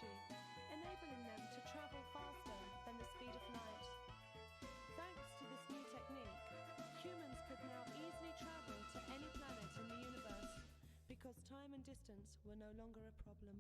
technology, enabling them to travel faster than the speed of light. Thanks to this new technique, humans could now easily travel to any planet in the universe because time and distance were no longer a problem.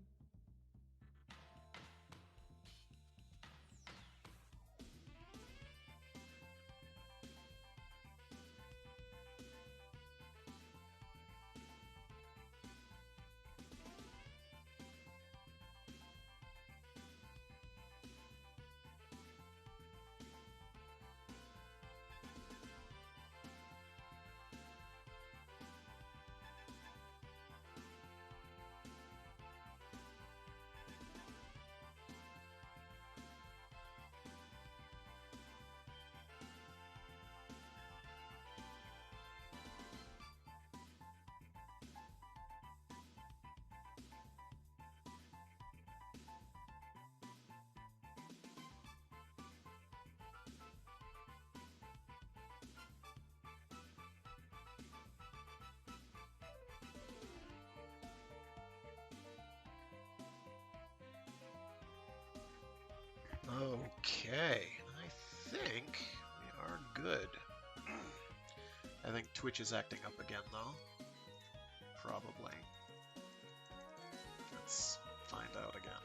Okay, I think we are good. I think Twitch is acting up again, though. Probably. Let's find out again.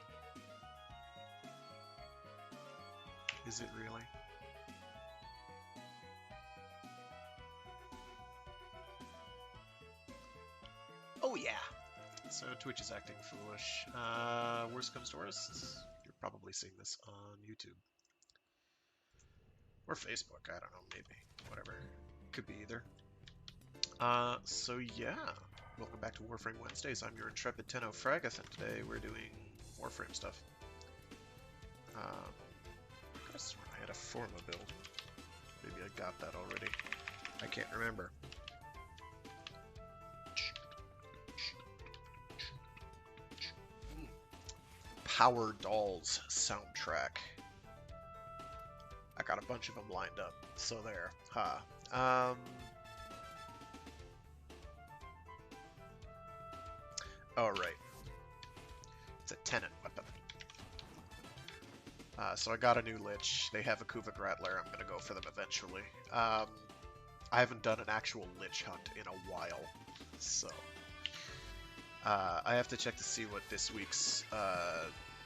Is it really? Oh yeah! So Twitch is acting foolish. Worst comes to worst, you're probably seeing this on YouTube. Or Facebook, I don't know, maybe. Whatever. Could be either. So yeah. Welcome back to Warframe Wednesdays. I'm your intrepid Tenno Fraggoth, and today we're doing Warframe stuff. I could have sworn I had a Forma build. Maybe I got that already. I can't remember. Power Dolls soundtrack. I got a bunch of them lined up, so there. Oh, right. It's a tenant weapon. So I got a new Lich. They have a Kuvik Rattler. I'm going to go for them eventually. I haven't done an actual Lich hunt in a while, so... I have to check to see what this week's...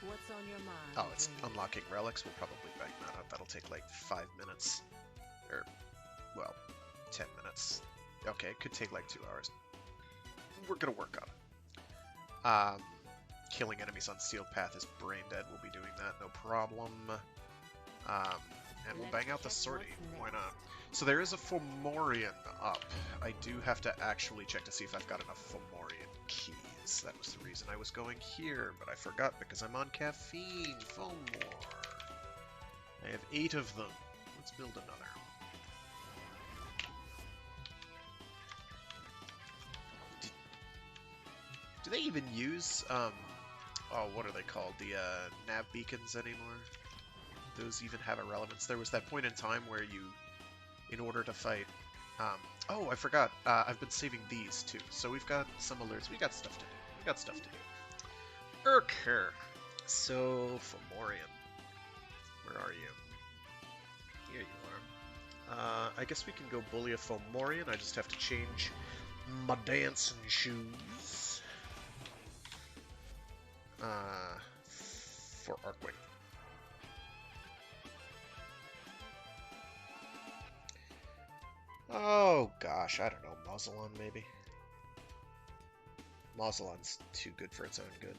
What's on your mind? Oh, it's unlocking relics. We'll probably bang that out. That'll take like 5 minutes. Or, well, 10 minutes. Okay, it could take like 2 hours. We're going to work on it. Killing enemies on Steel Path is brain dead. We'll be doing that, no problem. And we'll bang out the sortie. Why not? So there is a Fomorian up. I do have to actually check to see if I've got enough Fomorian keys. That was the reason I was going here, but I forgot because I'm on caffeine. Fomor. I have 8 of them. Let's build another. Do they even use, oh, what are they called? The nav beacons anymore? Those even have a relevance? There was that point in time where you, in order to fight, oh, I forgot, I've been saving these too. So we've got some alerts, we got stuff to do. We got stuff to do. Okay, so Fomorian, where are you? Here you are. I guess we can go bully a Fomorian. I just have to change my dancing shoes for Arcwing. Oh gosh, I don't know, Muzzleon maybe? Muzzleon's too good for its own good.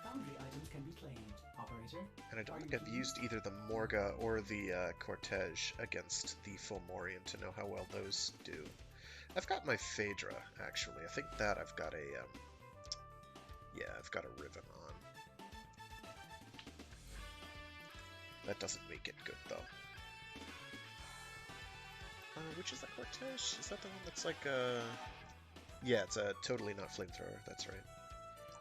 Foundry items can be claimed, operator. And I don't think I've used either the Morga or the Cortege against the Fomorian to know how well those do. I've got my Phaedra, actually. I think that I've got a, yeah, I've got a Riven on. That doesn't make it good, though. Which is the Cortege? Is that the one that's like a... Yeah, it's a totally not flamethrower, that's right.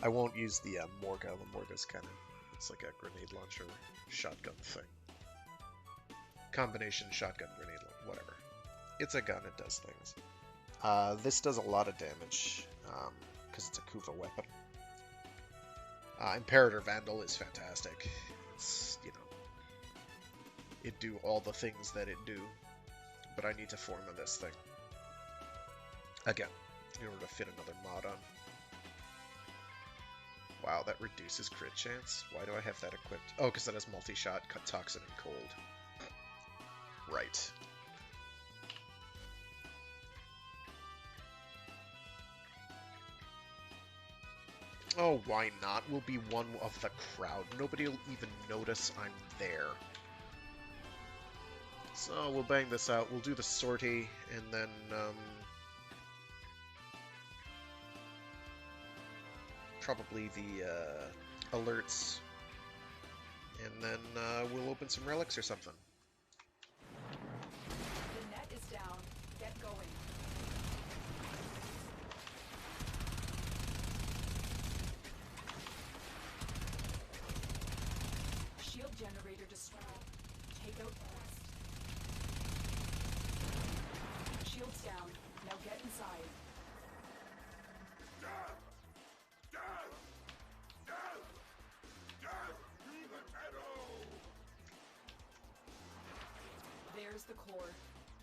I won't use the Morga. The Morga's kind of... It's like a grenade launcher, shotgun thing. Combination shotgun, grenade launcher, whatever. It's a gun, it does things. This does a lot of damage, because it's a Kuva weapon. Imperator Vandal is fantastic. It's, you know, it do all the things that it do, but I need to form of this thing. Again, in order to fit another mod on. Wow, that reduces crit chance? Why do I have that equipped? Oh, because that has multi-shot, cut toxin, and cold. Right. Oh, why not? We'll be one of the crowd. Nobody will even notice I'm there. So we'll bang this out. We'll do the sortie, and then, probably the alerts. And then we'll open some relics or something. The net is down. Get going. Shield generator destroyed. Take out the rest. Shield's down. Now get inside. There's the core.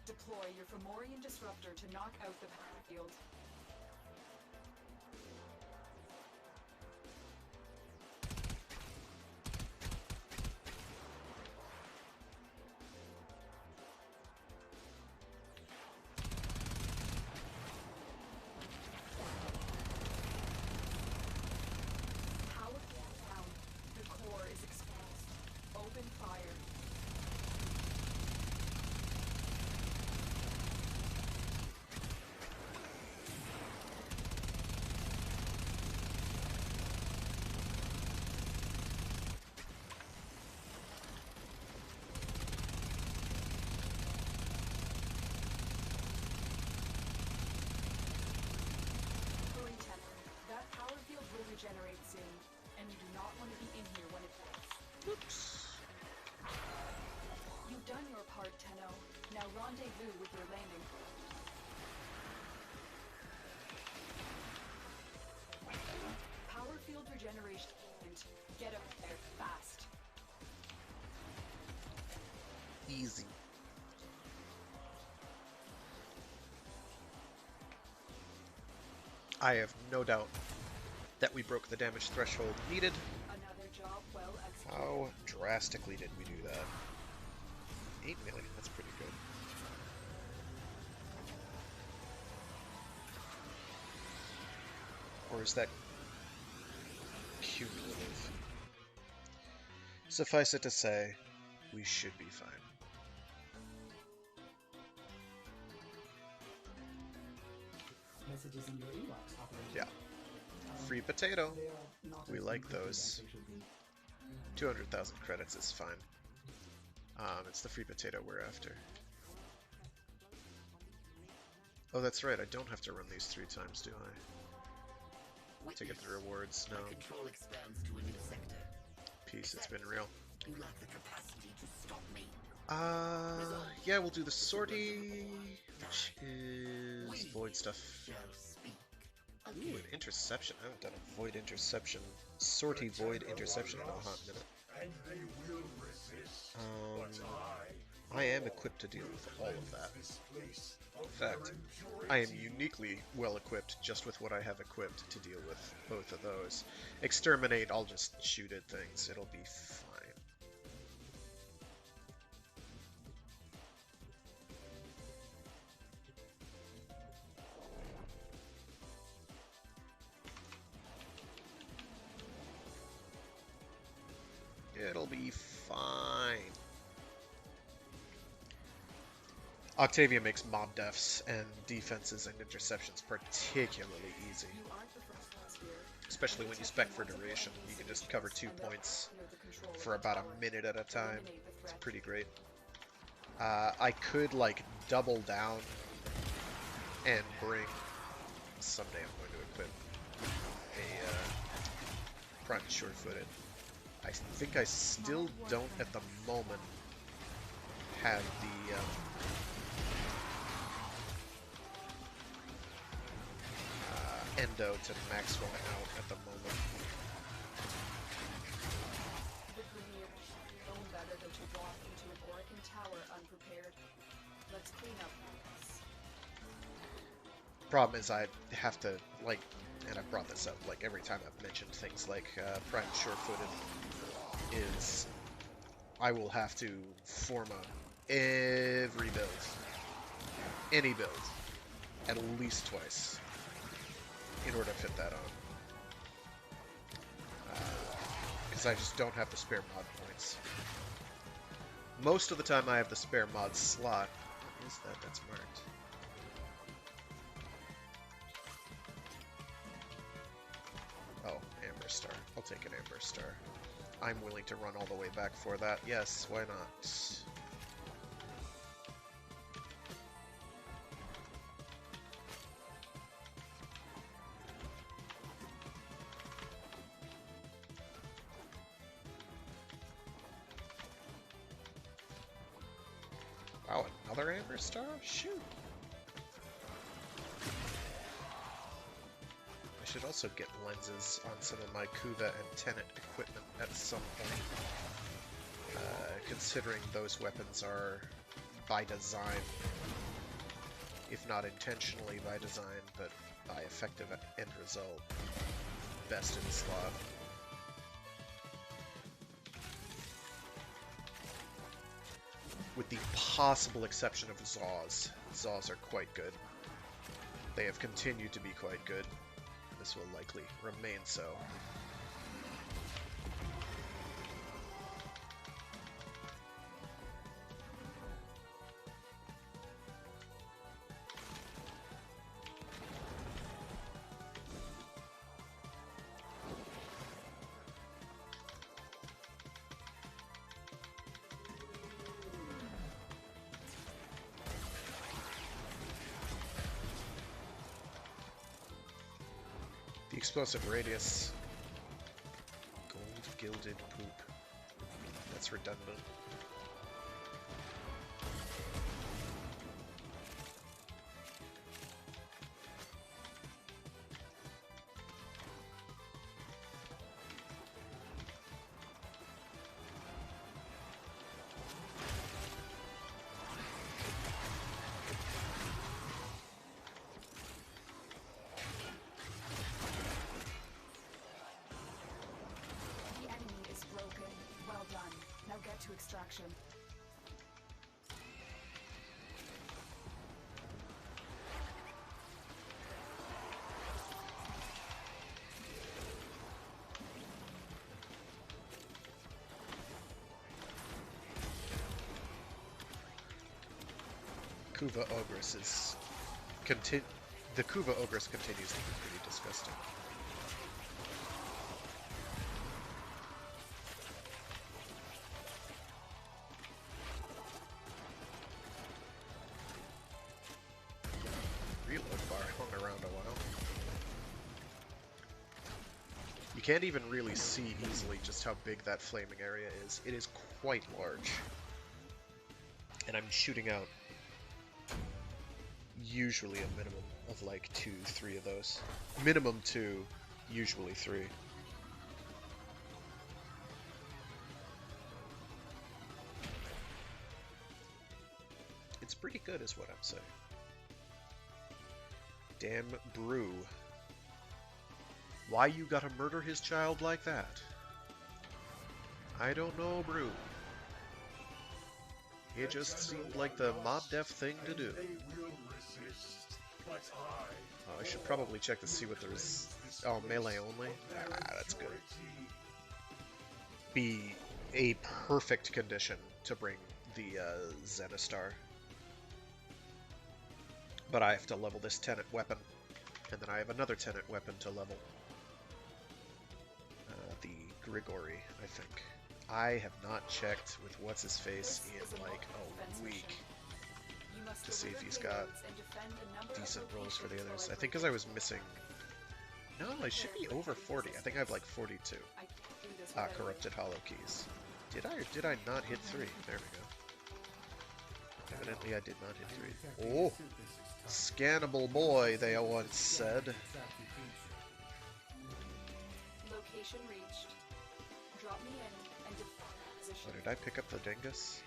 Deploy your Fomorian disruptor to knock out the power field. Power field down. The core is exposed. Open fire. That power field will regenerate soon, and you do not want to be in here when it does. Oops. You've done your part, Tenno. Now rendezvous with your landing. Power field regeneration. Get up there fast. Easy. I have no doubt that we broke the damage threshold needed. Another job well executed. How drastically did we do that? 8 million, that's pretty good. Or is that cumulative? Suffice it to say, we should be fine. Messages in your inbox, operator. Yeah. Free potato. They are not We as like encrypted those. as they should be. 200,000 credits is fine. It's the free potato we're after. Oh, that's right, I don't have to run these 3 times, do I? To get the rewards, no. Control expands to a new sector. Peace, it's been real. You lack the capacity to stop me. Yeah, we'll do the sortie, which is void stuff. Shall speak. Ooh, an interception. I haven't done a void interception. Sortie void interception in a hot minute. And they will resist. I am equipped to deal with all of that. This place In of fact, their I am impurity. uniquely well equipped just with what I have equipped to deal with both of those. Exterminate, I'll just shoot at things. It'll be fine. It'll be fine. Octavia makes mob deaths and defenses and interceptions particularly easy. You aren't the first ones here. Especially when you spec for duration. You can just cover 2 points for about a minute at a time. It's pretty great. I could like double down and bring... Someday I'm going to equip a Prime Sure-Footed. I think I still don't at the moment have endo to max one out at the moment. The Premier, no better than to walk into an Orokin tower unprepared. Let's clean up this. Problem is I have to, like, and I've brought this up, like, every time I've mentioned things like Prime Sure-Footed, is I will have to form up every build, any build, at least twice, in order to fit that on. Because I just don't have the spare mod points. Most of the time I have the spare mod slot. What is that? That's marked. Oh, Amber Star. I'll take an Amber Star. I'm willing to run all the way back for that. Yes, why not? Wow, another Amber Star? Shoot! I should also get lenses on some of my Kuva and Tenet equipment at some point. Considering those weapons are by design, if not intentionally by design, but by effective end result, best in slot. With the possible exception of Zaws. Zaws are quite good. They have continued to be quite good. This will likely remain so. The explosive radius. Gold gilded poop. That's redundant. To extraction. Kuva Ogress is the Kuva Ogress continues to be pretty disgusting. You can't even really see easily just how big that flaming area is. It is quite large. And I'm shooting out usually a minimum of like 2, 3 of those. Minimum 2, usually 3. It's pretty good is what I'm saying. Damn Brew. Why you gotta murder his child like that? I don't know, Brew. It just seemed like the mob dev thing to do. Oh, I should probably check to see what there's... Oh, melee only? Ah, that's good. Be a perfect condition to bring the Zenistar. But I have to level this Tenet weapon. And then I have another Tenet weapon to level. The Grigori, I think. I have not checked with what's-his-face in like a week to see if he's got decent rolls for the others. I think because I was missing... No, I should be over 40. I think I have like 42. Corrupted Hollow Keys. Did I or did I not hit 3? There we go. Evidently I did not hit 3. Oh! Scannable boy, they once said. Location reached. Drop me in and define position. Oh, did I pick up the dingus?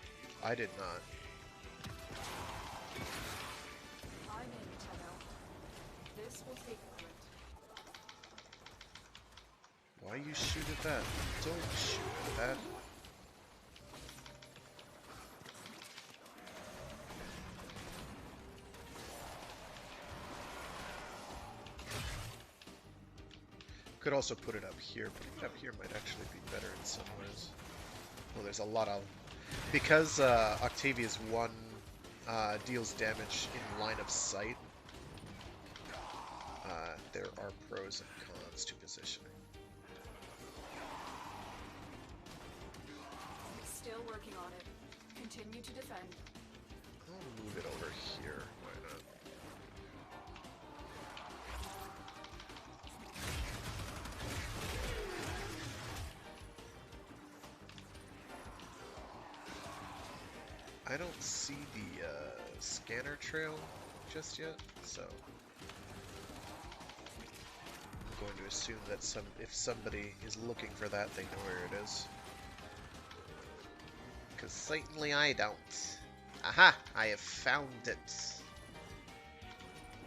I did not. I'm in, Tenno. This will take a moment. Why you shoot at that? Don't shoot at that. Could also put it up here, but up here might actually be better in some ways. Well, there's a lot of... Because Octavia's one deals damage in line of sight, there are pros and cons to positioning. Still working on it. Continue to defend. I'll move it over here. Why not? I don't see the scanner trail just yet, so I'm going to assume that if somebody is looking for that, they know where it is. Because certainly I don't. Aha! I have found it.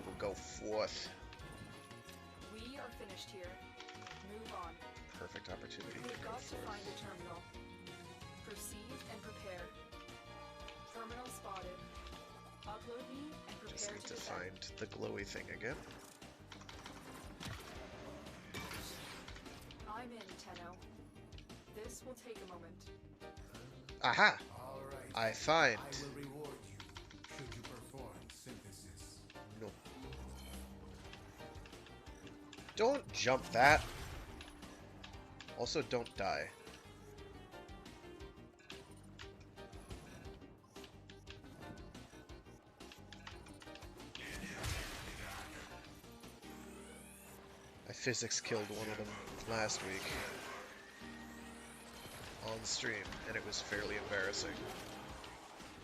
We'll go forth. We are finished here. Move on. Perfect opportunity to We've go got to forth. find a terminal. Perceive and prepare. Terminal spotted. Upload me and prepare Just need to to defend. find the glowy thing again. I'm in, Tenno. This will take a moment. Aha! All right. I find. I will reward you should you perform synthesis. No. Don't jump that. Also, don't die. I physics killed one of them last week on stream, and it was fairly embarrassing.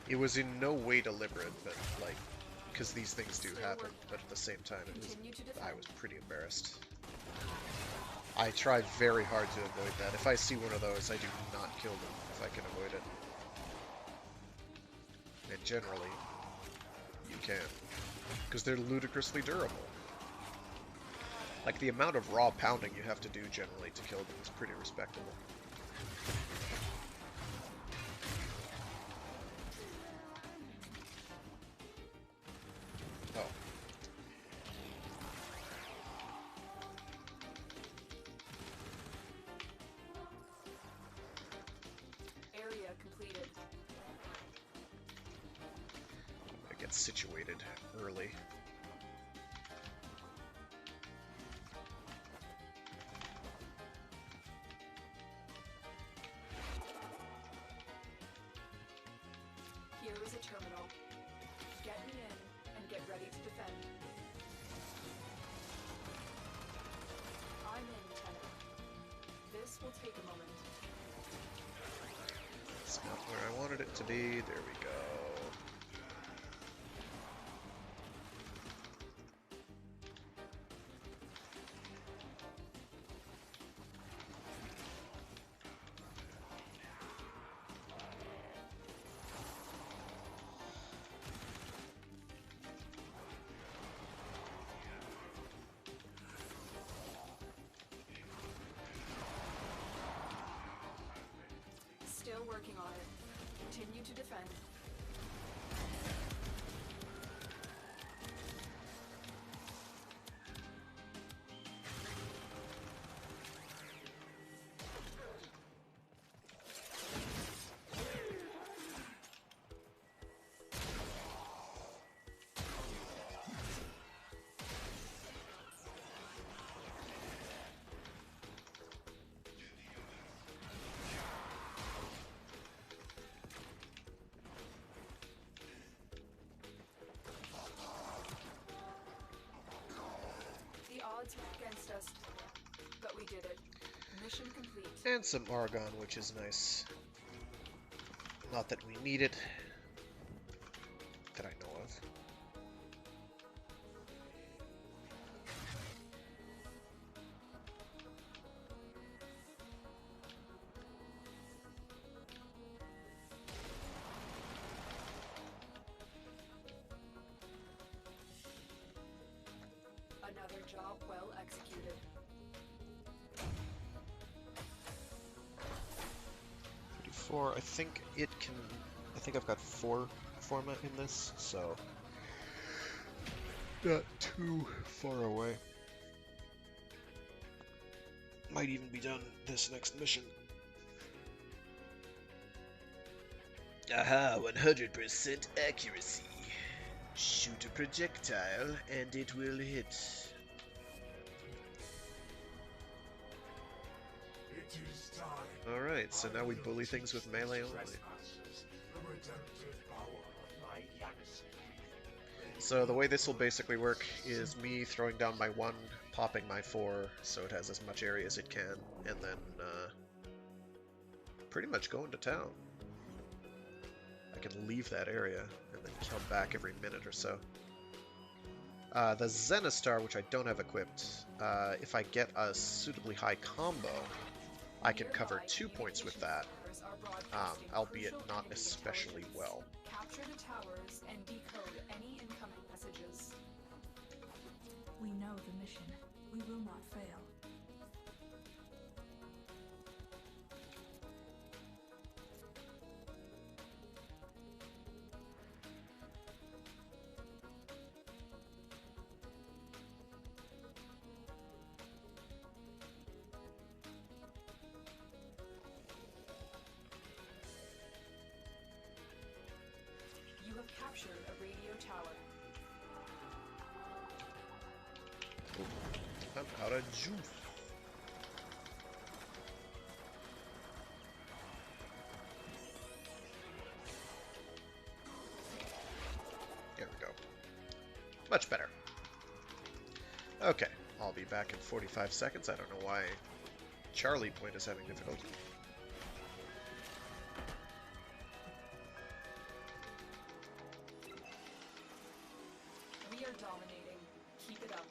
It was in no way deliberate, but like, because these things do happen, but at the same time, I was pretty embarrassed. I tried very hard to avoid that. If I see one of those, I do not kill them if I can avoid it. And generally, you can, because they're ludicrously durable. Like, the amount of raw pounding you have to do generally to kill them is pretty respectable. Oh. Area completed. I get situated early. Here is a terminal. Get me in and get ready to defend. I'm in, Tenno. This will take a moment. It's not where I wanted it to be. There we go. Still working on it. Continue to defend. The odds were against us, but we did it. Mission complete. And some Argon, which is nice. Not that we need it. Job well executed. 34. I think it can. I think I've got 4 format in this, so not too far away. Might even be done this next mission. Aha, 100% accuracy. Shoot a projectile and it will hit. It is time. Alright, so now we bully things with melee only. The redemptive power of my Yanis. So the way this will basically work is me throwing down my 1, popping my 4, so it has as much area as it can, and then pretty much going to town. I can leave that area and then come back every minute or so. The Zenistar, which I don't have equipped, if I get a suitably high combo, I can cover 2 points with that, albeit not especially well. Capture the towers and decode any incoming messages. We know the mission. We will not fail. You have captured a radio tower. I'm out of juice. There we go. Much better. Okay, I'll be back in 45 seconds. I don't know why Charlie Point is having difficulty. We are dominating. Keep it up.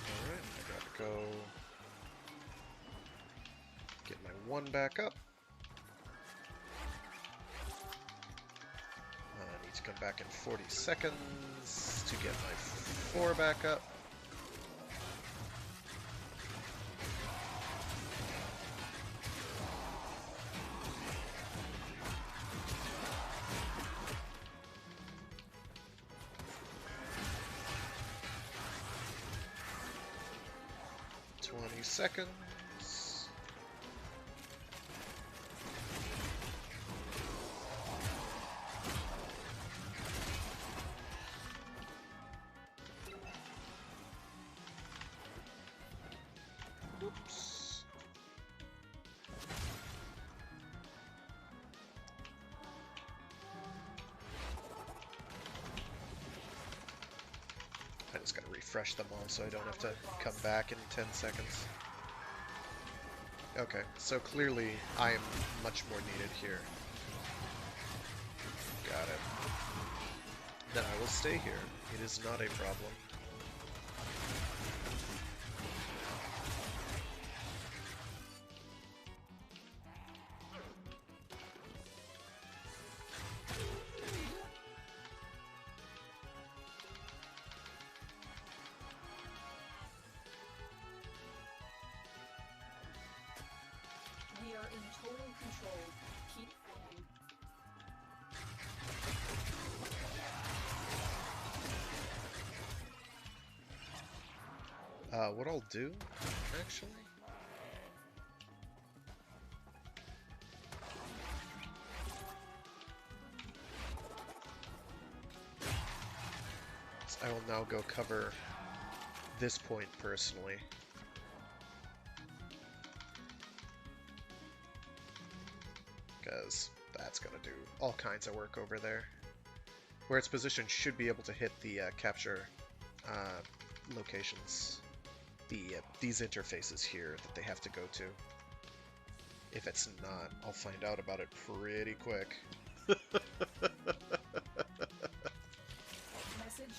Alright, I gotta go get my 1 back up. I need to come back in 40 seconds to get my 4 back up. Seconds. Oops. I just gotta refresh them all so I don't have to come back in 10 seconds. Okay, so clearly I am much more needed here. Got it. Then I will stay here. It is not a problem. We are in total control. Keep flying. What I'll do, actually, is I will now go cover this point personally. Because that's going to do all kinds of work over there. Where its position should be able to hit the capture locations. These interfaces here that they have to go to. If it's not, I'll find out about it pretty quick. Message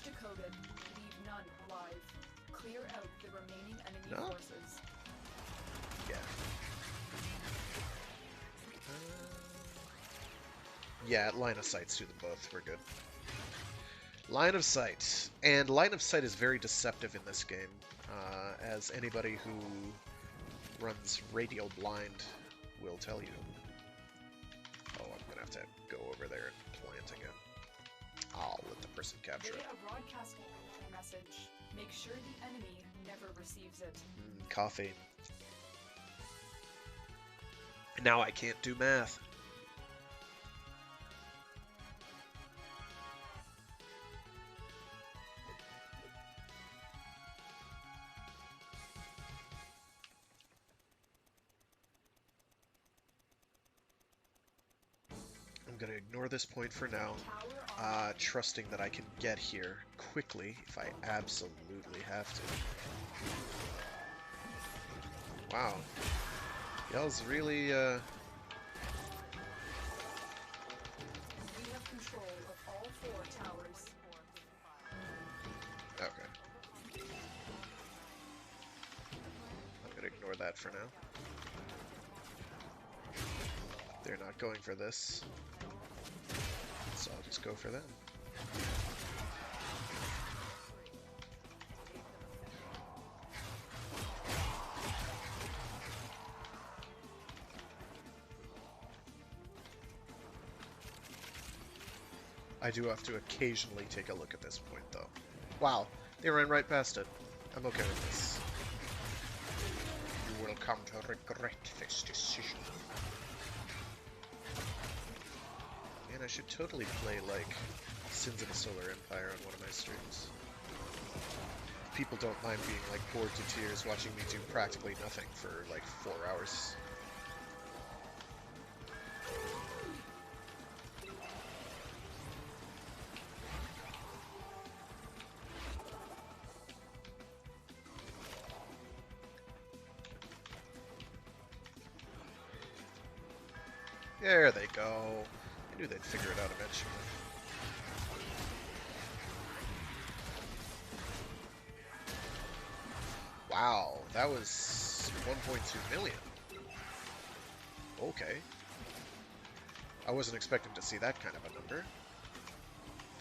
decoded. Leave none alive. Clear out the remaining enemy No? forces. Yeah. Yeah, line of sight's do them both. We're good. Line of sight. And line of sight is very deceptive in this game, as anybody who runs radial blind will tell you. Oh, I'm gonna have to go over there and plant again. I'll let the person capture They it. are broadcasting a message. Make sure the enemy never receives it. Coffee. Now I can't do math. I'm gonna ignore this point for now, trusting that I can get here quickly if I absolutely have to. Wow. Y'all's really, We have control of all 4 towers. Okay. I'm gonna ignore that for now. They're not going for this, so I'll just go for them. I do have to occasionally take a look at this point, though. Wow, they ran right past it. I'm okay with this. You will come to regret this decision. Man, I should totally play, like, Sins of the Solar Empire on one of my streams. People don't mind being, like, bored to tears watching me do practically nothing for, like, 4 hours. There they go. I knew they'd figure it out eventually. Wow, that was 1.2 million. Okay. I wasn't expecting to see that kind of a number.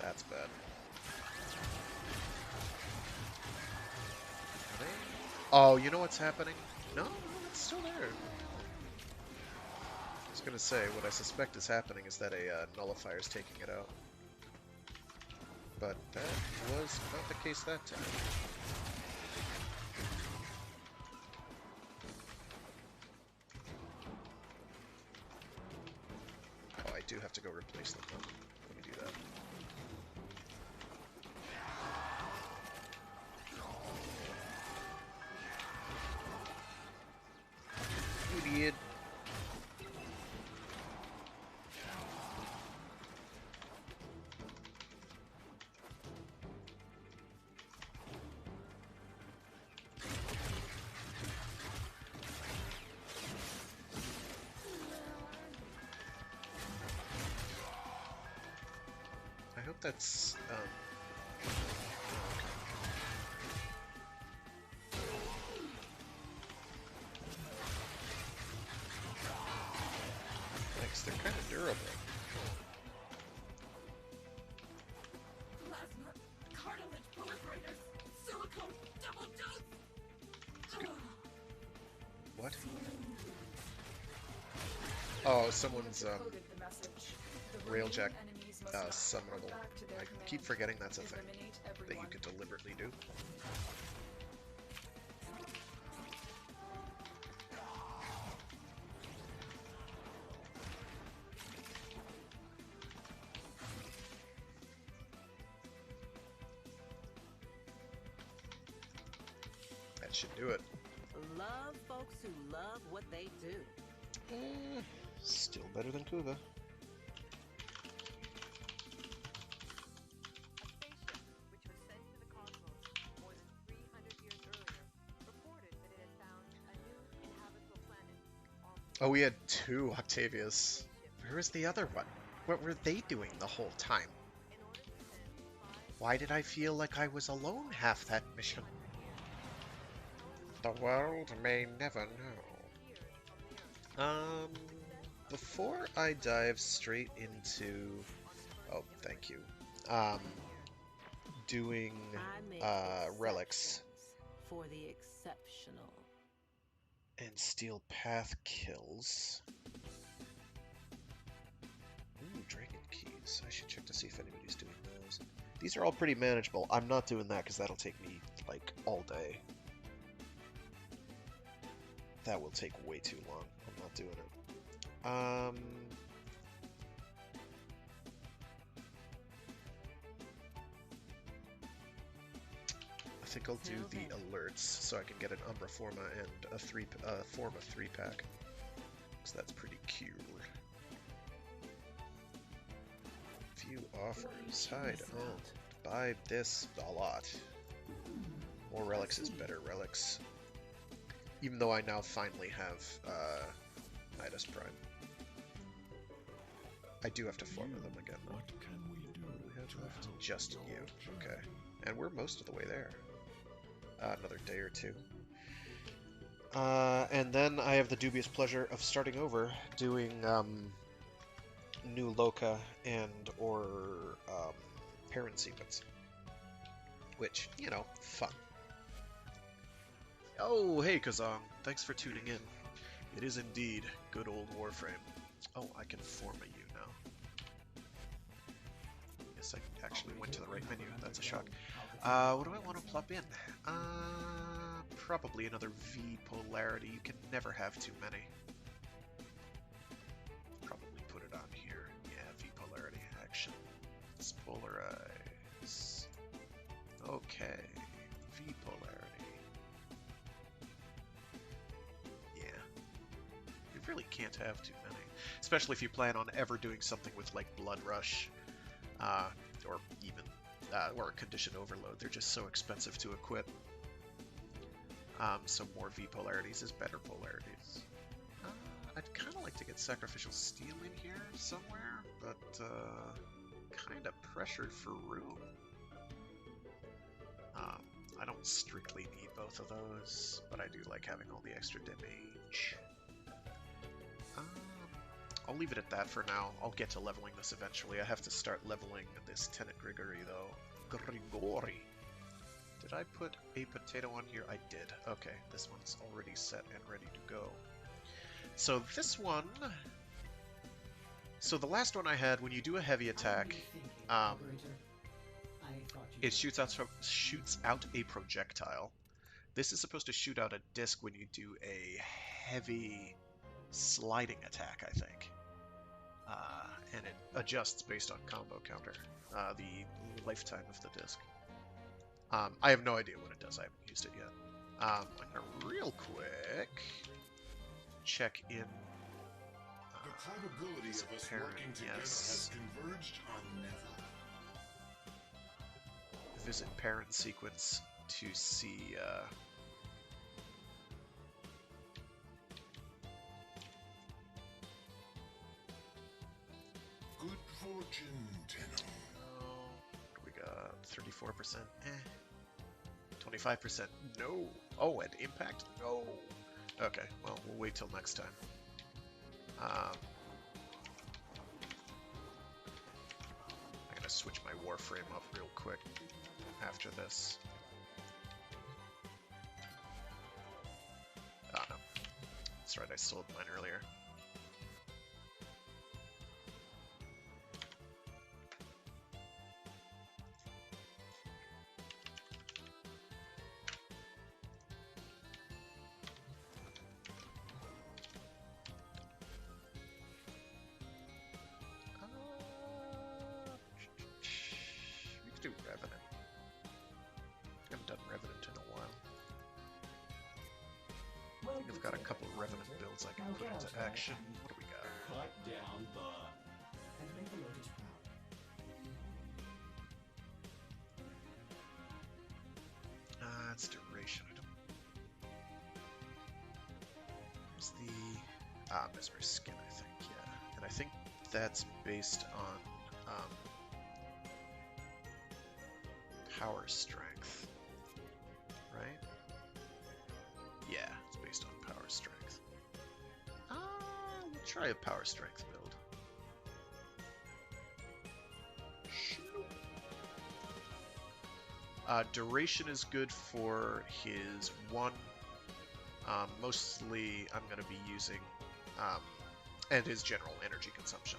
That's bad. Are they? Oh, you know what's happening? No, it's still there. I was gonna say, what I suspect is happening is that a nullifier is taking it out. But that was not the case that time. Oh, I do have to go replace them though. Let me do that. Idiot. I hope that's, thanks, they're kind of durable. Plasma, cartilage proliferators, silicone double dose. What? Oh, someone's, Decoded the message. The railjack, remaining enemies must not summonable. report back to their I command. keep forgetting that's a thing Eliminate that you everyone. could deliberately do. That should do it. Love folks who love what they do. Still better than Kuva. A spaceship, which was sent to the cosmos more than 300 years earlier, reported that it had found a new inhabitable planet. Oh, we had 2 Octavias. Where is the other one? What were they doing the whole time? Why did I feel like I was alone half that mission? The world may never know. Before I dive straight into... Oh, thank you. Doing relics. For the exceptional. And steel path kills. Ooh, dragon keys. I should check to see if anybody's doing those. These are all pretty manageable. I'm not doing that because that'll take me, like, all day. That will take way too long. I'm not doing it. I think I'll do the alerts so I can get an Umbra Forma and a Forma 3-pack. So that's pretty cute. Few offers. Hide on. Buy this a lot. More relics is better relics. Even though I now finally have Nidus Prime. I do have to forma them again though. What can we do? We have left just you. Okay. And we're most of the way there. Another day or two. And then I have the dubious pleasure of starting over, doing new Loka and or parent sequence. Which, you know, fun. Oh, hey Kazong, thanks for tuning in. It is indeed good old Warframe. Oh, I can forma you now. Yes, I actually went to the right menu, that's a shock. What do I want to plop in? Probably another V polarity. You can never have too many. Probably put it on here. Yeah, V polarity action. Let's polarize. Okay, V polarity. Yeah. You really can't have too many. Especially if you plan on ever doing something with like Blood Rush, or even or Condition Overload. They're just so expensive to equip. So more V polarities is better polarities. I'd kind of like to get Sacrificial Steel in here somewhere, but kind of pressured for room. I don't strictly need both of those, but I do like having all the extra damage. I'll leave it at that for now. I'll get to leveling this eventually. I have to start leveling this Tenant Grigori, though. Grigori. Did I put a potato on here? I did. Okay, this one's already set and ready to go. So this one... So the last one I had, when you do a heavy attack, it shoots out a projectile. This is supposed to shoot out a disc when you do a heavy sliding attack, I think. And it adjusts based on combo counter, the lifetime of the disc. I have no idea what it does. I haven't used it yet. I'm gonna real quick check in. The probability of us working together has converged on never. Visit parent sequence to see. Good fortune, Tenno. We got 34%. 25%. No. Oh, and impact? No. Okay, well, we'll wait till next time. I'm gonna switch my Warframe up real quick after this. Oh no. That's right, I sold mine earlier. Do Revenant. I haven't done Revenant in a while. I think I've got a couple of Revenant builds I can put into action. What do we got? Cut down the... And make the Lotus proud. It's duration. I don't... Where's the... Mesmer Skin, I think, yeah. And I think that's based on power strength, right? Yeah, it's based on power strength. We'll try a power strength build. Duration is good for his 1. Mostly I'm going to be using, and his general energy consumption.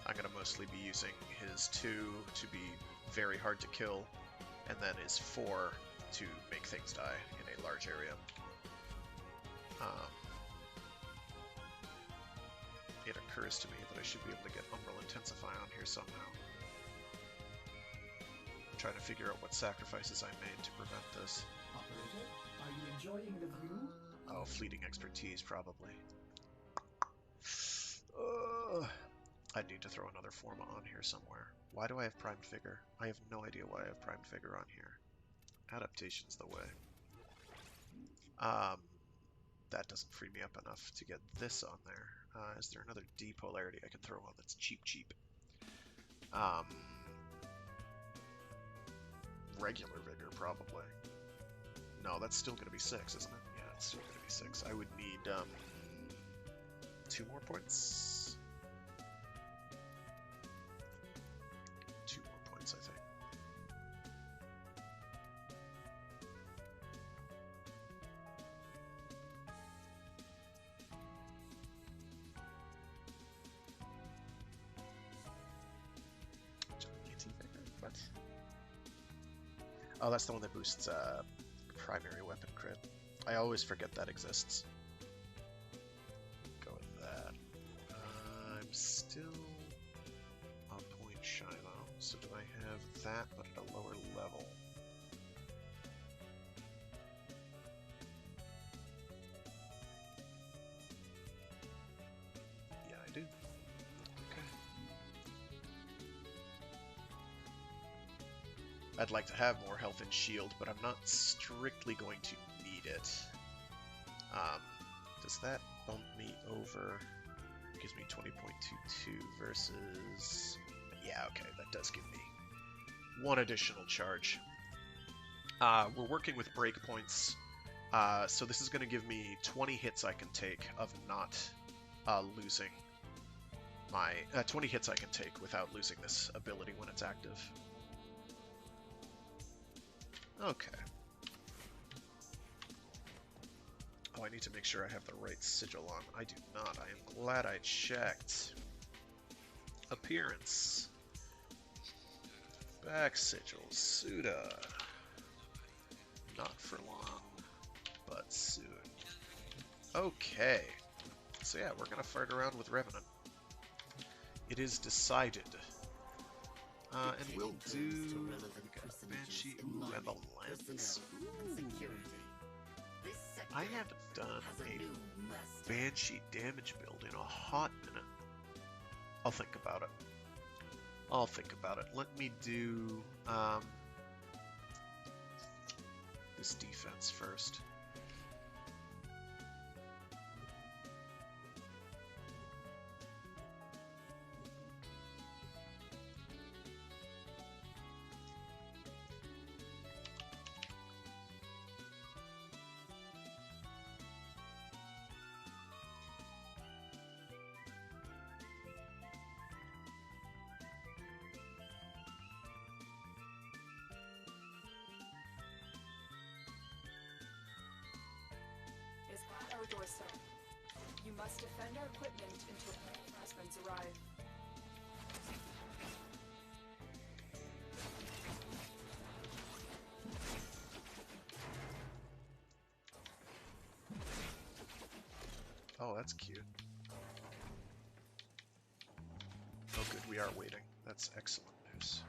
I'm going to mostly be using his 2 to be very hard to kill, and then his 4 to make things die in a large area. It occurs to me that I should be able to get Umbral Intensify on here somehow. I'm trying to figure out what sacrifices I made to prevent this. Operator, are you enjoying the view? Oh, fleeting expertise, probably. I need to throw another Forma on here somewhere. Why do I have Primed Figure? I have no idea why I have Primed Figure on here. Adaptation's the way. That doesn't free me up enough to get this on there. Is there another D polarity I can throw on that's cheap? Regular Vigor, probably. No, that's still going to be 6, isn't it? Yeah, it's still going to be 6. I would need 2 more points. 2 more points, I think. What? Oh, that's the one that boosts primary weapon crit. I always forget that exists. Go with that. I'm still on point shy though, so do I have that but at a lower level? Yeah, I do. Okay. I'd like to have more health and shield, but I'm not strictly going to need it. Does that bump me over? Gives me 20.22 versus... Yeah, okay, that does give me 1 additional charge. We're working with breakpoints, so this is going to give me 20 hits I can take of not losing my... 20 hits I can take without losing this ability when it's active. Okay. Oh, I need to make sure I have the right sigil on. I do not. I am glad I checked. Appearance. Back sigil. Suda. Not for long, but soon. Okay. So yeah, we're gonna fart around with Revenant. It is decided. And we'll do Banshee, ooh, and the lens. Ooh. I haven't done a Banshee damage build in a hot minute. I'll think about it. I'll think about it. Let me do this defense first. Our doorstep. You must defend our equipment until reinforcements arrive. Oh, that's cute. Oh good, we are waiting. That's excellent news.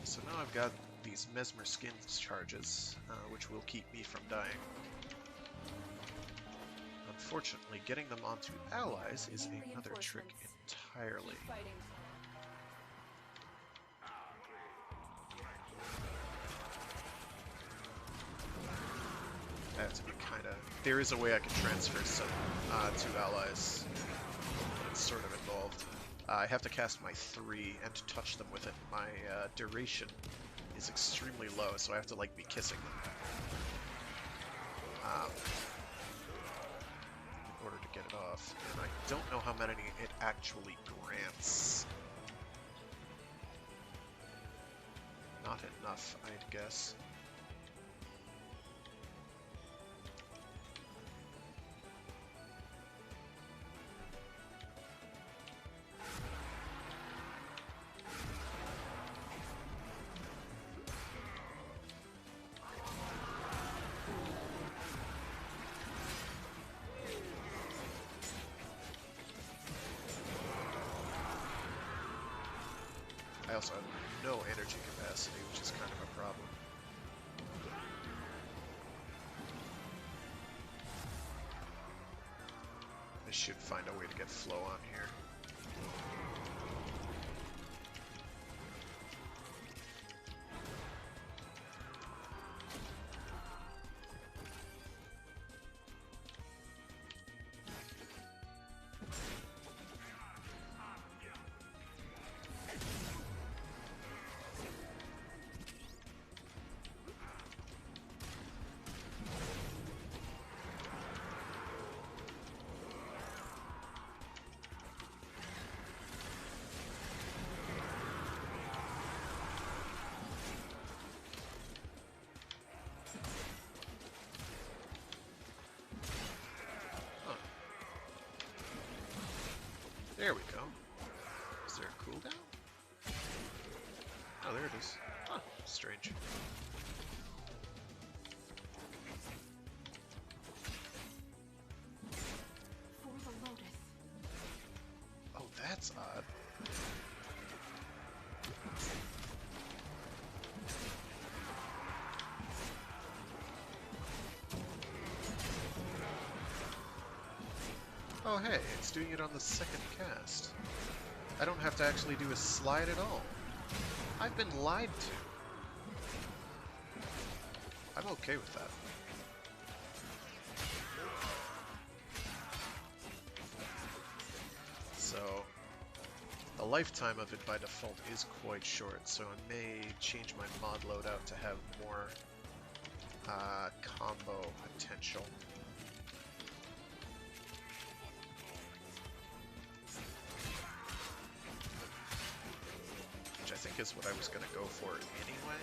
So now I've got these Mesmer Skins charges, which will keep me from dying. Unfortunately, getting them onto allies is another trick entirely. I have to be kinda... There is a way I can transfer some to allies sort of involved. I have to cast my 3 and touch them with it. My duration is extremely low, so I have to like be kissing them in order to get it off. And I don't know how many it actually grants. Not enough, I'd guess. I also have no energy capacity, which is kind of a problem. I should find a way to get flow on here. There we go. Is there a cooldown? Oh, there it is. Huh, strange. For the Lotus. Oh, that's odd. Oh hey, it's doing it on the second cast. I don't have to actually do a slide at all. I've been lied to. I'm okay with that. So, the lifetime of it by default is quite short, so I may change my mod loadout to have more combo potential. I think is what I was going to go for anyway.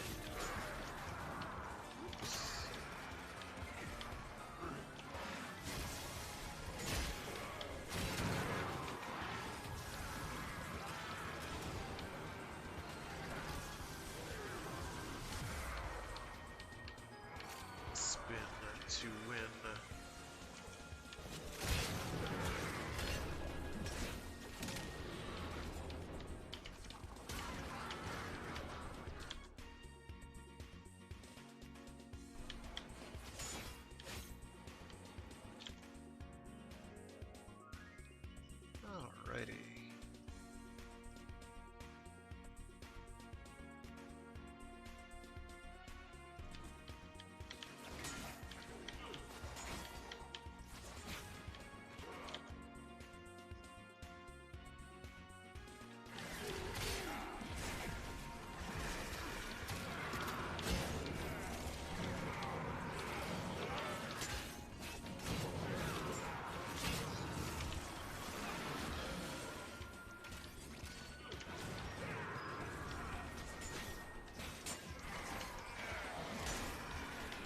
Spin to win. Alrighty.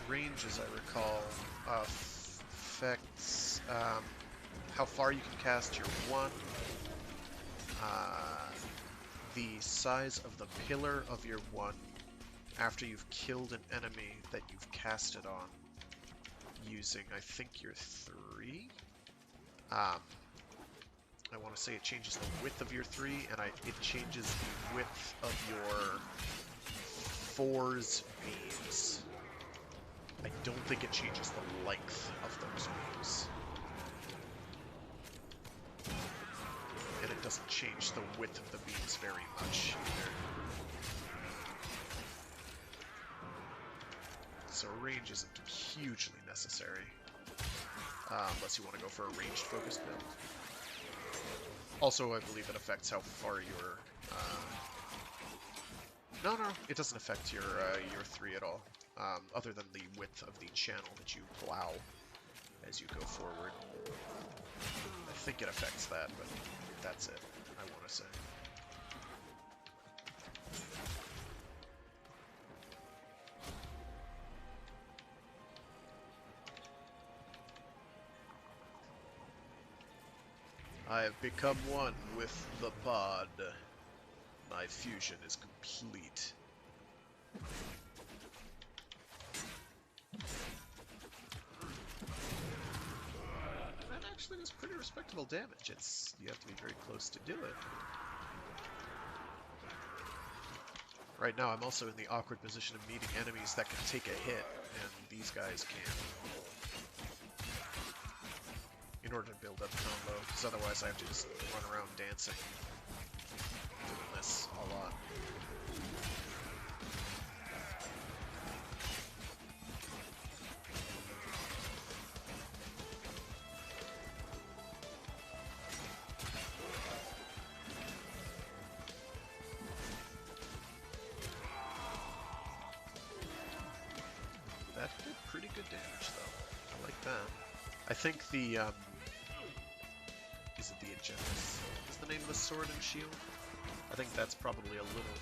Range, as I recall, affects how far you can cast your one, the size of the pillar of your one after you've killed an enemy that you've casted on using, I think, your 3. I want to say it changes the width of your 3, and it changes the width of your 4's beams. I don't think it changes the length of those beams. And it doesn't change the width of the beams very much either. So range isn't hugely necessary. Unless you want to go for a ranged focused build. Also, I believe it affects how far your... No, it doesn't affect your 3 at all. Other than the width of the channel that you plow as you go forward. I think it affects that, but that's it, I want to say. I have become one with the pod. My fusion is complete. That actually does pretty respectable damage. You have to be very close to do it. Right now I'm also in the awkward position of meeting enemies that can take a hit, and these guys can't. In order to build up combo, because otherwise I have to just run around dancing. Doing this a lot. That did pretty good damage though. I like that. I think the, is it the Agenus? Is the name of the sword and shield? I think that's probably a little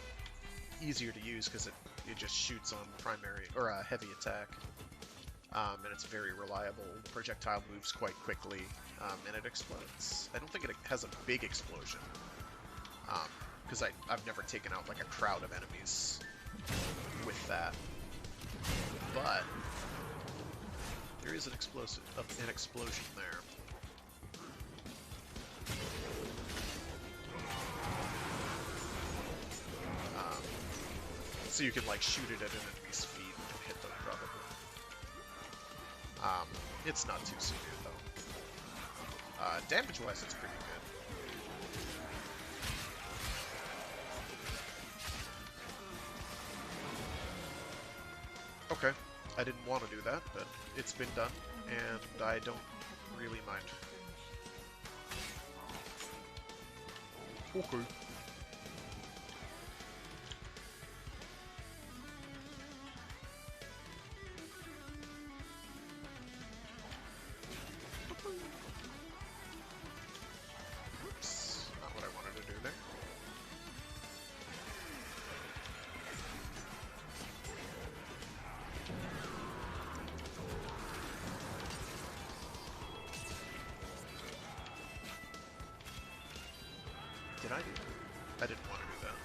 easier to use because it just shoots on primary, or heavy attack. And it's very reliable. The projectile moves quite quickly, and it explodes. I don't think it has a big explosion, because I've never taken out like a crowd of enemies with that. But there is an explosion there. So you can like shoot it at an enemy's feet and hit them probably. It's not too severe though. Damage-wise, it's pretty good. Okay, I didn't want to do that, but it's been done, and I don't really mind. Okay. Oops, not what I wanted to do there. Did I do that? I didn't want to do that.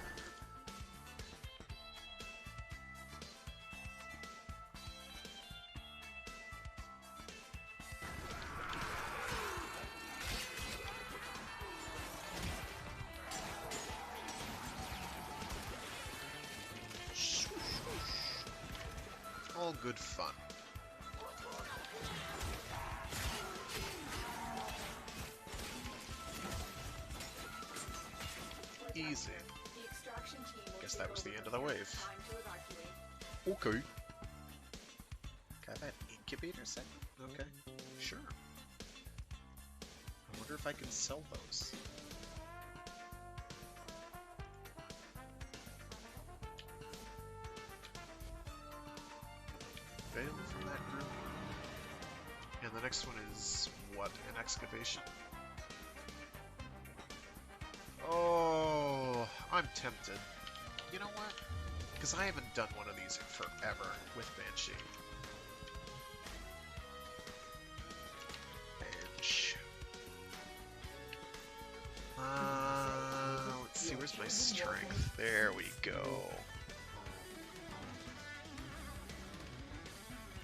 All good fun. Easy. Guess that was the end of the wave. Okay. Can I have that incubator set? Okay. Sure. I wonder if I can sell those. Fail from that group. And the next one is what? An excavation? Oh, I'm tempted. You know what? Because I haven't done one of these in forever with Banshee. Bench. Let's see, where's my strength? There we go.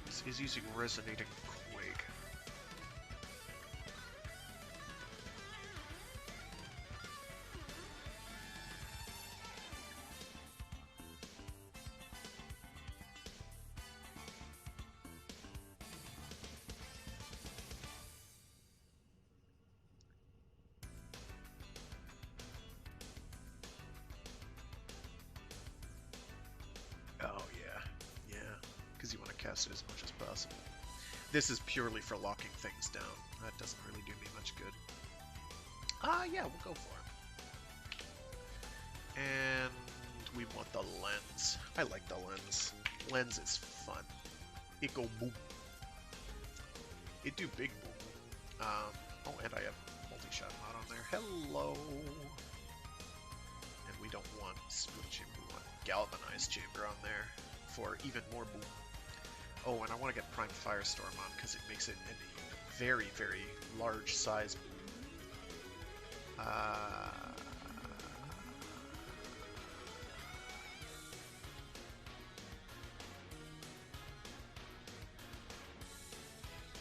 This is using Resonating Quake. You want to cast it as much as possible. This is purely for locking things down. That doesn't really do me much good. Yeah, we'll go for it. And we want the lens. I like the lens. Lens is fun. It go boom. It do big boom. Oh, and I have multi-shot mod on there. Hello. And we don't want split chamber. We want galvanized chamber on there for even more boom. Oh, and I want to get Prime Firestorm on because it makes it a very, very large size boom.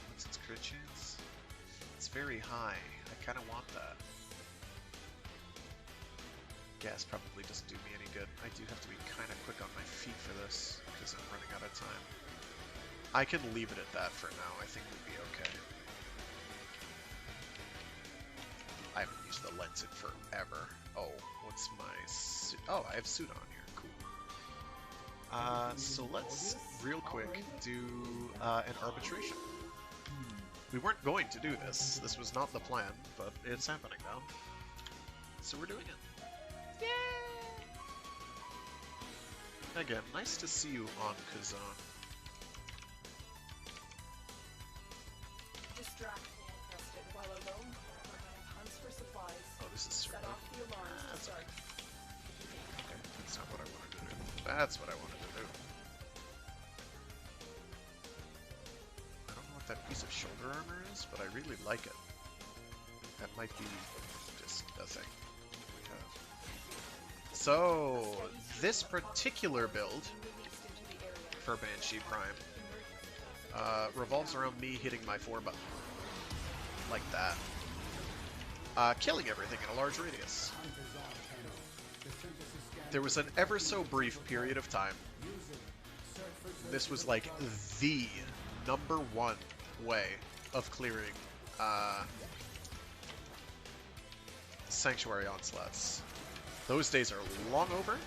What's its crit chance? It's very high. I kind of want that. Gas probably doesn't do me any good. I do have to be kind of quick on my feet for this because I'm running out of time. I can leave it at that for now. I think we'll be okay. I haven't used the lens in forever. Oh, what's my suit? Oh, I have suit on here. Cool. So let's, real quick, do an arbitration. We weren't going to do this. This was not the plan, but it's happening now. So we're doing it. Yay! Again, nice to see you on Kazan. While alone, hunts for supplies. Oh, this is Set off the alarms to That's start. okay. That's not what I wanted to do. That's what I wanted to do. I don't know what that piece of shoulder armor is, but I really like it. That might be just a thing we have. So, this particular build for Banshee Prime revolves around me hitting my 4 button. Like that. Killing everything in a large radius. There was an ever so brief period of time. This was like the #1 way of clearing Sanctuary Onslaughts. Those days are long over.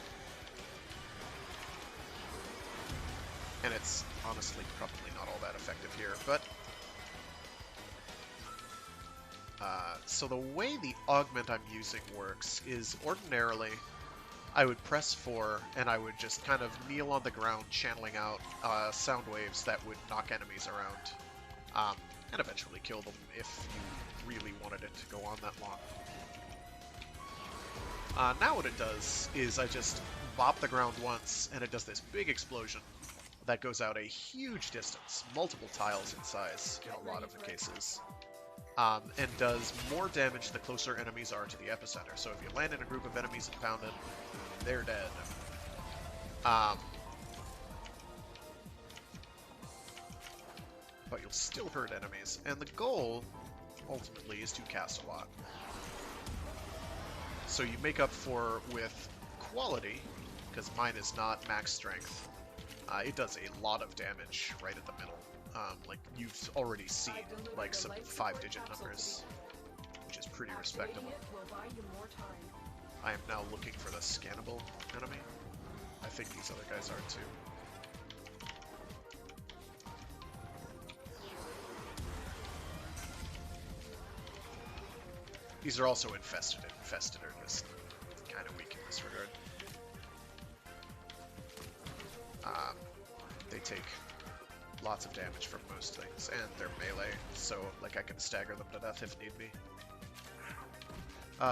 And it's honestly probably not all that effective here, but so the way the augment I'm using works is ordinarily I would press 4 and I would just kind of kneel on the ground channeling out sound waves that would knock enemies around and eventually kill them if you really wanted it to go on that long. Now what it does is I just bop the ground once and it does this big explosion that goes out a huge distance, multiple tiles in size in a lot of the cases. And does more damage the closer enemies are to the epicenter. So if you land in a group of enemies and pound it, they're dead. But you'll still hurt enemies, and the goal, ultimately, is to cast a lot. So you make up for with quality, because mine is not max strength. It does a lot of damage right at the middle. Like, you've already seen, like, some 5-digit numbers, which is pretty respectable. I am now looking for the scannable enemy. I think these other guys are too. These are also infested, and infested are just kind of weak in this regard. They take lots of damage from most things, and they're melee, so like I can stagger them to death if need be.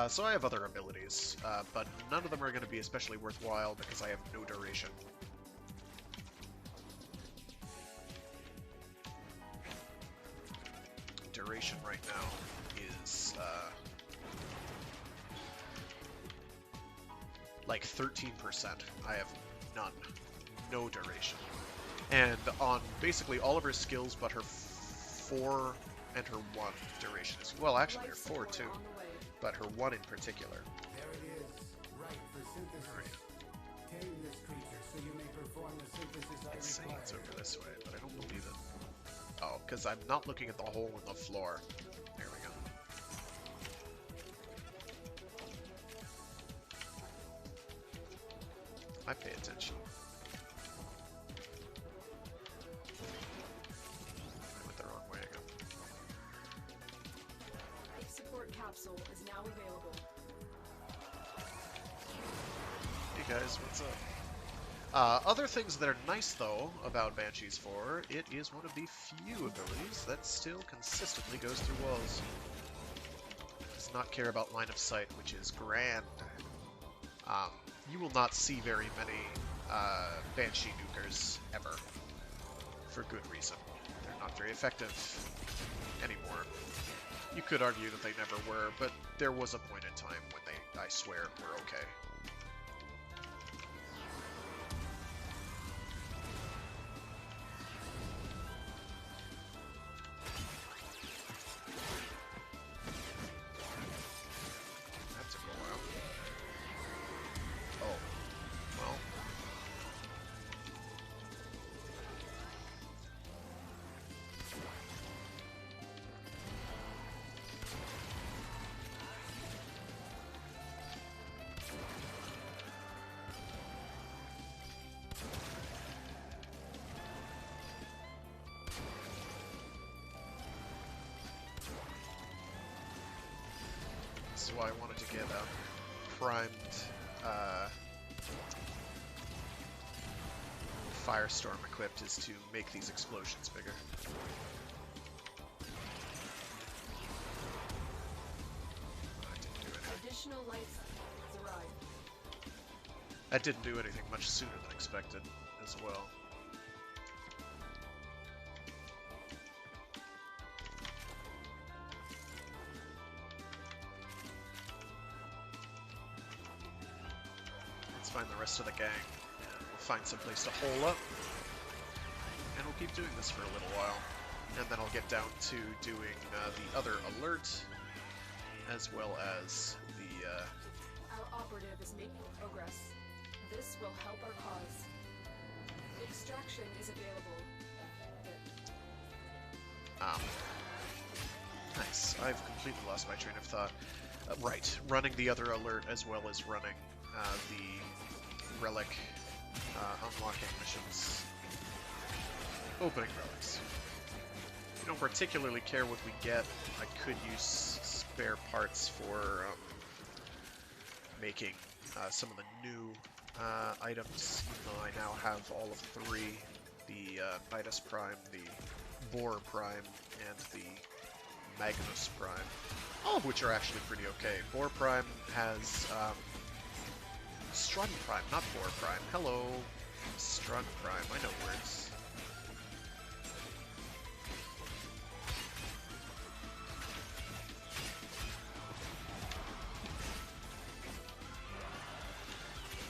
So I have other abilities, but none of them are going to be especially worthwhile because I have no duration. Duration right now is like 13%. I have none. No duration. And on basically all of her skills but her 4 and her 1 duration is, well, actually her 4 too, but her 1 in particular. There it is, right for synthesis. Right. Tame this creature so you may perform the synthesis I It's saying require. it's over this way, but I don't believe it. Oh, because I'm not looking at the hole in the floor. There we go. I pay attention. I went the wrong way again. A support capsule is now available. Hey guys, what's up? Other things that are nice, though, about Banshee's 4, it is one of the few abilities that still consistently goes through walls. Does not care about line of sight, which is grand. You will not see very many Banshee nukers ever, for good reason. They're not very effective anymore. You could argue that they never were, but there was a point in time when they, I swear, were okay. This is why I wanted to get primed Firestorm equipped, is to make these explosions bigger. I didn't do anything. Additional lights arrive. That didn't do anything much sooner than expected as well. Find the rest of the gang, and we'll find some place to hole up, and we'll keep doing this for a little while, and then I'll get down to doing the other alert, as well as the... Our operative is making progress. This will help our cause. Extraction is available. Nice. I've completely lost my train of thought. Right, running the other alert as well as running the relic unlocking missions. Opening relics. We don't particularly care what we get. I could use spare parts for making some of the new items, even though I now have all of 3. The Nidus Prime, the Boar Prime, and the Magnus Prime. All of which are actually pretty okay. Boar Prime has Strun Prime, not Boar Prime. Hello, Strun Prime. I know words.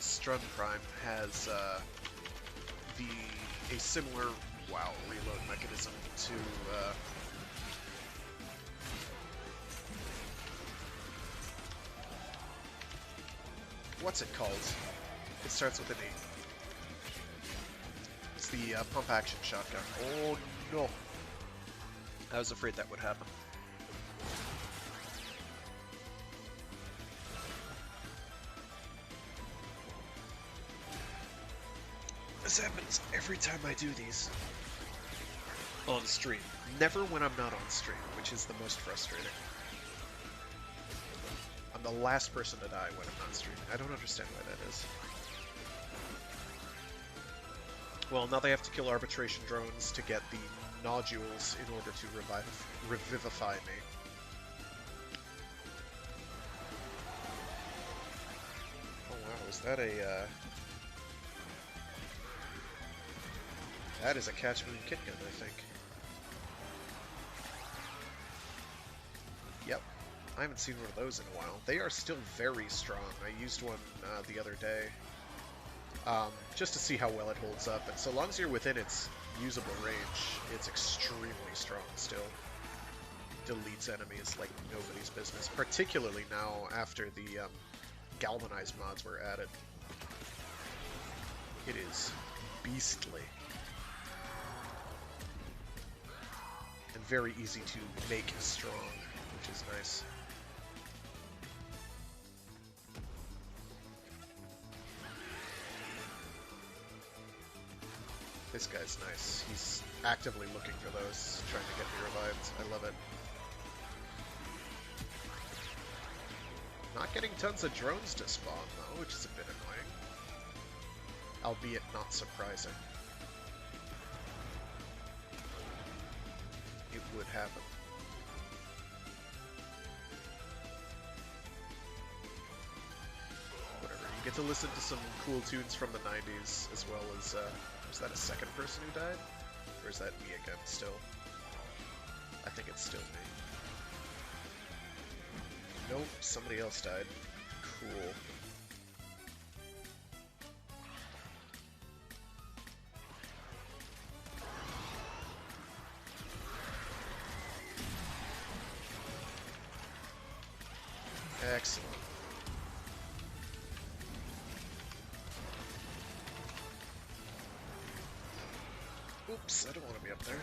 Strun Prime has a similar reload mechanism to what's it called? It starts with an E. It's the pump action shotgun. Oh no! I was afraid that would happen. This happens every time I do these. On stream. Never when I'm not on stream, which is the most frustrating. I'm the last person to die when I'm not streaming. I don't understand why that is. Well, now they have to kill arbitration drones to get the nodules in order to revivify me. Oh wow, is that a that is a Catch Moon kit gun, I think. Yep. I haven't seen one of those in a while. They are still very strong. I used one the other day just to see how well it holds up. And so long as you're within its usable range, it's extremely strong still. Deletes enemies like nobody's business, particularly now after the galvanized mods were added. It is beastly. And very easy to make strong, which is nice. This guy's nice. He's actively looking for those, trying to get me revived. I love it. Not getting tons of drones to spawn, though, which is a bit annoying. albeit not surprising. It would happen. Whatever. You get to listen to some cool tunes from the 90s, as well as, was that a second person who died? Or is that me again still? I think it's still me. Nope, somebody else died. Cool. Excellent. Oops, I don't want to be up there.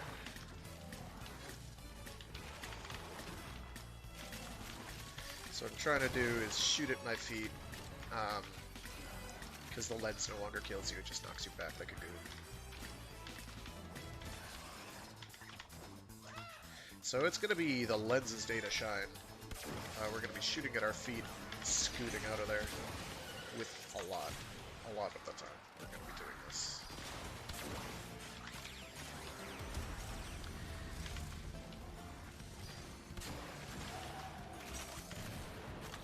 So what I'm trying to do is shoot at my feet, because the lens no longer kills you, it just knocks you back like a goon. So it's going to be the lens's day to shine. We're going to be shooting at our feet, scooting out of there with a lot of the time we're going to be doing this.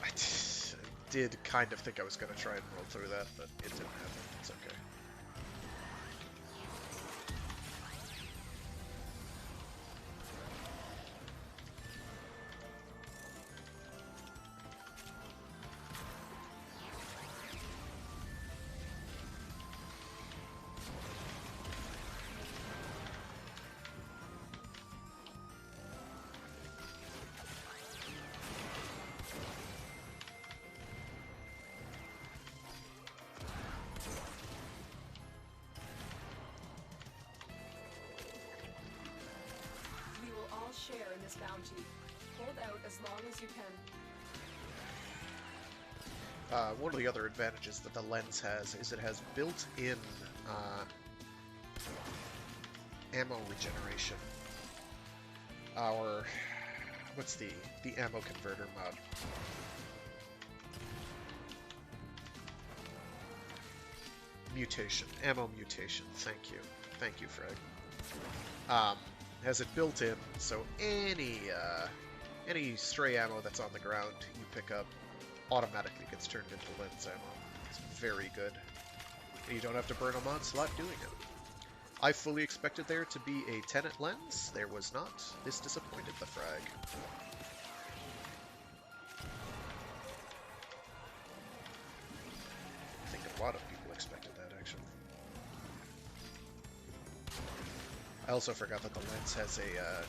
I did kind of think I was going to try and roll through that, but it didn't happen. It's okay. Share in this bounty. Hold out as long as you can. One of the other advantages that the lens has is it has built-in ammo regeneration. What's the ammo converter mod? Mutation. Ammo mutation. Thank you, Frag. Has it built in, so any stray ammo that's on the ground you pick up automatically gets turned into lens ammo. It's very good. And you don't have to burn a mod slot doing it. I fully expected there to be a Tenet lens. There was not. This disappointed the Frag. I think a lot of people expected that, actually. I also forgot that the lens has a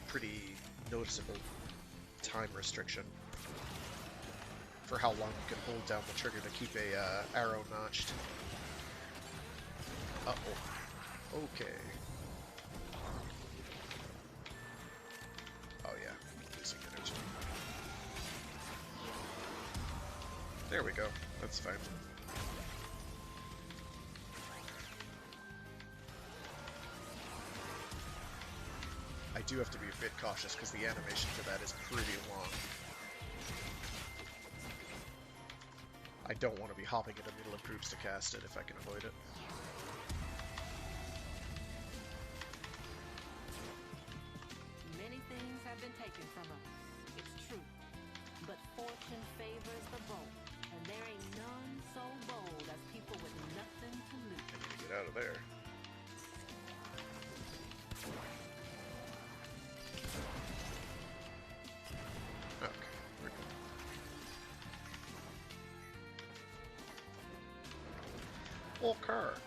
pretty noticeable time restriction for how long you can hold down the trigger to keep a arrow notched. Uh-oh. Okay. Oh yeah, losing energy. There we go. That's fine. I do have to be a bit cautious because the animation for that is pretty long. I don't want to be hopping in the middle of groups to cast it if I can avoid it. Many things have been taken from us, it's true. But fortune favors the bold, and there ain't none so bold as people with nothing to lose. I need to get out of there. Okay, we're good. Okay.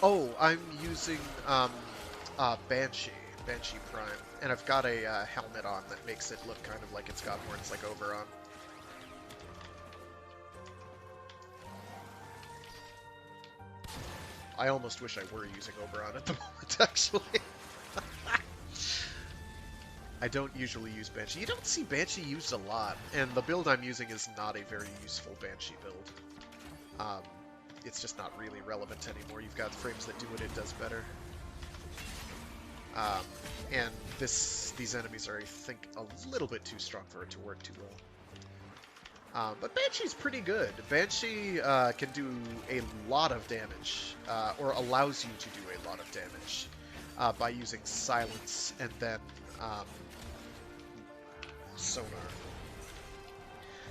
Oh, I'm using Banshee Prime, and I've got a helmet on that makes it look kind of like it's got horns like Oberon. I almost wish I were using Oberon at the moment, actually. I don't usually use Banshee. You don't see Banshee used a lot, and the build I'm using is not a very useful Banshee build. It's just not really relevant anymore. You've got frames that do what it does better. And these enemies are, I think, a little bit too strong for it to work too well. But Banshee's pretty good. Banshee can do a lot of damage, or allows you to do a lot of damage, by using silence and then sonar.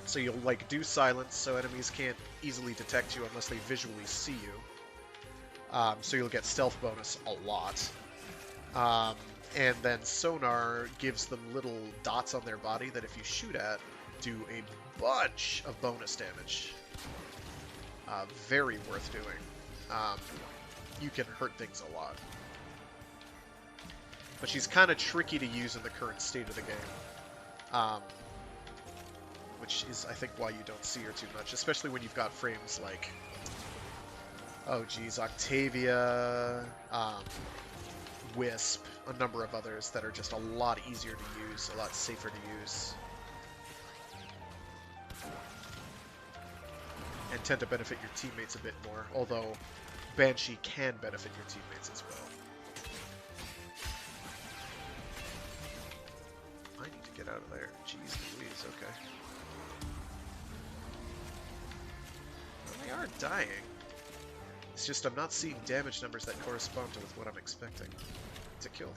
So you'll like do silence so enemies can't easily detect you unless they visually see you. So you'll get stealth bonus a lot. And then sonar gives them little dots on their body that if you shoot at, do a bunch of bonus damage. Very worth doing. You can hurt things a lot. But she's kind of tricky to use in the current state of the game. Which is, I think, why you don't see her too much, especially when you've got frames like, oh geez, Octavia, Wisp, a number of others that are just a lot easier to use, a lot safer to use. And tend to benefit your teammates a bit more, although Banshee can benefit your teammates as well. I need to get out of there. Jeez Louise, okay. Well, they are dying. It's just I'm not seeing damage numbers that correspond to with what I'm expecting to kill them.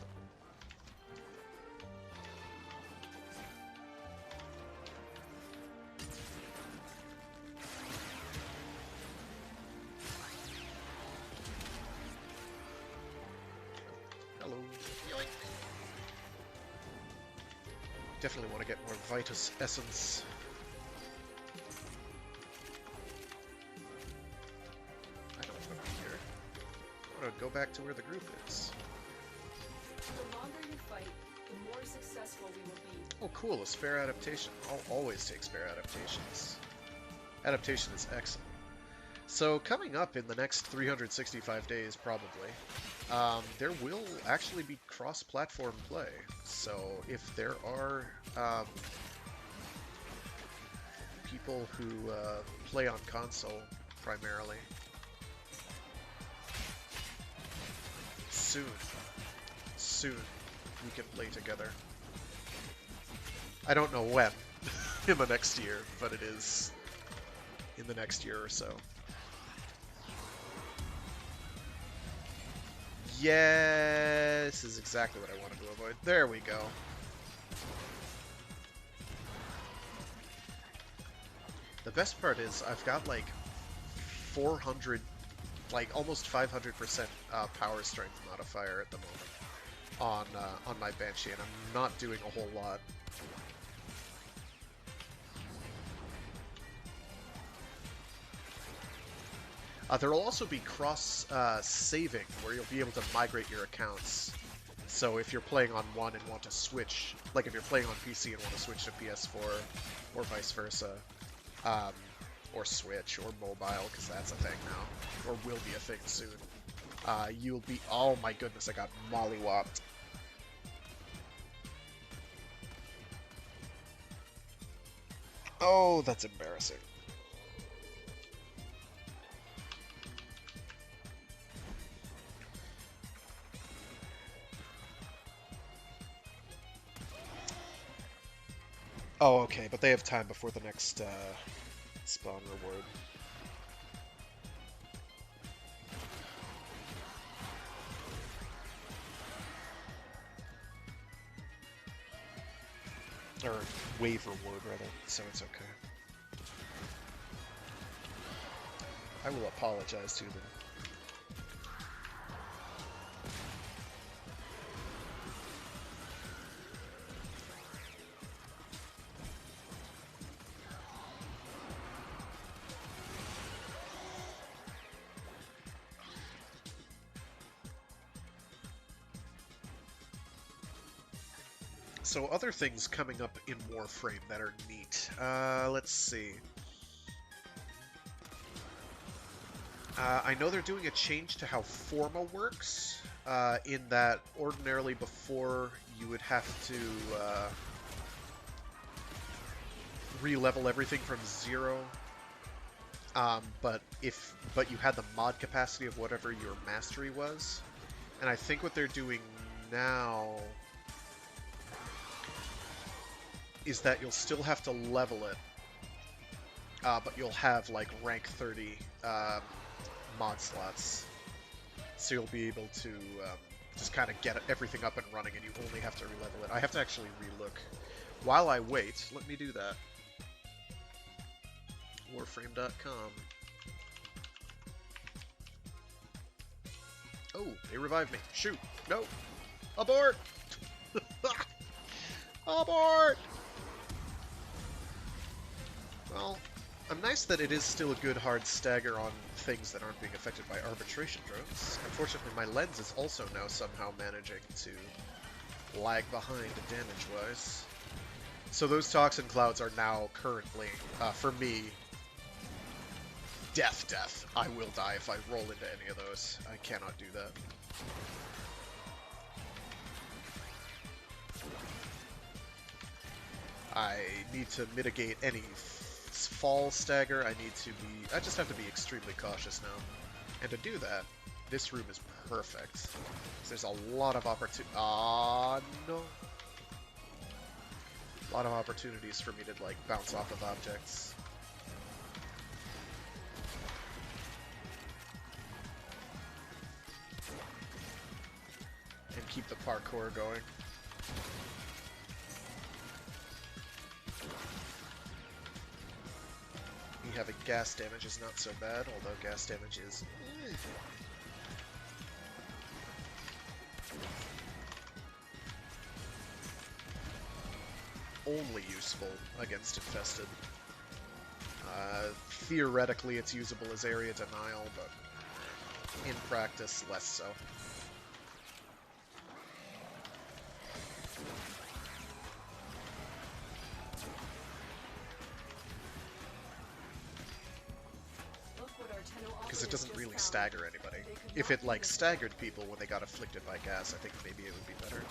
Hello. Yoink. Definitely want to get more Vitus Essence. I don't want to be here. I want to go back to where the group is. The longer you fight, the more successful we will be. Oh cool, a spare adaptation. I'll always take spare adaptations. Adaptation is excellent. So coming up in the next 365 days, probably, there will actually be cross-platform play. So if there are people who play on console primarily, soon we can play together. I don't know when in the next year, but it is in the next year or so. Yes, is exactly what I wanted to avoid. There we go. The best part is I've got like 400, like almost 500% power strength modifier at the moment on my Banshee, and I'm not doing a whole lot. There will also be cross-saving, where you'll be able to migrate your accounts. So if you're playing on one and want to switch, like if you're playing on PC and want to switch to PS4, or vice versa, or Switch, or mobile, because that's a thing now, or will be a thing soon, you'll be... Oh my goodness, I got mollywopped. Oh, that's embarrassing. Oh, okay, but they have time before the next spawn reward. Or wave reward, rather, so it's okay. I will apologize to them. So other things coming up in Warframe that are neat. Let's see. I know they're doing a change to how Forma works. in that ordinarily before you would have to re-level everything from 0. But you had the mod capacity of whatever your mastery was. And I think what they're doing now is that you'll still have to level it, but you'll have like rank 30 mod slots. So you'll be able to just kind of get everything up and running, and you only have to re-level it. I have to actually re-look. While I wait, let me do that. Warframe.com. Oh, they revived me. Shoot. No. Abort! Abort! Well, I'm nice that it is still a good hard stagger on things that aren't being affected by arbitration drones. Unfortunately, my lens is also now somehow managing to lag behind damage-wise. So those toxin clouds are now currently, for me, death. I will die if I roll into any of those. I cannot do that. I need to mitigate any fall stagger. I just have to be extremely cautious now. And to do that, this room is perfect. There's a lot of opportunity. No. A lot of opportunities for me to like bounce off of objects. And keep the parkour going. Having gas damage is not so bad, although gas damage is only useful against infested. Theoretically, it's usable as area denial, but in practice, less so. Because it doesn't really stagger anybody. If it, like, staggered people when they got afflicted by gas, I think maybe it would be better.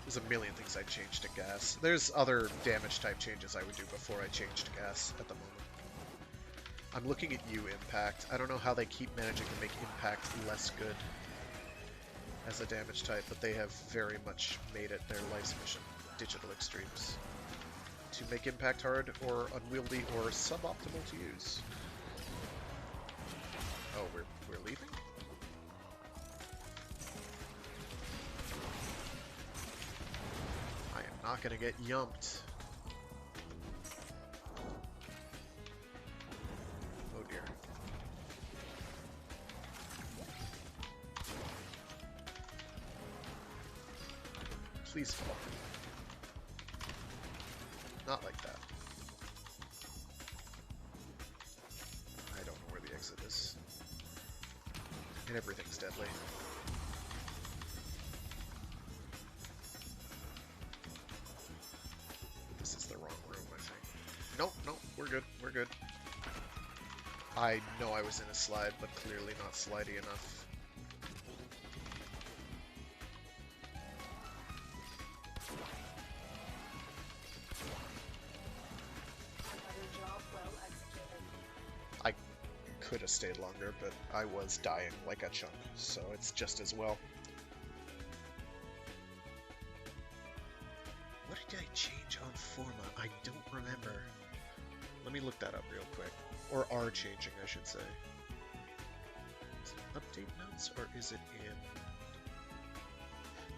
There's a million things I'd change to gas. There's other damage type changes I would do before I changed to gas at the moment. I'm looking at you, Impact. I don't know how they keep managing to make Impact less good as a damage type, but they have very much made it their life's mission, Digital Extremes, to make Impact hard or unwieldy or suboptimal to use. Oh, we're leaving? I am not gonna get yumped. Oh dear. Please fall. Not like that. I don't know where the exit is. And everything's deadly. This is the wrong room, I think. Nope, we're good. I know I was in a slide, but clearly not slidey enough. I could have stayed longer, but I was dying like a chunk, so it's just as well. What did I change on Forma? I don't remember. Let me look that up real quick. Or are changing, I should say. Is it update notes, or is it in...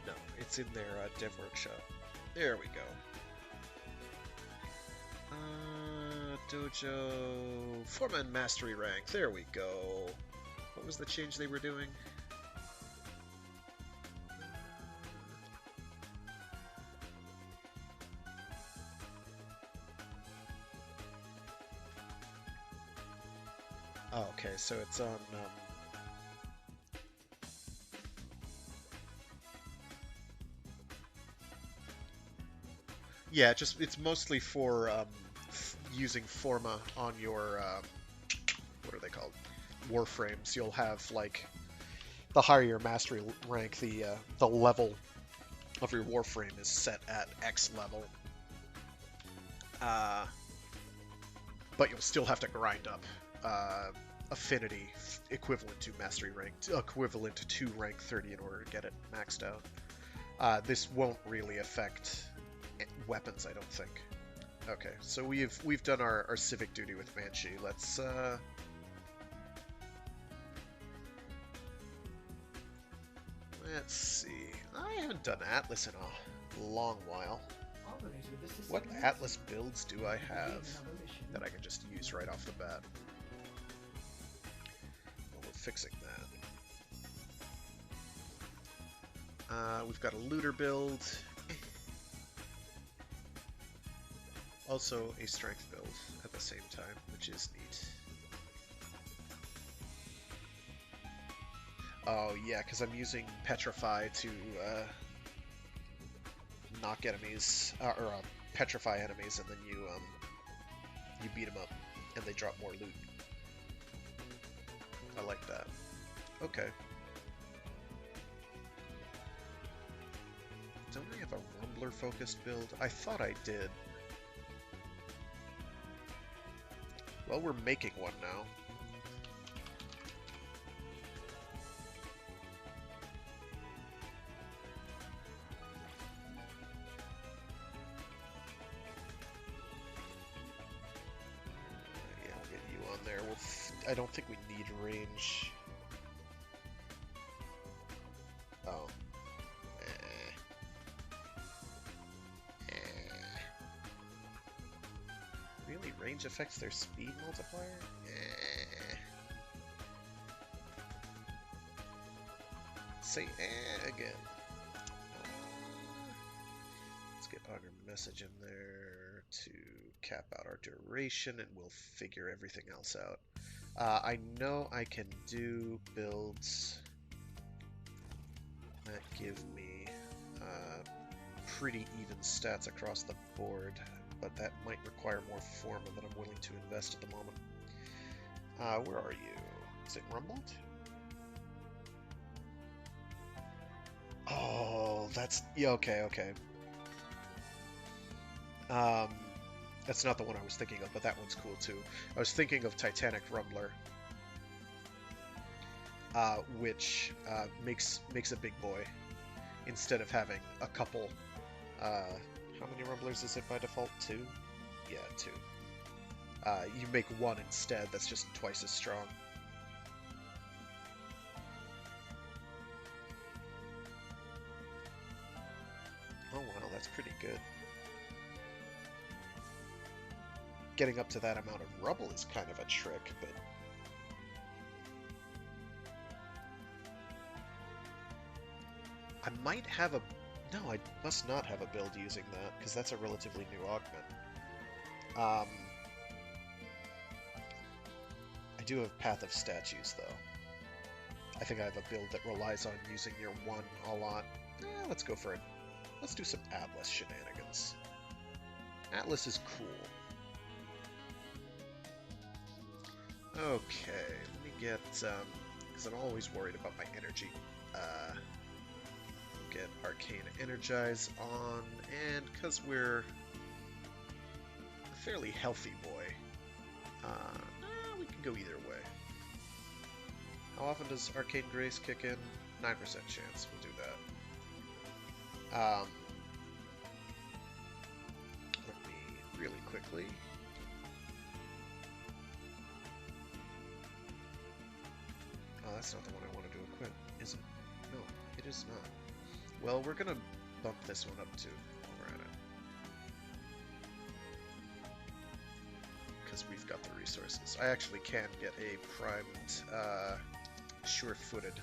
No, it's in their dev workshop. There we go. Dojo... Forma and Mastery rank. There we go. What was the change they were doing? Oh, okay, so it's on... Yeah, it's mostly for using Forma on your what are they called? Warframes. You'll have like the higher your mastery rank, the level of your Warframe is set at X level. But you'll still have to grind up affinity equivalent to mastery rank, equivalent to rank 30 in order to get it maxed out. This won't really affect weapons, I don't think. Okay, so we've done our civic duty with Banshee. Let's see. I haven't done Atlas in a long while. What Atlas builds do I have that I can just use right off the bat? Well, we're fixing that. We've got a looter build. Also a strength build at the same time, which is neat. Oh yeah, because I'm using Petrify to knock enemies, or petrify enemies, and then you beat them up, and they drop more loot. I like that. Okay. Don't I have a Rumbler focused build? I thought I did. Well, we're making one now. Yeah, I'll get you on there. I don't think we need range. Oh. Really? Range affects their speed multiplier? Say again. Let's get our message in there to cap out our duration, and we'll figure everything else out. I know I can do builds that give me pretty even stats across the board, but that might require more form than I'm willing to invest at the moment. Where are you? Is it rumbled? Oh, that's... yeah, okay. That's not the one I was thinking of, but that one's cool too. I was thinking of Titanic Rumbler, which makes a big boy instead of having a couple. How many Rumblers is it by default? 2? Yeah, 2. You make one instead, that's just twice as strong. Oh wow, that's pretty good. Getting up to that amount of rubble is kind of a trick, but... I might have a... No, I must not have a build using that, because that's a relatively new augment. I do have Path of Statues, though. I think I have a build that relies on using your 1 a lot. Let's go for it. Let's do some Atlas shenanigans. Atlas is cool. Okay, let me get, because I'm always worried about my energy. Get Arcane Energize on, and because we're a fairly healthy boy, we can go either way. How often does Arcane Grace kick in? 9% chance, we'll do that. Let me really quickly... Oh, that's not the one I wanted to equip, is it? No, it is not. Well, we're gonna bump this one up too while we're at it. Because we've got the resources. I actually can get a primed, sure-footed,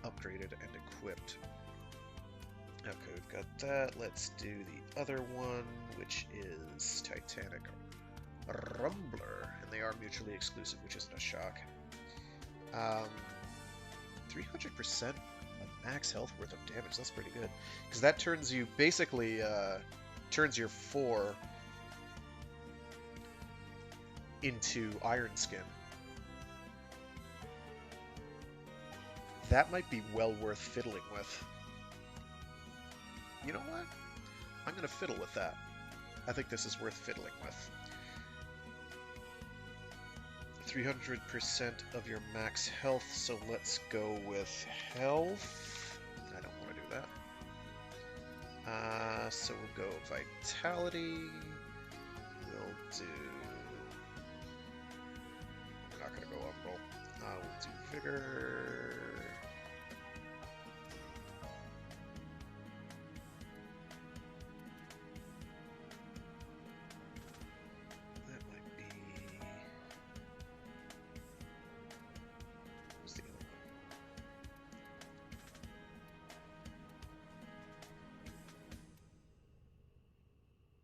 upgraded, and equipped. Okay, we've got that. Let's do the other one, which is Titanic Rumbler, and they are mutually exclusive, which isn't a shock. 300% of max health worth of damage, that's pretty good. Because that turns you, basically, turns your 4 into Iron Skin. That might be well worth fiddling with. You know what? I'm going to fiddle with that. I think this is worth fiddling with. 300% of your max health, so let's go with health. I don't want to do that. So we'll go vitality. We'll do... I'm not going to go on roll. We'll do vigor. That might be... What's the other one?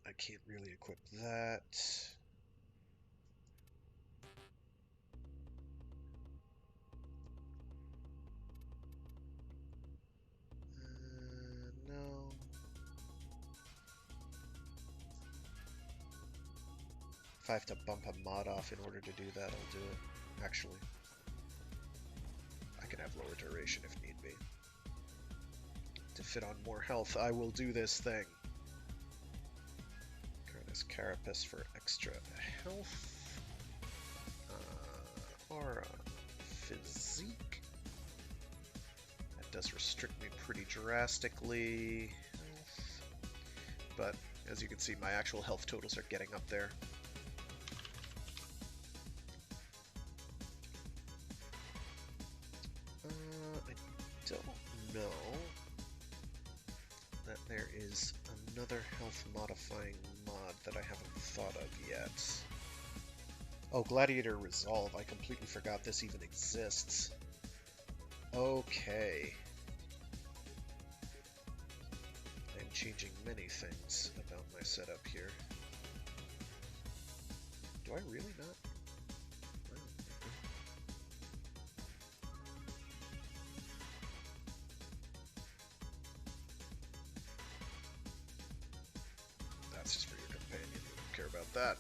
I can't really equip that. No. If I have to bump a mod off in order to do that, I'll do it. Actually, I can have lower duration if need be. To fit on more health, I will do this thing. Curtis Carapace for extra health. Aura Physique. That does restrict me pretty drastically. But as you can see, my actual health totals are getting up there. I don't know that there is another health modifying mod that I haven't thought of yet. Oh, Gladiator Resolve. I completely forgot this even exists. Okay. I'm changing many things about my setup here. Do I really not? That's just for your companion. You don't care about that.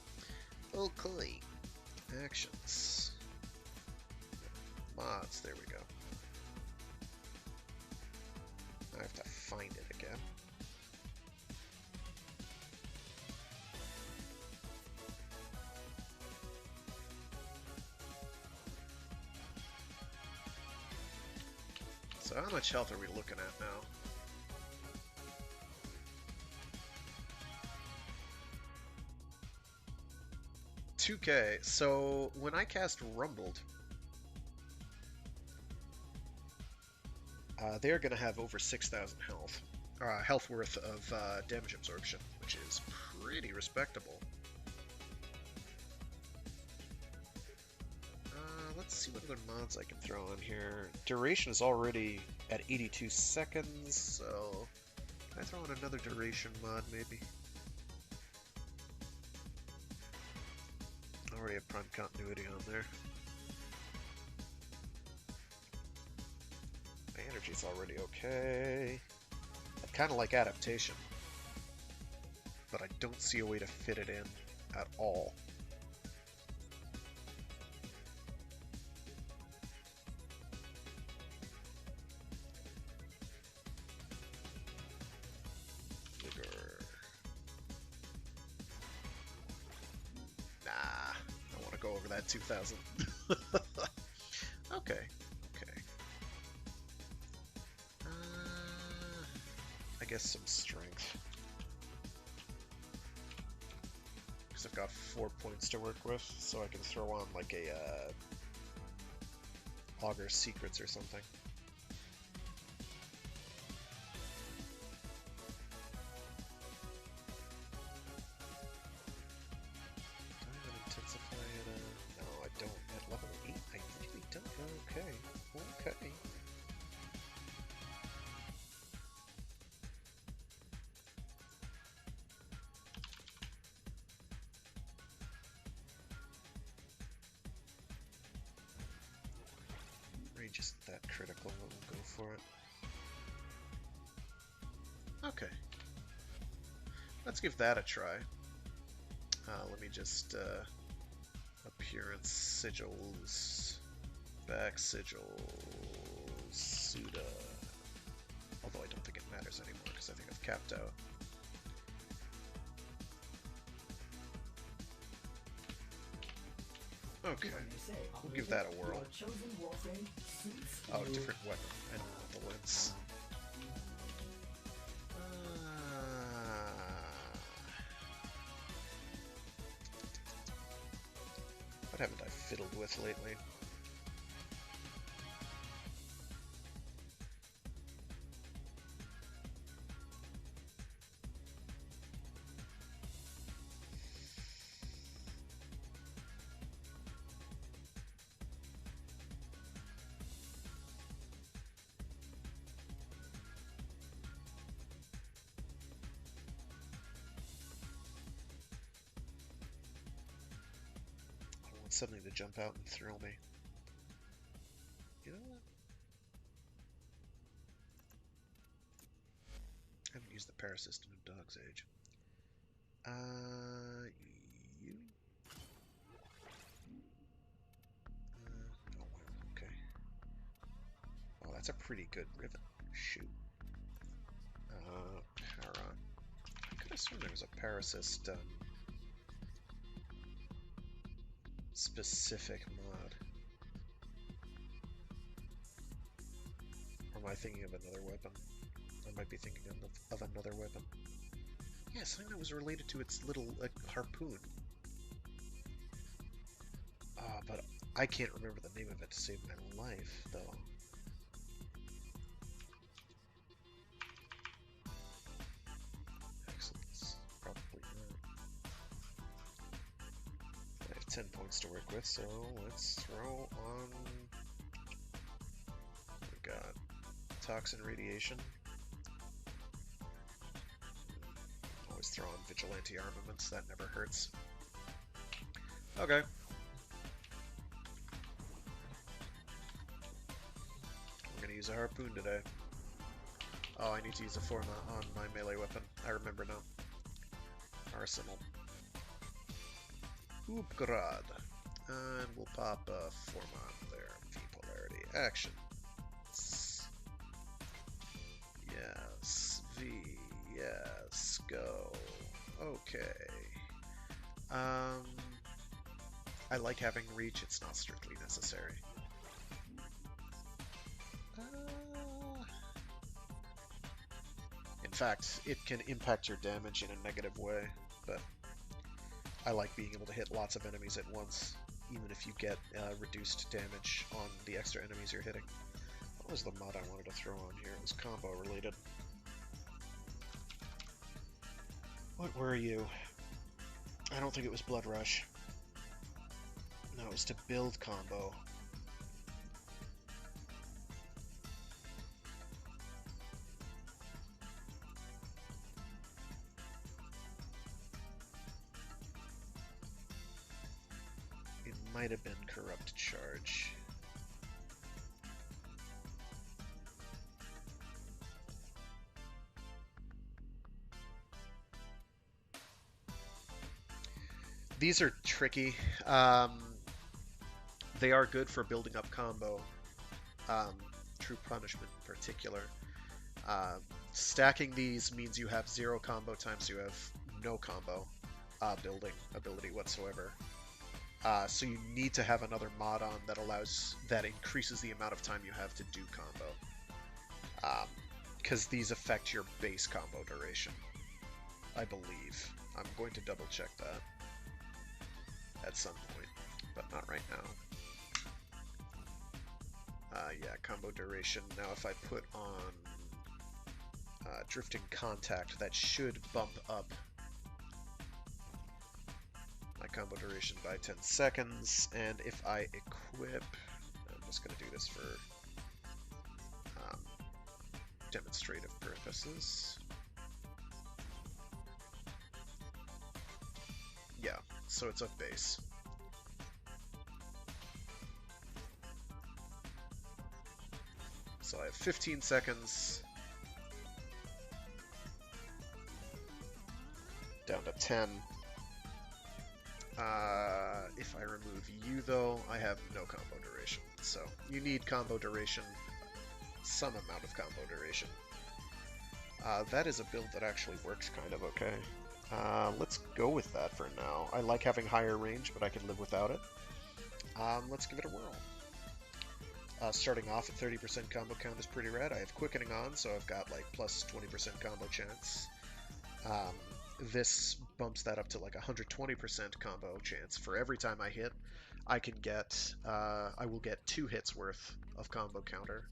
Okay. Actions. Mods. There we go. I have to find it again. So how much health are we looking at now? $2K. So when I cast Rumbled, they're going to have over 6,000 health worth of damage absorption, which is pretty respectable. Let's see what other mods I can throw in here. Duration is already at 82 seconds, so can I throw in another duration mod maybe? Already have prime continuity on there. My energy's already okay. I kind of like adaptation, but I don't see a way to fit it in at all. Nah, I want to go over that 2,000. Okay, okay. I guess some strength. Because I've got 4 points to work with, so I can throw on like a Augur Secrets or something. Okay. Range isn't that critical, but we'll go for it. Okay. Let's give that a try. Let me just appearance sigils, back sigils. Suda. Although I don't think it matters anymore because I think I've capped out. Okay, we'll give that a whirl. Oh, different weapon. I don't want the lens. What haven't I fiddled with lately? Something to jump out and thrill me. You know what? I haven't used the parasist in a dog's age. You? Oh, wow, okay. Oh, that's a pretty good ribbon. Shoot. Para. I could have sworn there was a parasist, specific mod. Or am I thinking of another weapon? I might be thinking of another weapon. Yeah, something that was related to its little harpoon. But I can't remember the name of it to save my life, though. Excellence. Probably not. I have 10 points to work with, so let's throw on... What we got? Toxin radiation. Always throw on vigilante armaments, that never hurts. Okay. I'm gonna use a harpoon today. Oh, I need to use a forma on my melee weapon. I remember now. Arsenal. Upgrad. And we'll pop a forma on there. V polarity. Action. Yes. V. Yes. Go. Okay. I like having reach. It's not strictly necessary. In fact, it can impact your damage in a negative way, but I like being able to hit lots of enemies at once, even if you get reduced damage on the extra enemies you're hitting. What was the mod I wanted to throw on here? It was combo related. What were you? I don't think it was Blood Rush. No, it was to build combo. It might have been Corrupt Charge. These are tricky. They are good for building up combo. True Punishment in particular. Stacking these means you have 0 combo times you have no combo building ability whatsoever. So you need to have another mod on that increases the amount of time you have to do combo. Because these affect your base combo duration, I believe. I'm going to double check that at some point, but not right now. Yeah, combo duration. Now if I put on Drifting Contact, that should bump up my combo duration by 10 seconds, and if I equip, I'm just going to do this for demonstrative purposes. Yeah, so it's up base. So I have 15 seconds. Down to 10. If I remove you, though, I have no combo duration. So you need combo duration some amount of combo duration. That is a build that actually works kind of okay. Let's go with that for now. I like having higher range, but I can live without it. Let's give it a whirl. Starting off at 30% combo count is pretty rad. I have quickening on, so I've got like plus 20% combo chance. This bumps that up to like 120% combo chance. For every time I hit, I can get, I will get 2 hits worth of combo counter,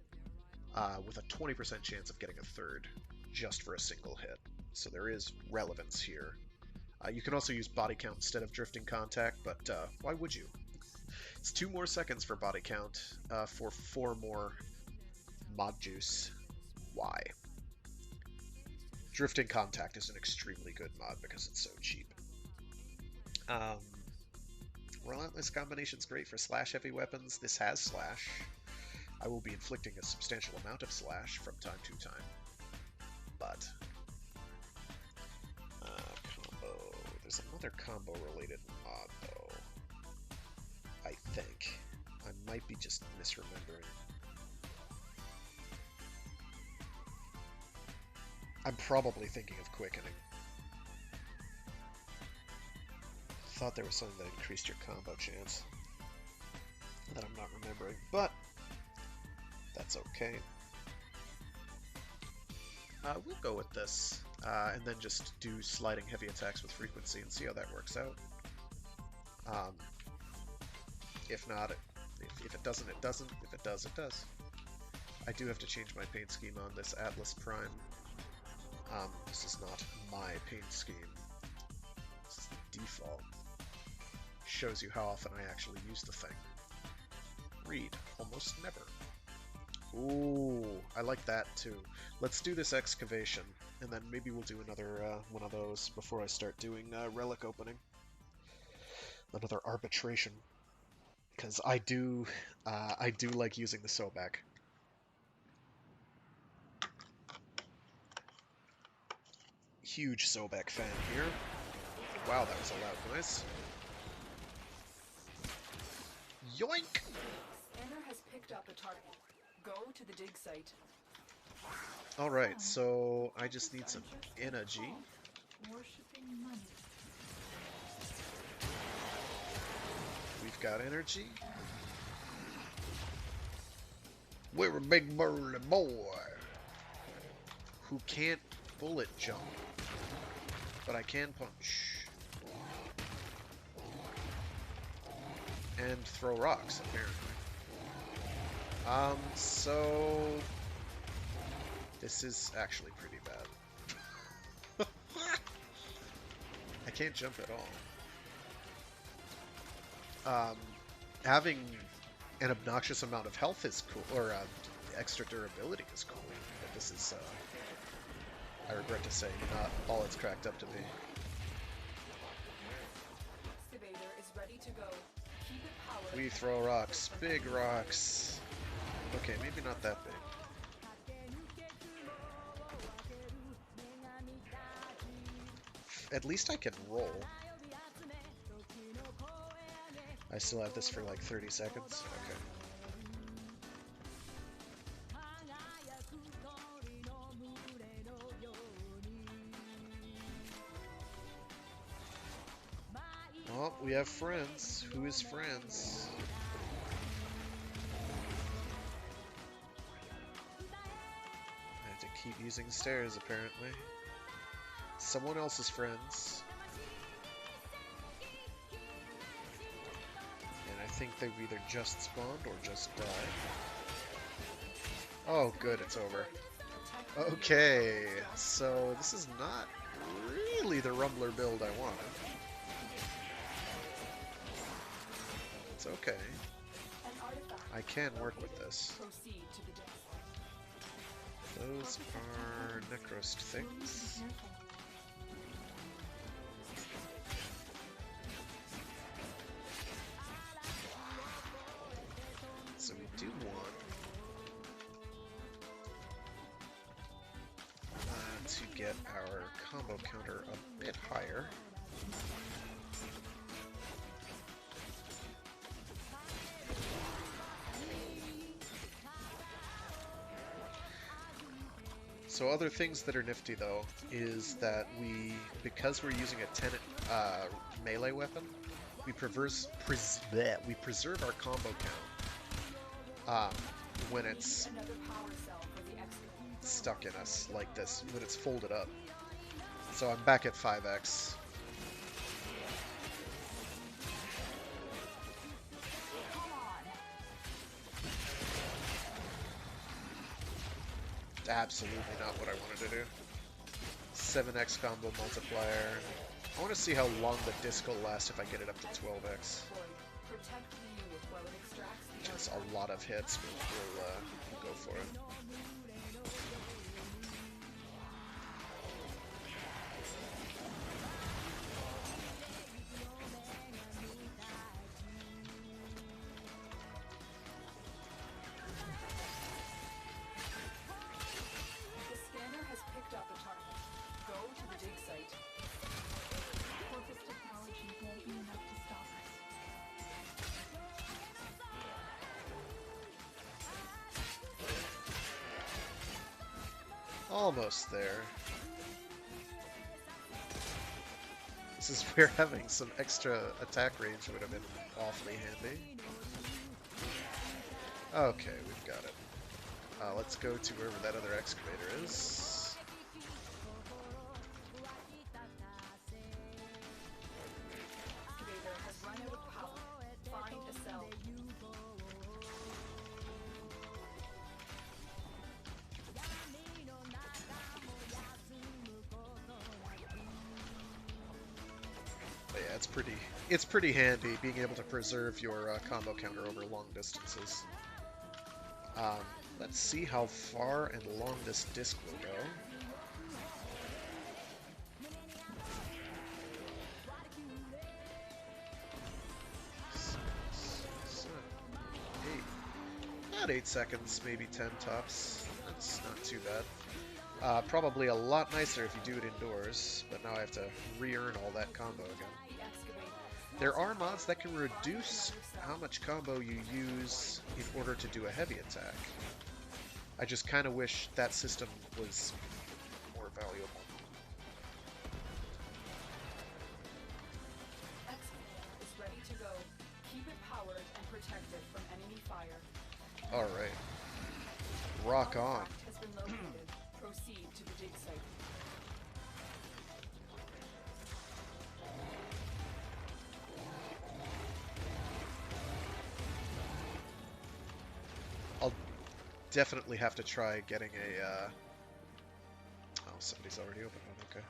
with a 20% chance of getting a third just for a single hit. So there is relevance here. You can also use body count instead of drifting contact, but why would you? It's 2 more seconds for body count, for 4 more mod juice. Why? Drifting contact is an extremely good mod because it's so cheap. Relentless combination's great for slash heavy weapons. This has slash. I will be inflicting a substantial amount of slash from time to time. But combo. There's another combo related mod though. I think. I might be just misremembering. I'm probably thinking of quickening. Thought there was something that increased your combo chance that I'm not remembering, but that's okay. We'll go with this, and then just do sliding heavy attacks with frequency and see how that works out. If not, if it doesn't, it doesn't. If it does, it does. I do have to change my paint scheme on this Atlas Prime. This is not my paint scheme. This is the default. Shows you how often I actually use the thing. Read, almost never. Ooh, I like that too. Let's do this excavation, and then maybe we'll do another one of those before I start doing relic opening. Another arbitration, because I do like using the Sobek. Huge Sobek fan here. Wow, that was a loud noise. Yoink! Scanner has picked up a target. Go to the dig site. Alright, so I just need some energy. Worshipping money. We've got energy. We're a big burly boy who can't bullet jump, but I can punch. And throw rocks, apparently. So this is actually pretty bad. I can't jump at all. Having an obnoxious amount of health is cool, or extra durability is cool, but this is, I regret to say, not all it's cracked up to be. Excavator is ready to go. Keep it powered. We throw rocks, big rocks. Okay, maybe not that big. At least I can roll. I still have this for like 30 seconds. Okay. Well, we have friends. Who is friends? I have to keep using stairs, apparently. Someone else's friends. And I think they've either just spawned or just died. Oh, good, it's over. Okay, so this is not really the Rumbler build I wanted. It's okay. I can work with this. Those are Necrost things. So we do want to get our combo counter a bit higher. So other things that are nifty though is that because we're using a 10 melee weapon, we preserve our combo count when it's stuck in us like this, when it's folded up. So I'm back at 5x. Absolutely not what I wanted to do. 7x combo multiplier. I want to see how long the disc will last if I get it up to 12x. It's a lot of hits, but we'll go for it. Almost there. This is where having some extra attack range would have been awfully handy. Okay, we've got it. Let's go to wherever that other excavator is. Excavator has run out of power. Find a cell. It's pretty handy being able to preserve your combo counter over long distances. Let's see how far and long this disc will go. 8 seconds, maybe 10 tops. That's not too bad. Probably a lot nicer if you do it indoors, but now I have to re-earn all that combo again. There are mods that can reduce how much combo you use in order to do a heavy attack. I just kind of wish that system was more valuable. Excavator is ready to go. Keep it powered and protected from enemy fire. All right. Rock on. Has been located. Proceed to the dig site. I'll definitely have to try getting a. Oh, somebody's already opened one. Okay.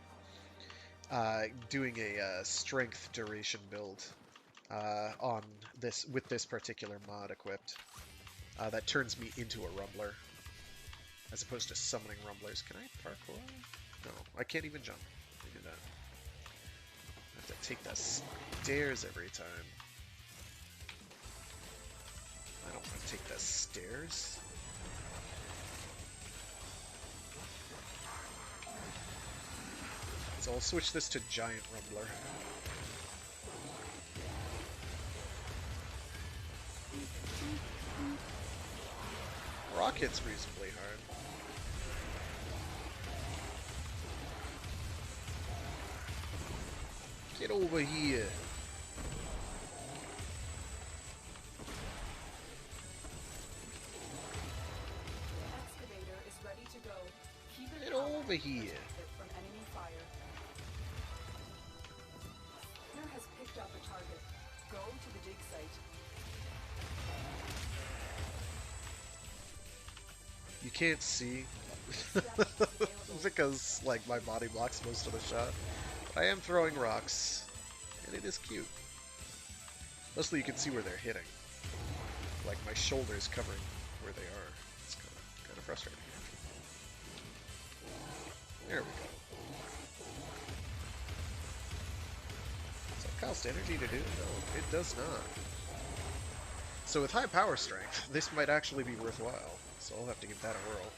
Doing a strength duration build on this with this particular mod equipped. That turns me into a rumbler, as opposed to summoning rumblers. Can I parkour? No, I can't even jump. Let me do that. I have to take the stairs every time. I don't want to take the stairs. So I'll switch this to Giant Rumbler. Rock hits reasonably hard. Get over here. Excavator is ready to go. Keep it Get over here. From enemy fire. Hunter has picked up a target. Go to the dig site. You can't see because like my body blocks most of the shot. But I am throwing rocks, and it is cute. Mostly you can see where they're hitting. Like my shoulders covering where they are. It's kind of frustrating. There we go. Does that cost energy to do? No, it does not. So with high power strength, this might actually be worthwhile. So I'll have to give that a whirl.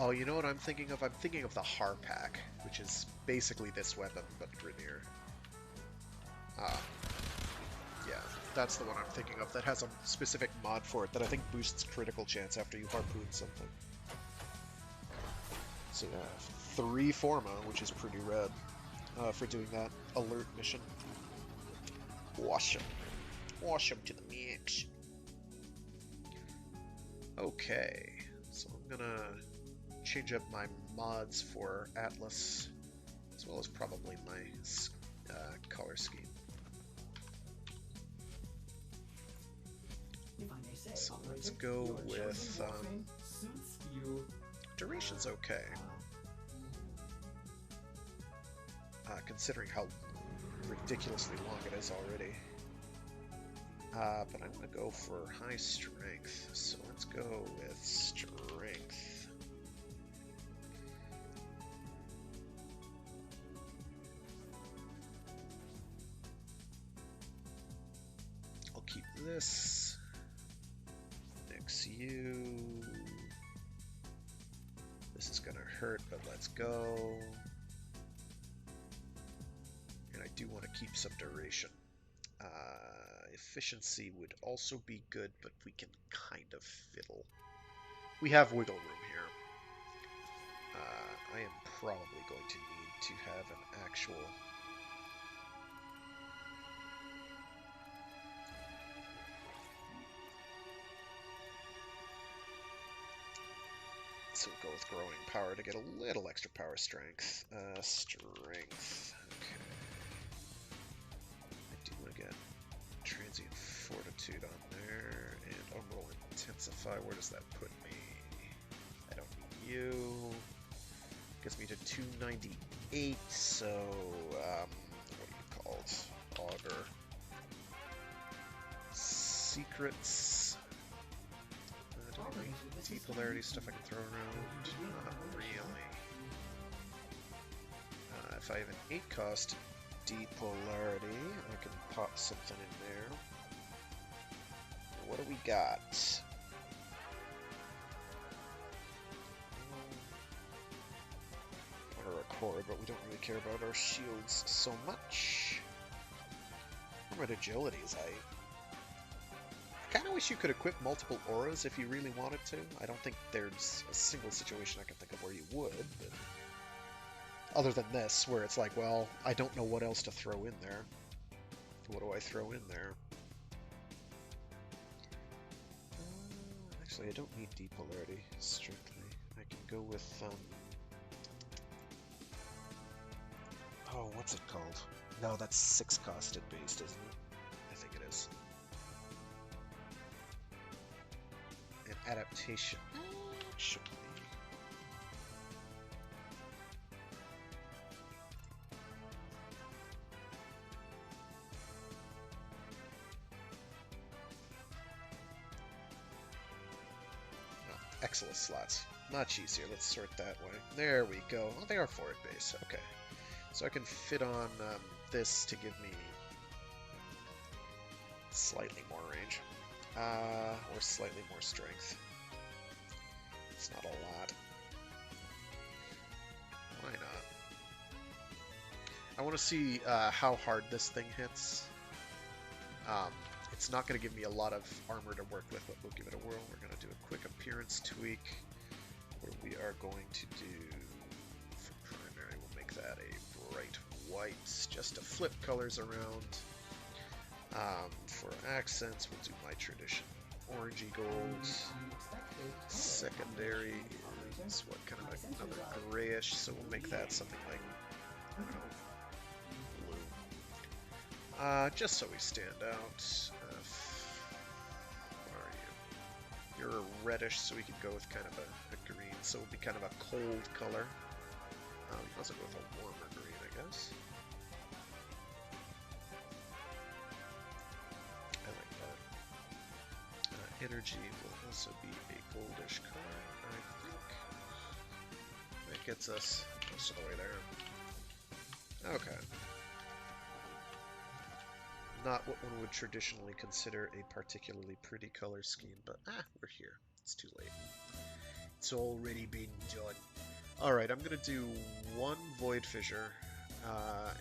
Oh, you know what I'm thinking of? I'm thinking of the Harpack, which is basically this weapon, but Grineer. Yeah, that's the one I'm thinking of. That has a specific mod for it that I think boosts critical chance after you harpoon something. So yeah, 3 Forma, which is pretty rad, for doing that alert mission. Awesome. Awesome to the mix. Okay, so I'm gonna change up my mods for Atlas, as well as probably my color scheme. So let's go with duration's okay, considering how ridiculously long it is already. But I'm gonna go for high strength, so let's go with strength. I'll keep this. Next you. This is gonna hurt, but let's go. And I do want to keep some duration. Efficiency would also be good, but we can kind of fiddle. We have wiggle room here. I am probably going to need to have an actual... So we'll go with growing power to get a little extra power strength. Strength. Okay. I do want to get transient fortitude on there, and orbital intensify. Where does that put me? I don't need you. Gets me to 298, so, what are you called? Augur. Secrets. Do I have any polarity stuff I can throw around? Not really. If I have an 8 cost polarity, I can pop something in there. What do we got? Or a cord, but we don't really care about our shields so much. Armored agility is I kind of wish you could equip multiple auras if you really wanted to. I don't think there's a single situation I can think of where you would, but other than this, where it's like, well, I don't know what else to throw in there. What do I throw in there? Actually, I don't need depolarity, strictly. I can go with, oh, what's it called? No, that's 6 costed based, isn't it? I think it is. And adaptation. Should be. Excellent slots. Much easier. Let's sort that way. There we go. Oh, they are forward base. Okay. So I can fit on this to give me slightly more range. Or slightly more strength. It's not a lot. Why not? I want to see how hard this thing hits. It's not going to give me a lot of armor to work with, but we'll give it a whirl. We're going to do a quick appearance tweak, where we are going to do, for primary, we'll make that a bright white, just to flip colors around. For accents, we'll do my tradition, orangey gold. Secondary is what, kind of like another grayish, so we'll make that something like, I don't know, blue. Just so we stand out. Where are you? You're a reddish, so we could go with kind of a green, so it'll be kind of a cold color. We can also go with a warmer green, I guess. I like that. Energy will also be a goldish color, I think. That gets us most of the way there. Okay. Not what one would traditionally consider a particularly pretty color scheme, but we're here. It's too late. It's already been done. Alright, I'm going to do one Void Fissure,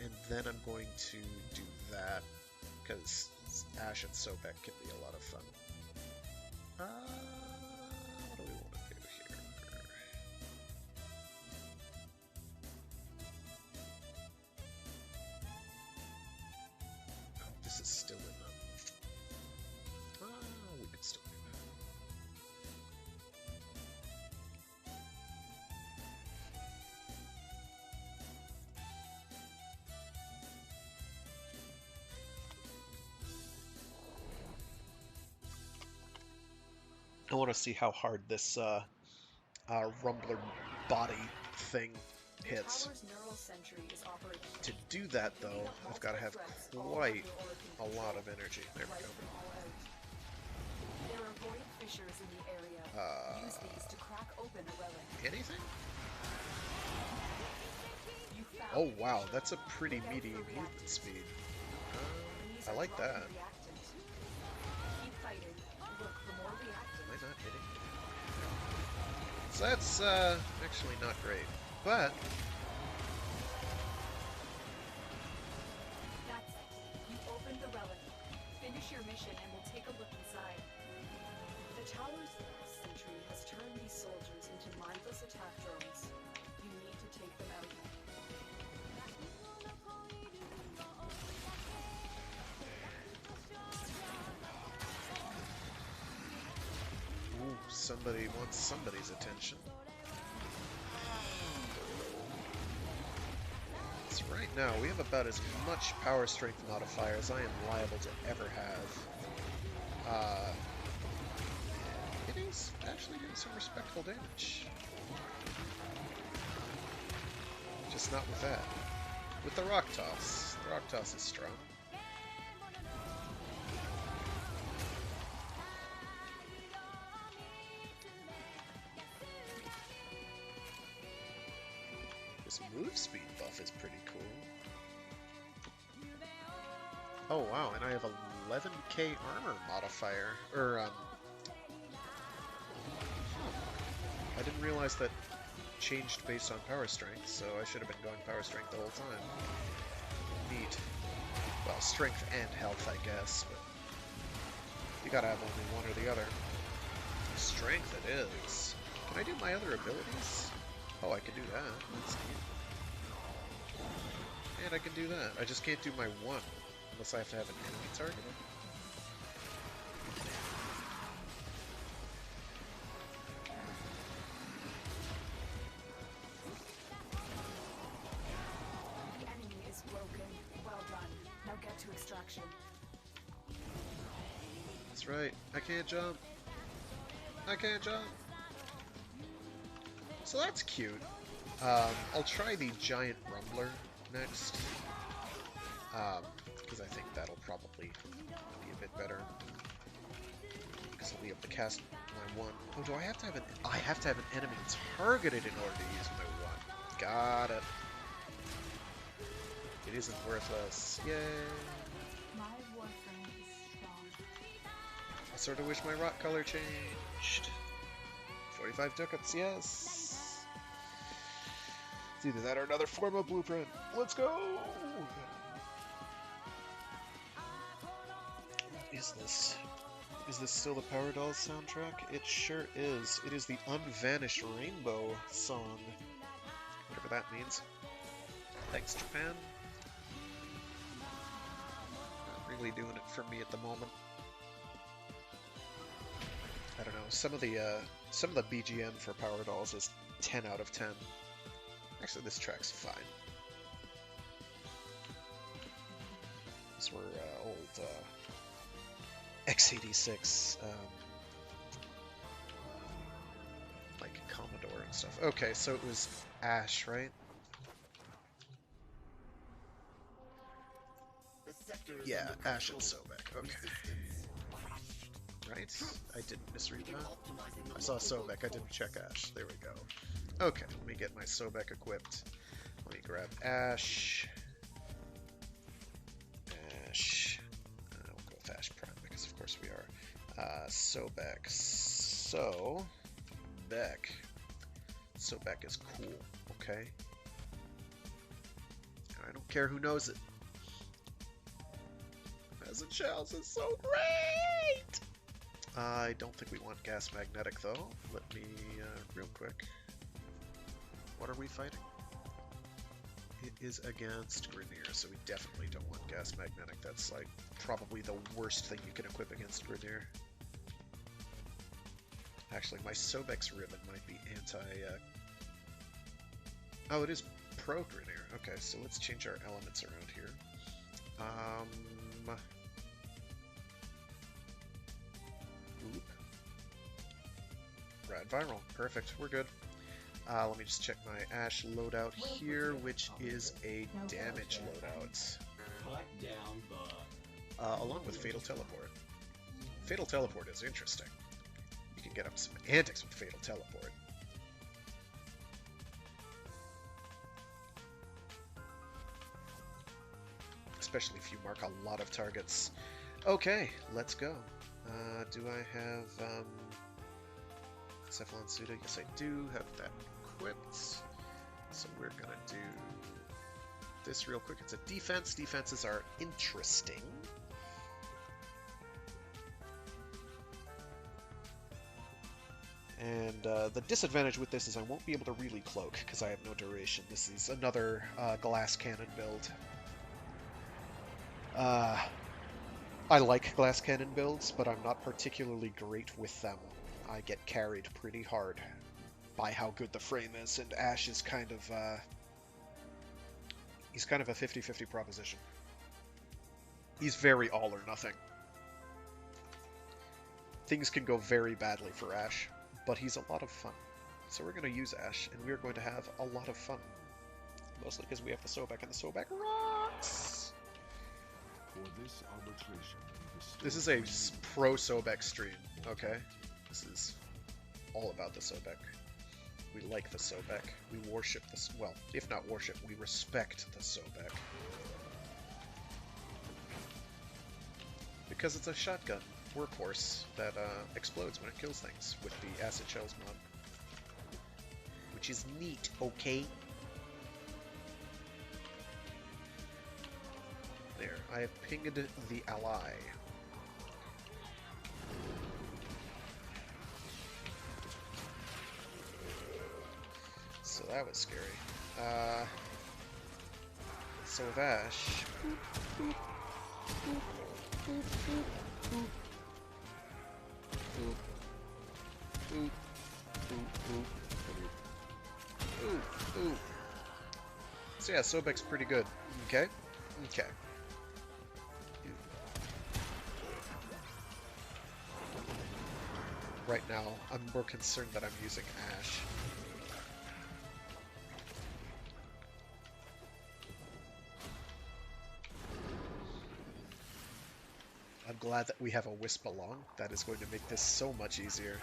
and then I'm going to do that, because Ash and Sobek can be a lot of fun. What do we want to do here? Oh, this is still in them. We could still do that. I want to see how hard this Rumbler body thing hits. To do that, though, I've got to have quite a lot of energy. There we go. There are void fissures in the area. Use these to crack open a relic. Anything? Oh wow, that's a pretty meaty movement speed. I like that. Keep fighting. Look for more reactants. Am I not hitting? So that's actually not great, but That's it. You opened the relic. Finish your mission and we'll take a look inside. The tower's sentry has turned these soldiers into mindless attack drones. You need to take them out. ooh, somebody wants somebody's attention. So right now we have about as much power strength modifier as I am liable to ever have. It is actually doing some respectful damage. Just not with that. With the rock toss. The rock toss is strong. This move speed buff is pretty cool. Oh wow, and I have 11k armor modifier. I didn't realize that changed based on power strength, so I should have been going power strength the whole time. Neat. Well, strength and health, I guess, but you gotta have only one or the other. Strength it is. Can I do my other abilities? Oh, I can do that. That's neat. And I can do that. I just can't do my one, unless I have to have an enemy targeted. The enemy is broken. Well done. Now get to extraction. That's right. I can't jump. I can't jump. So that's cute. I'll try the giant rumbler next. Because I think that'll probably be a bit better. Because I'll be able to cast my one. Oh, do I have to have an... I have to have an enemy targeted in order to use my one. Got it. It isn't worthless. Yay. My Warframe is strong. I sort of wish my rock color changed. 45 ducats, yes. It's either that or another form of blueprint. Let's go! What is this? Is this still the Power Dolls soundtrack? It sure is. It is the Unvanished Rainbow song. Whatever that means. Thanks, Japan. Not really doing it for me at the moment. I don't know. Some of the BGM for Power Dolls is 10 out of 10. Actually, this track's fine. These were old x86, like Commodore and stuff. Okay, so it was Ash, right? Yeah, Ash and Sobek. Okay. Right? I didn't misread that. I saw Sobek, I didn't check Ash. There we go. Okay, let me get my Sobek equipped. Let me grab Ash. We'll go with Ash Prime because of course we are. Sobek. So, Beck. Sobek is cool, okay? I don't care who knows it. Peasant Shells is so great! I don't think we want gas magnetic though. Let me, real quick. What are we fighting? It is against Grineer, so we definitely don't want gas magnetic. That's like probably the worst thing you can equip against Grineer. Actually, my Sobek's Ribbon might be anti... Oh, it is pro-Grineer. Okay, so let's change our elements around here. Oop. Rad Viral. Perfect, we're good. Let me just check my Ash loadout here, which is a damage loadout. Along with Fatal Teleport. Fatal Teleport is interesting. You can get up some antics with Fatal Teleport. Especially if you mark a lot of targets. Okay, let's go. Do I have Cephalon Suda? Yes, I do have that equipped. So we're gonna do this real quick. It's a defense. Defenses are interesting. And the disadvantage with this is I won't be able to really cloak because I have no duration. This is another glass cannon build. I like glass cannon builds, but I'm not particularly great with them. I get carried pretty hard by how good the frame is, and Ash is kind of he's kind of a 50-50 proposition. He's very all or nothing. Things can go very badly for Ash, but he's a lot of fun. So we're going to use Ash, and we're going to have a lot of fun. Mostly because we have the Sobek, and the Sobek rocks! This is a pro Sobek stream, okay? This is all about the Sobek. We like the Sobek. We worship the... well, if not worship, we respect the Sobek. Because it's a shotgun workhorse that explodes when it kills things with the Acid Shells mod. Which is neat, okay? There, I have pinged the ally. So that was scary. So with Ash... So yeah, Sobek's pretty good. Okay? Okay. Right now, I'm more concerned that I'm using Ash. I'm glad that we have a Wisp along. That is going to make this so much easier.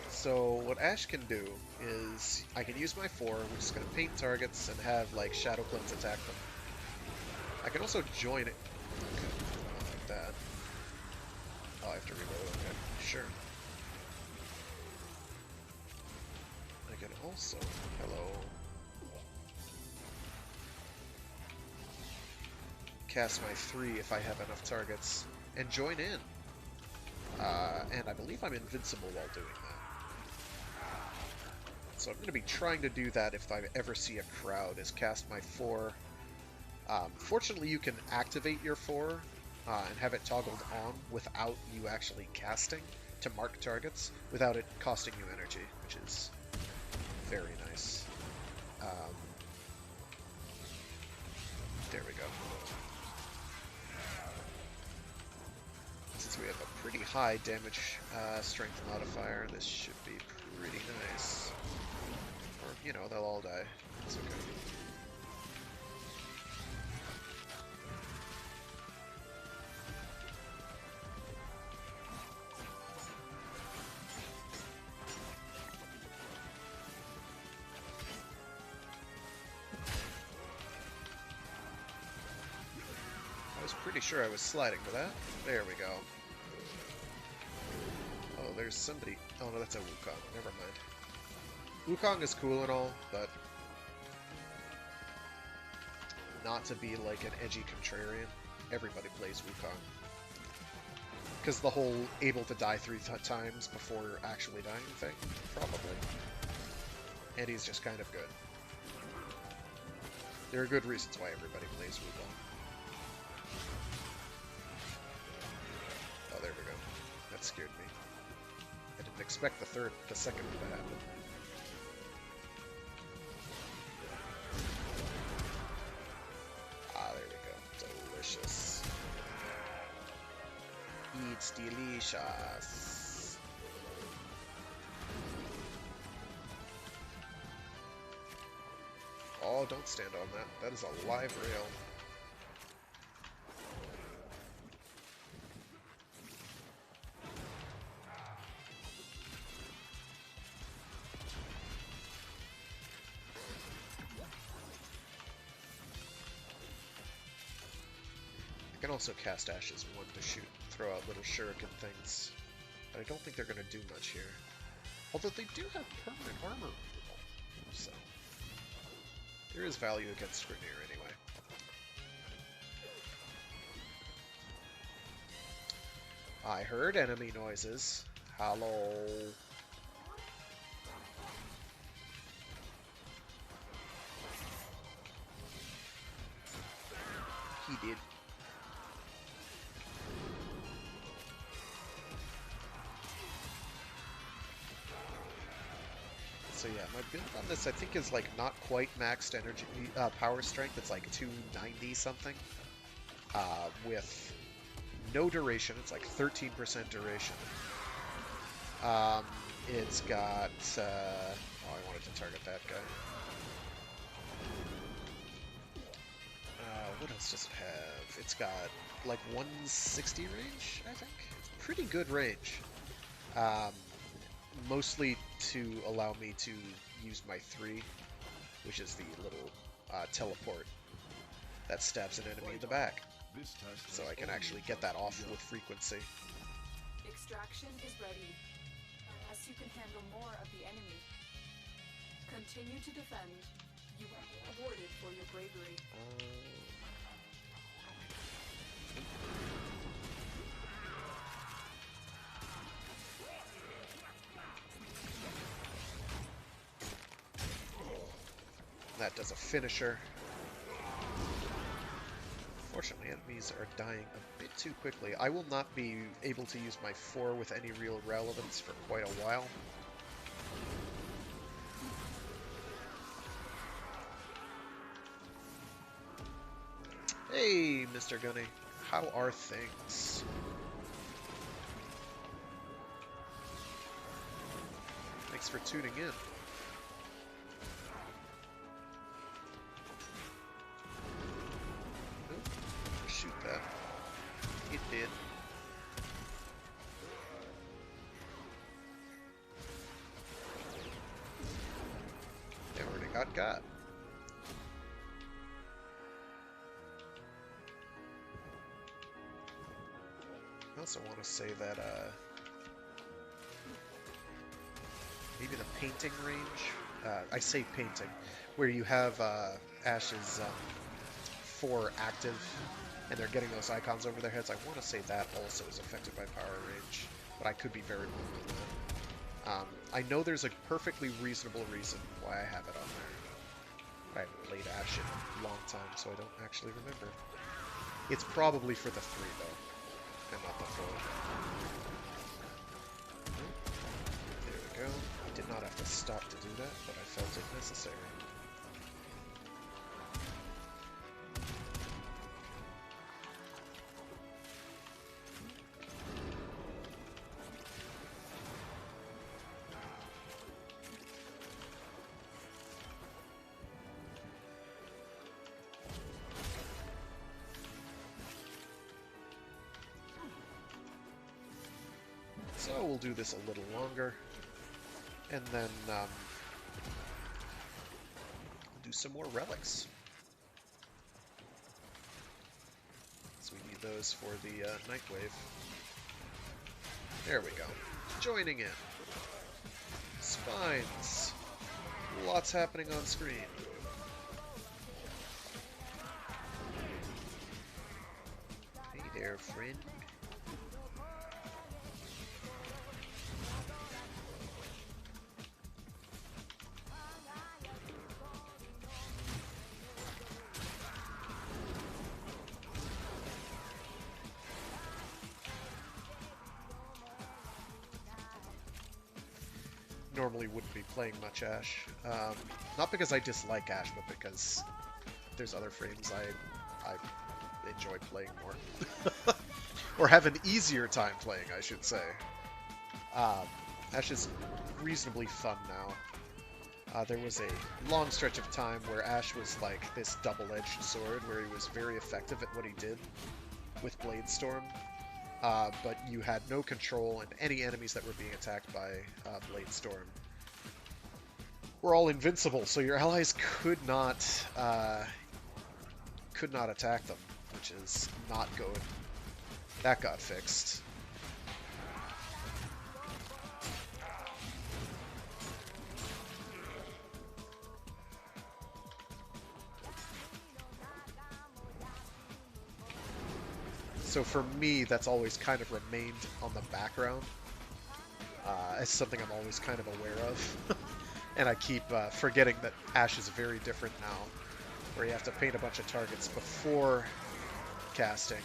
So what Ash can do is I can use my 4, which is going to paint targets and have like Shadow Cleanse attack them. I can also join it. Okay, like that. Oh, I have to reload. Okay, sure. I can also, hello, cast my 3 if I have enough targets and join in. And I believe I'm invincible while doing that. So I'm going to be trying to do that if I ever see a crowd, is cast my 4. Fortunately, you can activate your 4 and have it toggled on without you actually casting to mark targets, without it costing you energy, which is very nice. There we go. Since we have a pretty high damage strength modifier, this should be pretty nice. Or, you know, they'll all die. It's okay. Pretty sure I was sliding to that. There we go. Oh, there's somebody... Oh, no, that's a Wukong. Never mind. Wukong is cool and all, but... not to be like an edgy contrarian. Everybody plays Wukong. Because the whole able to die 3 times before actually dying thing, probably. And he's just kind of good. There are good reasons why everybody plays Wukong. Oh, there we go. That scared me. I didn't expect the second one to happen. Ah, there we go. Delicious. It's delicious. Oh, don't stand on that. That is a live rail. I can also cast Ashes 1 to shoot, throw out little shuriken things. But I don't think they're going to do much here. Although they do have permanent armor removal, so... there is value against Grineer anyway. I heard enemy noises. Hello. He did. So yeah, my build on this I think is like not quite maxed energy power strength. It's like 290 something. With no duration. It's like 13% duration. It's got oh, I wanted to target that guy. What else does it have? It's got like 160 range, I think. It's pretty good range. Mostly to allow me to use my 3, which is the little teleport that stabs an enemy in the back. So I can actually get that off with frequency. Extraction is ready. As you can handle more of the enemy. Continue to defend. You will be rewarded for your bravery. That does a finisher. Fortunately, enemies are dying a bit too quickly. I will not be able to use my 4 with any real relevance for quite a while. Hey, Mr. Gunny. How are things? Thanks for tuning in. Shoot that. It did. They already got. I also want to say that, maybe the painting range, I say painting, where you have, Ash's, 4 active, and they're getting those icons over their heads. I want to say that also is affected by power range, but I could be very wrong on that. I know there's a perfectly reasonable reason why I have it on there. I haven't played Ash in a long time, so I don't actually remember. It's probably for the 3, though, and not the 4. There we go. I did not have to stop to do that, but I felt it necessary. So we'll do this a little longer, and then do some more relics. So we need those for the Nightwave. There we go. Joining in. Spines. Lots happening on screen. Hey there, friend. Normally wouldn't be playing much Ash. Not because I dislike Ash, but because there's other frames I enjoy playing more. Or have an easier time playing, I should say. Ash is reasonably fun now. There was a long stretch of time where Ash was like this double-edged sword, where he was very effective at what he did with Blade Storm. But you had no control, and any enemies that were being attacked by Blade Storm were all invincible, so your allies could not attack them, which is not good. That got fixed. So for me, that's always kind of remained on the background as something I'm always kind of aware of. And I keep forgetting that Ash is very different now, where you have to paint a bunch of targets before casting.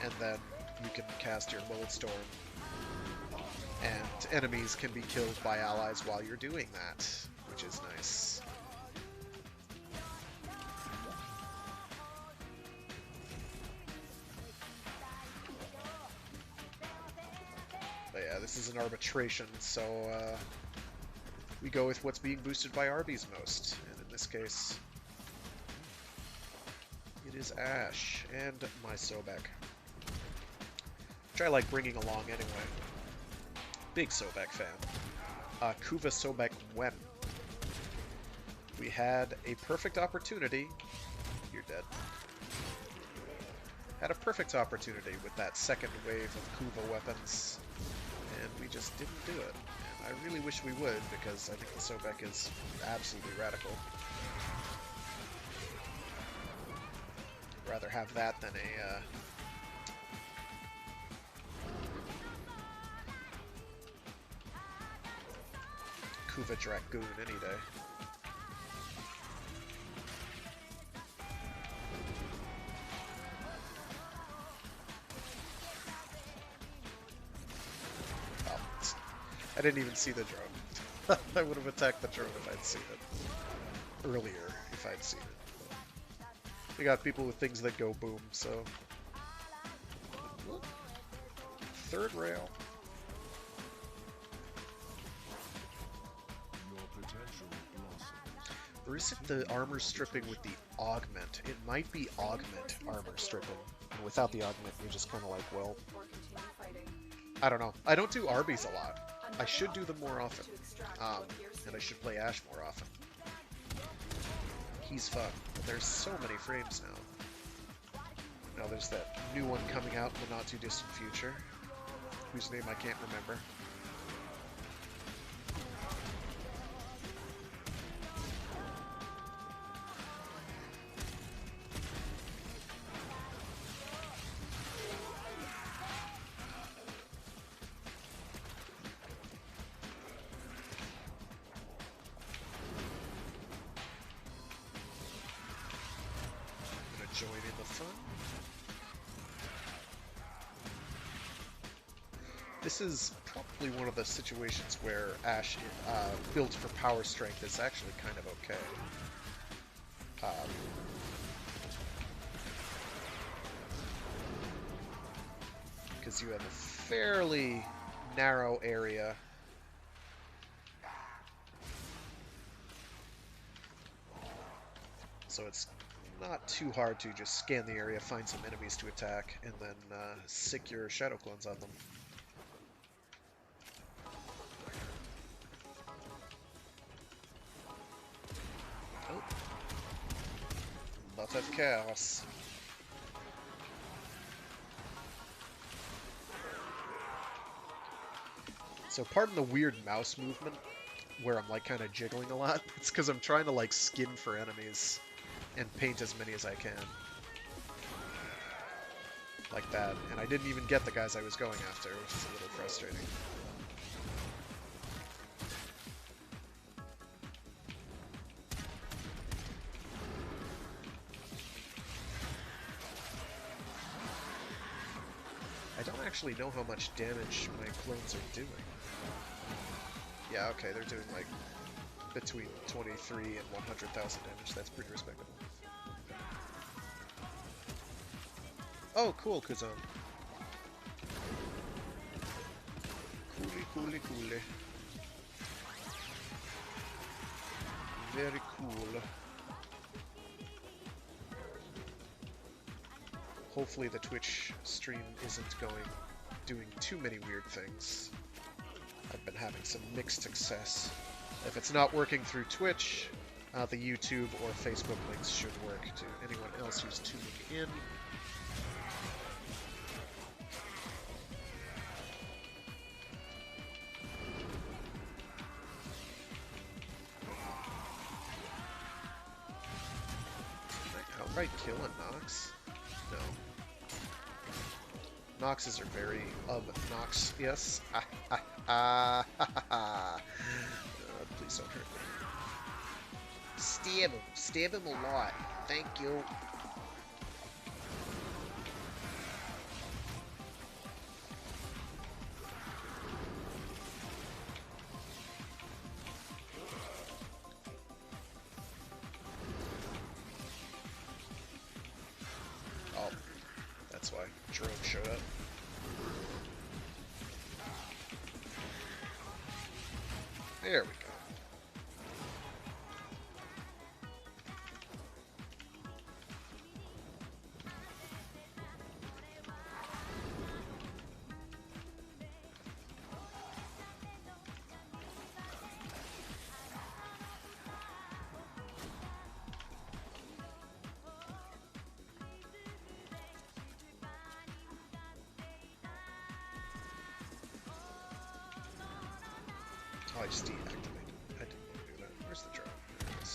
And then you can cast your Lodestorm. And enemies can be killed by allies while you're doing that, which is nice. But yeah, this is an arbitration, so we go with what's being boosted by Arby's most. And in this case, it is Ash and my Sobek, which I like bringing along anyway. Big Sobek fan. Kuva Sobek when? We had a perfect opportunity. You're dead. Had a perfect opportunity with that second wave of Kuva weapons, and we just didn't do it. And I really wish we would, because I think the Sobek is absolutely radical. Rather have that than a Kuva Dragoon any day. I didn't even see the drone. I would have attacked the drone if I'd seen it. Earlier, if I'd seen it. We got people with things that go boom, so... Third rail. Or is it the armor stripping with the augment? It might be augment armor stripping. And without the augment, you're just kind of like, well... I don't know. I don't do Arby's a lot. I should do them more often. And I should play Ash more often. He's fun. But there's so many frames now. Now there's that new one coming out in the not too distant future, whose name I can't remember. Join in the fun. This is probably one of the situations where Ash, built for power strength, is actually kind of okay. Because you have a fairly narrow area. So it's not too hard to just scan the area, find some enemies to attack, and then sick your shadow clones on them. Oh. Lot of chaos. So pardon the weird mouse movement where I'm like kind of jiggling a lot. It's because I'm trying to like skin for enemies and paint as many as I can. Like that. And I didn't even get the guys I was going after, which is a little frustrating. I don't actually know how much damage my clones are doing. Yeah, okay, they're doing like between 23 and 100,000 damage. That's pretty respectable. Oh, cool, Kuzan. Coolie. Very cool. Hopefully the Twitch stream isn't doing too many weird things. I've been having some mixed success. If it's not working through Twitch, the YouTube or Facebook links should work to anyone else who's tuning in. Outright kill a Nox? No. Noxes are very obnoxious. Please don't hurt me. Stab him a lot. Thank you. Oh, that's why Drone showed up. There we go. Oh, I just deactivated. I didn't want to do that. Where's the drone? There it is.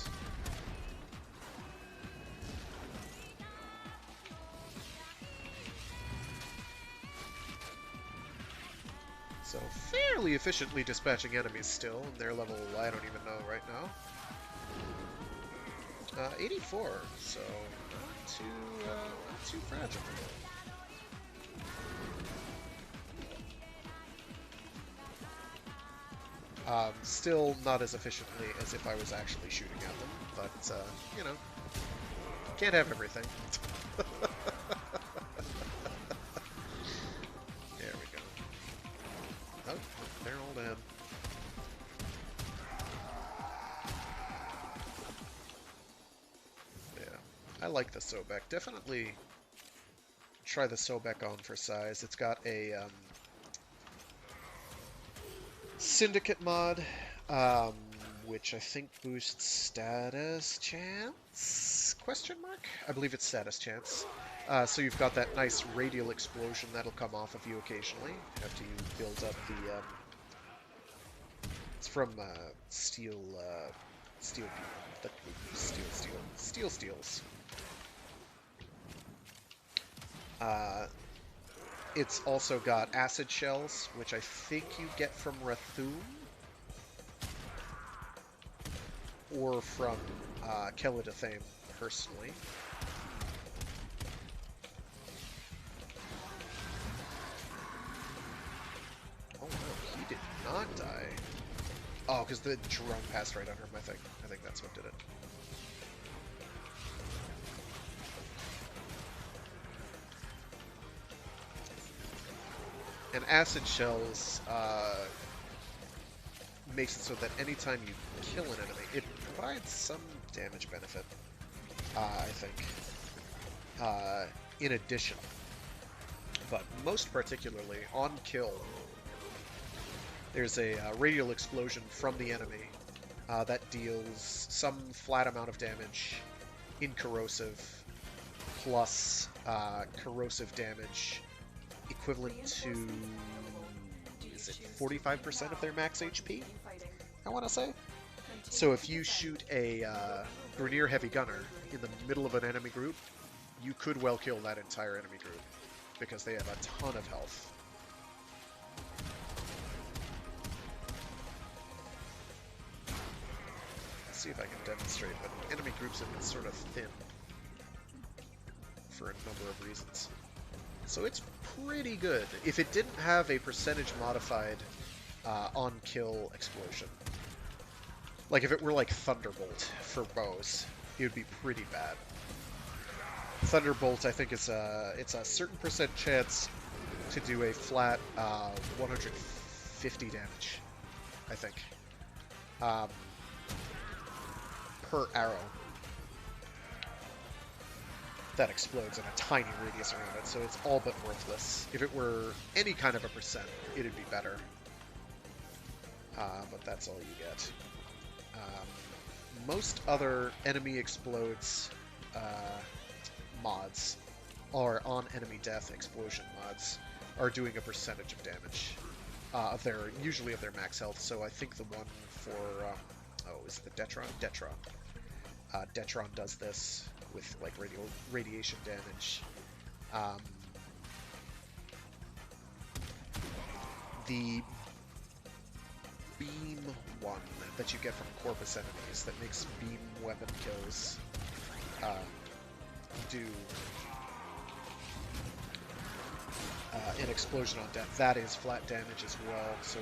So, fairly efficiently dispatching enemies still, and their level, I don't even know right now. 84, so not too fragile. Still not as efficiently as if I was actually shooting at them, but, you know, can't have everything. There we go. Oh, they're all dead. Yeah, I like the Sobek. Definitely try the Sobek on for size. It's got a, Syndicate mod, which I think boosts status chance? Question mark? I believe it's status chance. So you've got that nice radial explosion that'll come off of you occasionally after you build up the, it's from, Steel Steels. It's also got acid shells, which I think you get from Rathum or from Kelidathame personally. Oh no, he did not die. Oh, because the drone passed right under him, I think. I think that's what did it. And acid shells makes it so that anytime you kill an enemy, it provides some damage benefit, I think, in addition. But most particularly, on kill, there's a radial explosion from the enemy that deals some flat amount of damage in corrosive, plus corrosive damage equivalent to is it 45% of their max HP? I want to say. So if you shoot a Grineer Heavy Gunner in the middle of an enemy group, you could well kill that entire enemy group, because they have a ton of health. Let's see if I can demonstrate, but enemy groups have been sort of thin for a number of reasons. So it's pretty good. If it didn't have a percentage modified on-kill explosion, like if it were like Thunderbolt for bows, it would be pretty bad. Thunderbolt, I think, is it's a certain percent chance to do a flat 150 damage, I think, per arrow that explodes in a tiny radius around it, so it's all but worthless. If it were any kind of a percent, it'd be better. But that's all you get. Most other enemy explodes mods, or on enemy death explosion mods, are doing a percentage of damage of their, usually of their max health. So I think the one for is it the Detron? Detron does this with like radiation damage. The beam one that you get from Corpus enemies that makes beam weapon kills do an explosion on death. That is flat damage as well, so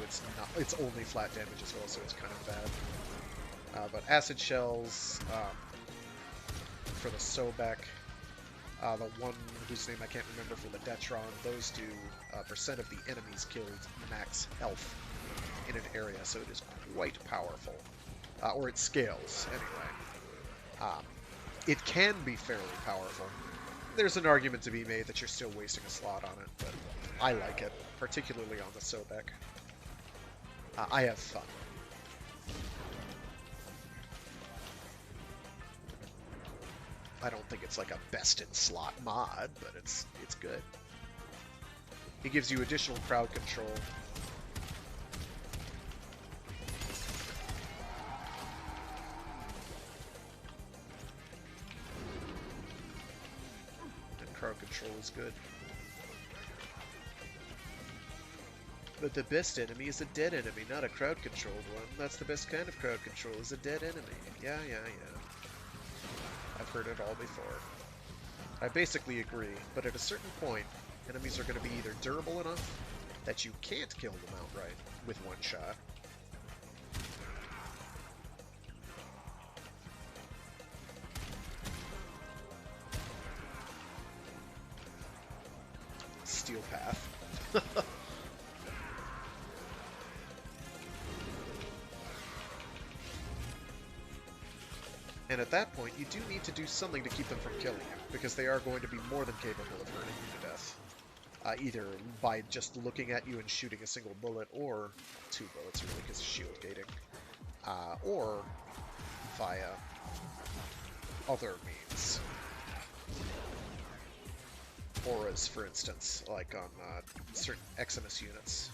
it's only flat damage as well, so it's kind of bad. But acid shells for the Sobek, the one whose name I can't remember for the Detron, those do percent of the enemies killed max health in an area, so it is quite powerful. Or it scales, anyway. It can be fairly powerful. There's an argument to be made that you're still wasting a slot on it, but I like it, particularly on the Sobek. I have fun. I don't think it's like a best-in-slot mod, but it's good. It gives you additional crowd control. Crowd control is good. But the best enemy is a dead enemy, not a crowd controlled one. That's the best kind of crowd control, is a dead enemy. Yeah. I've heard it all before. I basically agree, but at a certain point, enemies are going to be either durable enough that you can't kill them outright with one shot, Steel Path. And at that point, you do need to do something to keep them from killing you, because they are going to be more than capable of hurting you to death. Either by just looking at you and shooting a single bullet, or 2 bullets really, because of shield gating, or via other means. Auras, for instance, like on certain Eximus units.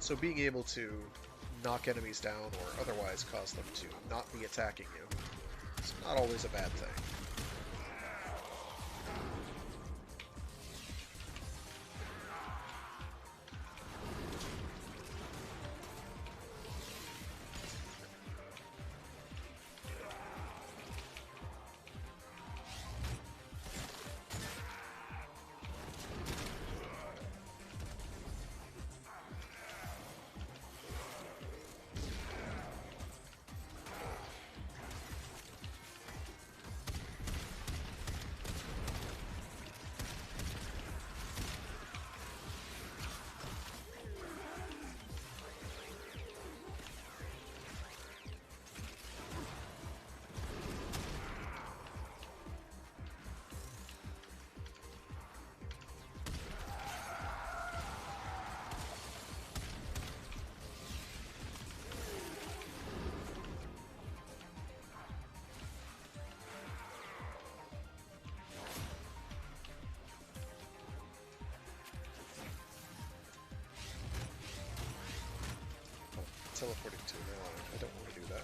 So being able to knock enemies down or otherwise cause them to not be attacking you is not always a bad thing. teleporting to an ally. I don't want to do that.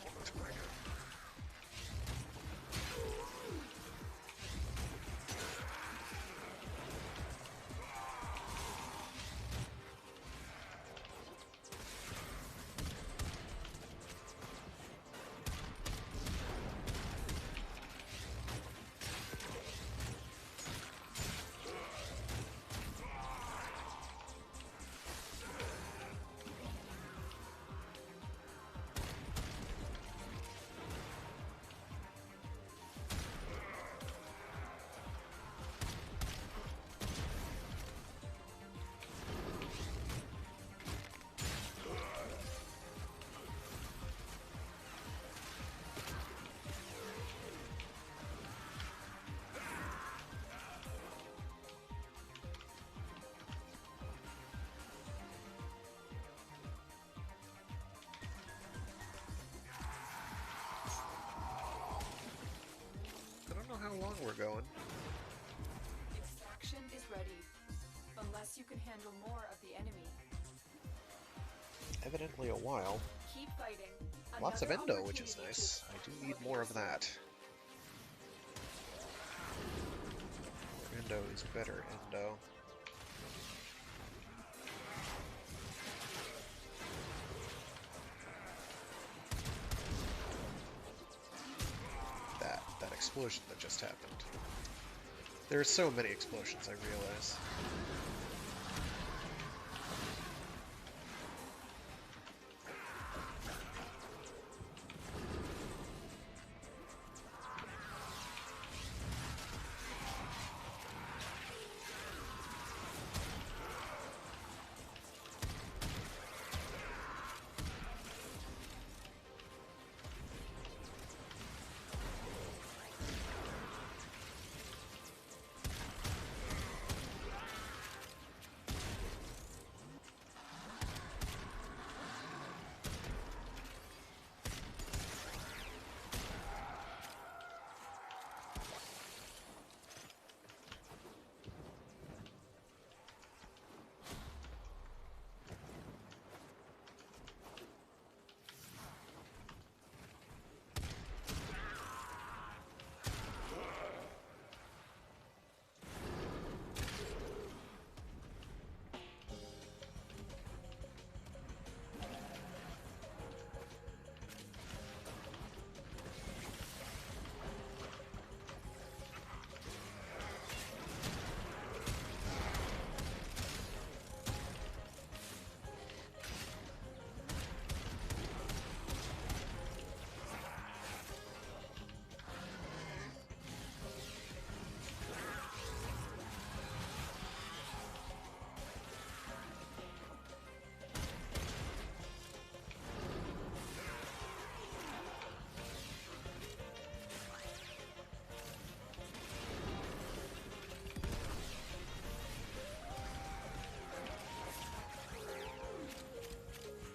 How long we're going. Extraction is ready. Unless you can handle more of the enemy. Evidently a while. Keep fighting. Lots of Another endo, which is opportunity nice. to I do need more of that. Endo is better endo. That explosion that just happened. There are so many explosions, I realize.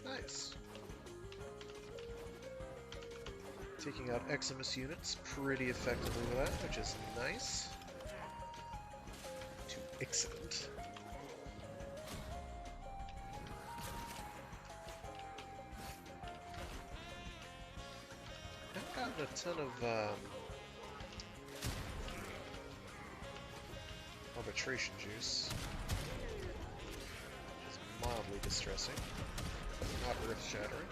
Nice. Taking out Eximus units pretty effectively with that, which is nice. To excellent. I've gotten a ton of arbitration juice, which is mildly distressing, but not earth-shattering.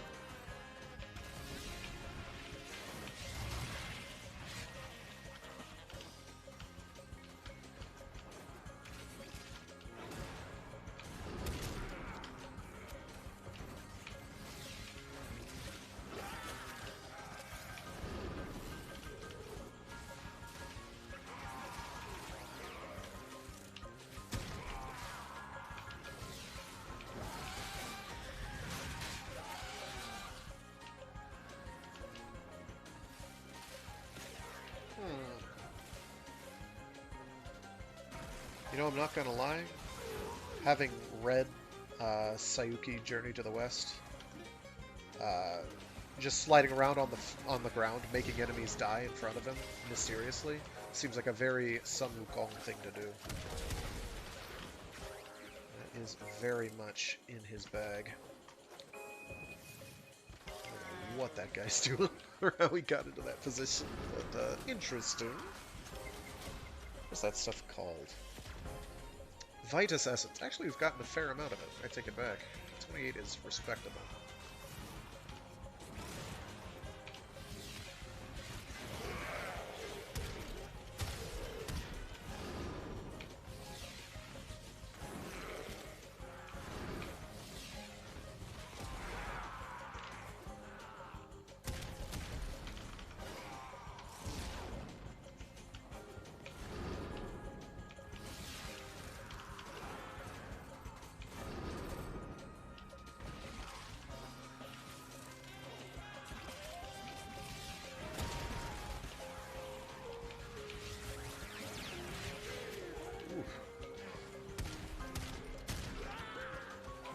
You know, I'm not gonna lie, having read Sayuki Journey to the West, just sliding around on the ground, making enemies die in front of him mysteriously, seems like a very Sun Wukong thing to do. That is very much in his bag. what that guy's doing or how he got into that position, but interesting. What's that stuff called? Vitus Essence. Actually, we've gotten a fair amount of it. I take it back. 28 is respectable.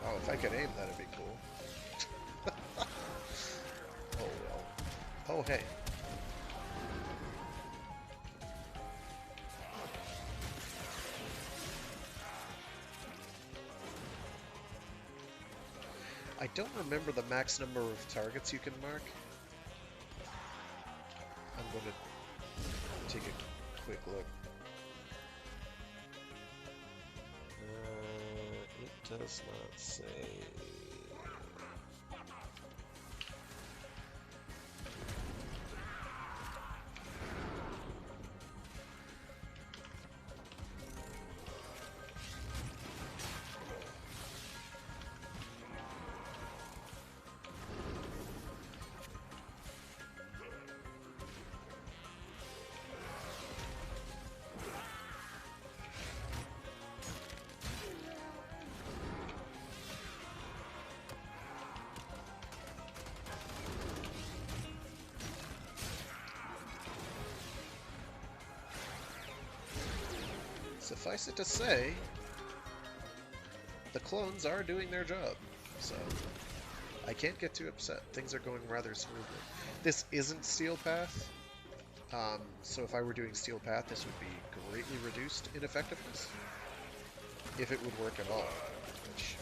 Oh, if I could aim, that'd be cool. Oh well. Oh hey. I don't remember the max number of targets you can mark. I'm going to take a quick look. It does not say. Suffice it to say, the clones are doing their job, so I can't get too upset. Things are going rather smoothly. This isn't Steel Path, so if I were doing Steel Path, this would be greatly reduced in effectiveness, if it would work at all, which,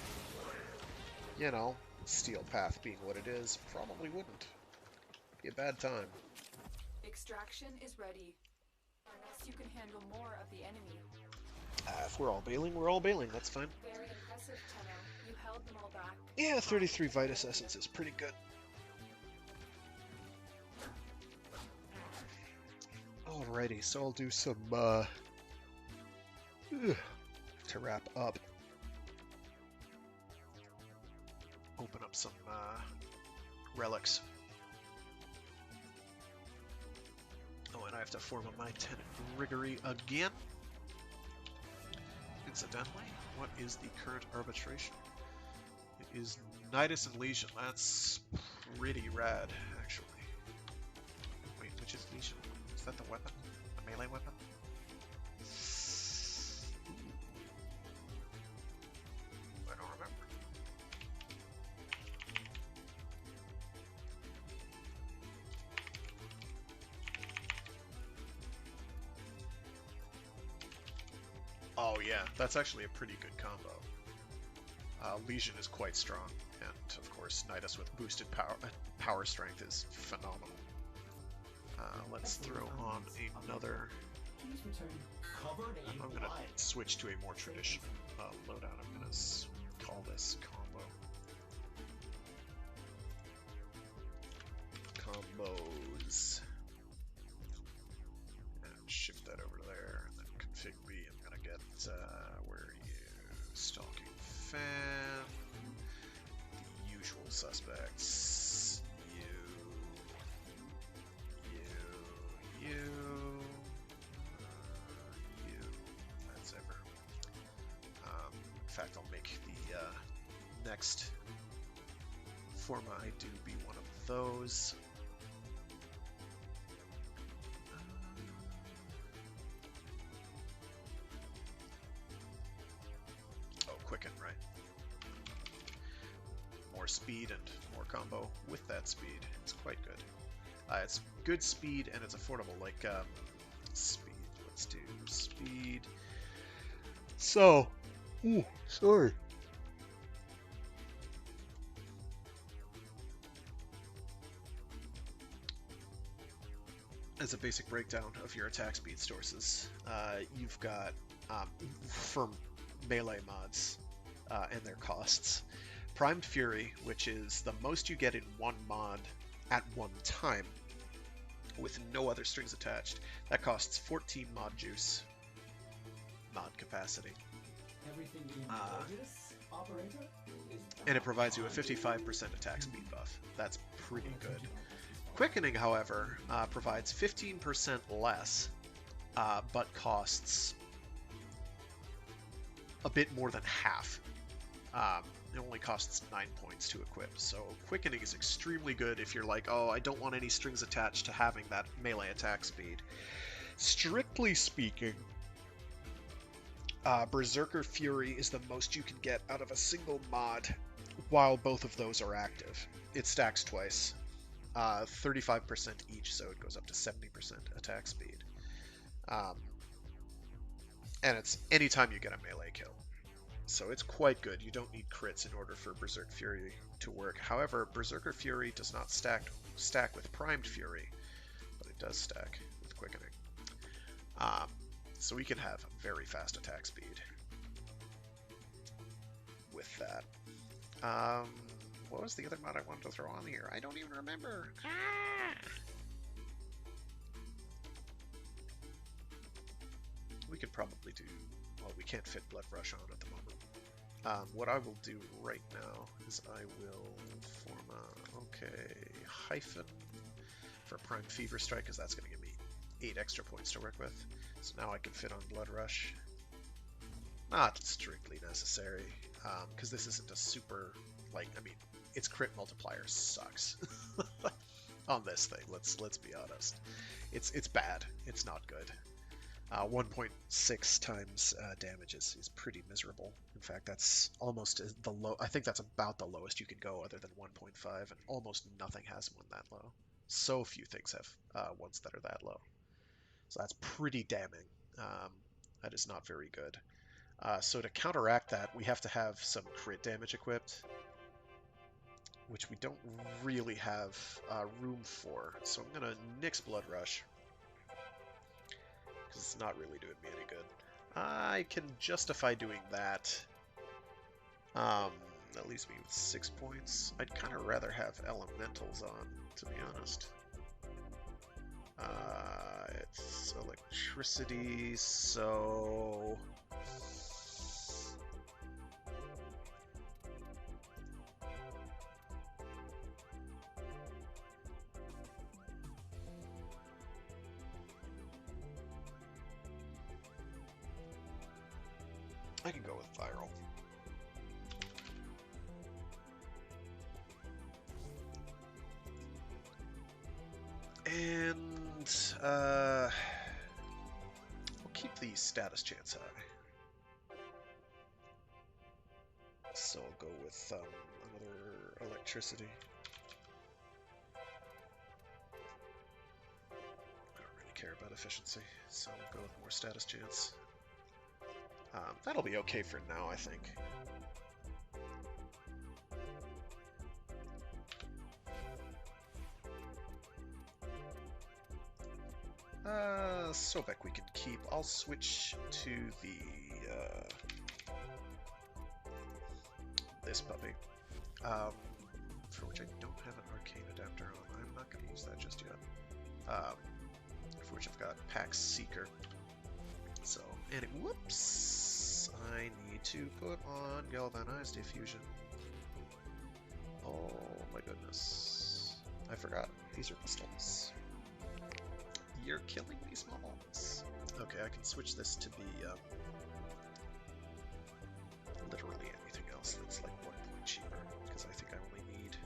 you know, Steel Path being what it is, probably wouldn't. Be a bad time. Extraction is ready. So you can handle more of the enemy. If we're all bailing, we're all bailing. That's fine. Very impressive, Tenno. You held them all back. Yeah, 33 Vitus Essence is pretty good. Alrighty, so I'll do some, to wrap up. Open up some, relics. Oh, and I have to form a My 10 Riggery again. Incidentally, what is the current arbitration? It is Nidus and Legion. That's pretty rad, actually. Wait, which is Legion? Is that the weapon? The melee weapon? Ooh. I don't remember. Oh yeah, that's actually a pretty good combo. Legion is quite strong, and of course Nidus with boosted power strength is phenomenal. Let's throw on another. I'm gonna switch to a more traditional loadout. I'm gonna call this combos, and shift that over to there, and then config B. I'm gonna get where are you? Stalking Fan, the usual suspects. You. That's ever. In fact, I'll make the next forma I do be one of those. Oh, Quicken, right. More speed and more combo with that speed. It's quite good. It's good speed and it's affordable, like speed. Let's do speed. So, ooh, sorry. as a basic breakdown of your attack speed sources, you've got for melee mods and their costs. Primed Fury, which is the most you get in one mod at one time, with no other strings attached. That costs 14 mod juice, mod capacity. And it provides you a 55% attack speed buff. That's pretty good. Quickening, however, provides 15% less, but costs a bit more than half. It only costs 9 points to equip, so Quickening is extremely good if you're like, oh, I don't want any strings attached to having that melee attack speed. Strictly speaking, Berserker Fury is the most you can get out of a single mod while both of those are active. It stacks twice, 35% each, so it goes up to 70% attack speed. And it's anytime you get a melee kill. So it's quite good. You don't need crits in order for Berserk Fury to work. However, Berserker Fury does not stack with Primed Fury, but it does stack with Quickening. So we can have very fast attack speed with that. What was the other mod I wanted to throw on here? I don't even remember. We could probably do... Well, we can't fit Blood Rush on at the moment. What I will do right now is I will form a hyphen for Prime Fever Strike, because that's going to give me 8 extra points to work with. So now I can fit on Blood Rush. Not strictly necessary, because this isn't a super, like, I mean, its crit multiplier sucks on this thing. Let's be honest. It's bad. It's not good. 1.6 times damage is pretty miserable. In fact, that's almost the low. I think that's about the lowest you can go, other than 1.5, and almost nothing has one that low. So few things have ones that are that low. So that's pretty damning. That is not very good. So to counteract that, we have to have some crit damage equipped, which we don't really have room for. So I'm gonna nix Blood Rush, because it's not really doing me any good. I can justify doing that. That leaves me with 6 points. I'd kind of rather have Elementals on, to be honest. It's electricity, so... I can go with Viral. And we'll keep the status chance high. So I'll go with another electricity. I don't really care about efficiency, so we'll go with more status chance. That'll be okay for now, I think. Sobek we can keep. I'll switch to the this puppy, for which I don't have an arcane adapter on. I'm not going to use that just yet. For which I've got Pax Seeker. So, and whoops! I need to put on Galvanized Diffusion. Oh my goodness. I forgot. These are pistols. You're killing me, small bones. Okay, I can switch this to be literally anything else that's like 1 point cheaper, because I think I only need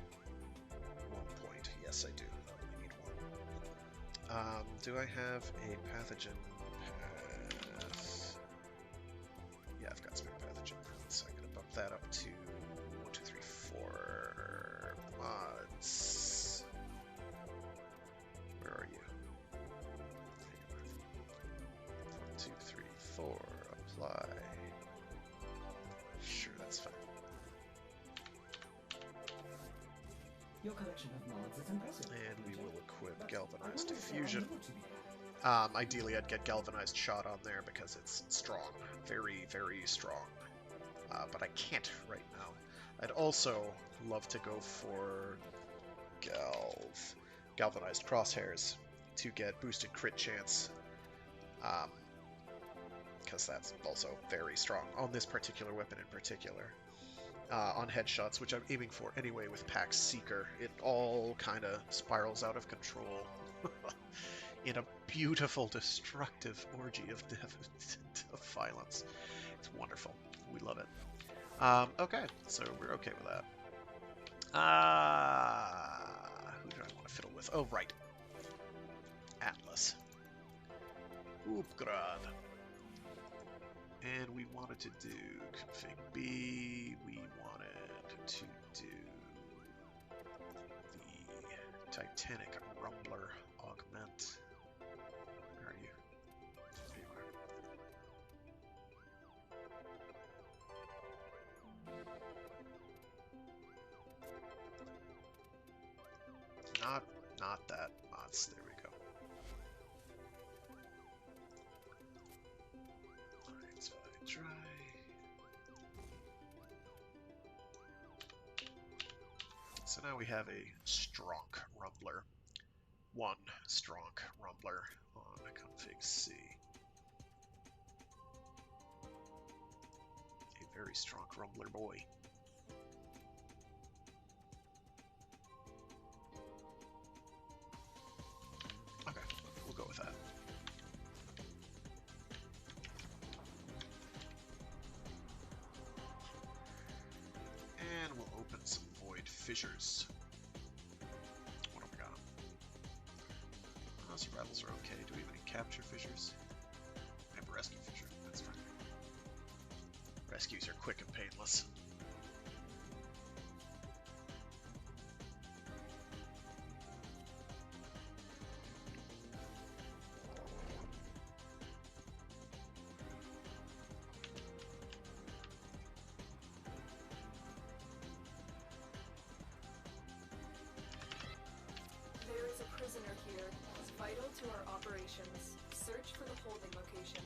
1 point. Yes, I do. I only need 1. Do I have a pathogen path? Yeah, I've got spare pathogen path, so I'm gonna bump that up to 1, 2, 3, 4 mods. Where are you? 1, 2, 3, 4. Apply. Sure, that's fine. Your collection of mods is impressive. And we will equip But Galvanized I wonder if there are Diffusion. more to be Ideally, I'd get Galvanized Shot on there because it's strong. Very, very strong. But I can't right now. I'd also love to go for Galvanized Crosshairs to get boosted crit chance. Because that's also very strong on this particular weapon in particular. On headshots, which I'm aiming for anyway with Pax Seeker, it all kind of spirals out of control in a beautiful, destructive orgy of violence. It's wonderful. We love it. Okay, so we're okay with that. Who do I want to fiddle with? Oh, right. Atlas. Oopgrad. And we wanted to do config B. We wanted to do the Titanic Rumbler augment. Where are you? There you are. Not that mods. There we go. Alright, so I try. So now we have a Stronk Rumbler. One Stronk Rumbler on config C. A very strong Rumbler boy. Okay, we'll go with that. And we'll open some void fissures. What have we got? Oh, survivals are okay. Do we have any capture fissures? I have a rescue fissure. That's fine. Rescues are quick and painless. There is a prisoner here. It's vital to our operations. Search for the holding location.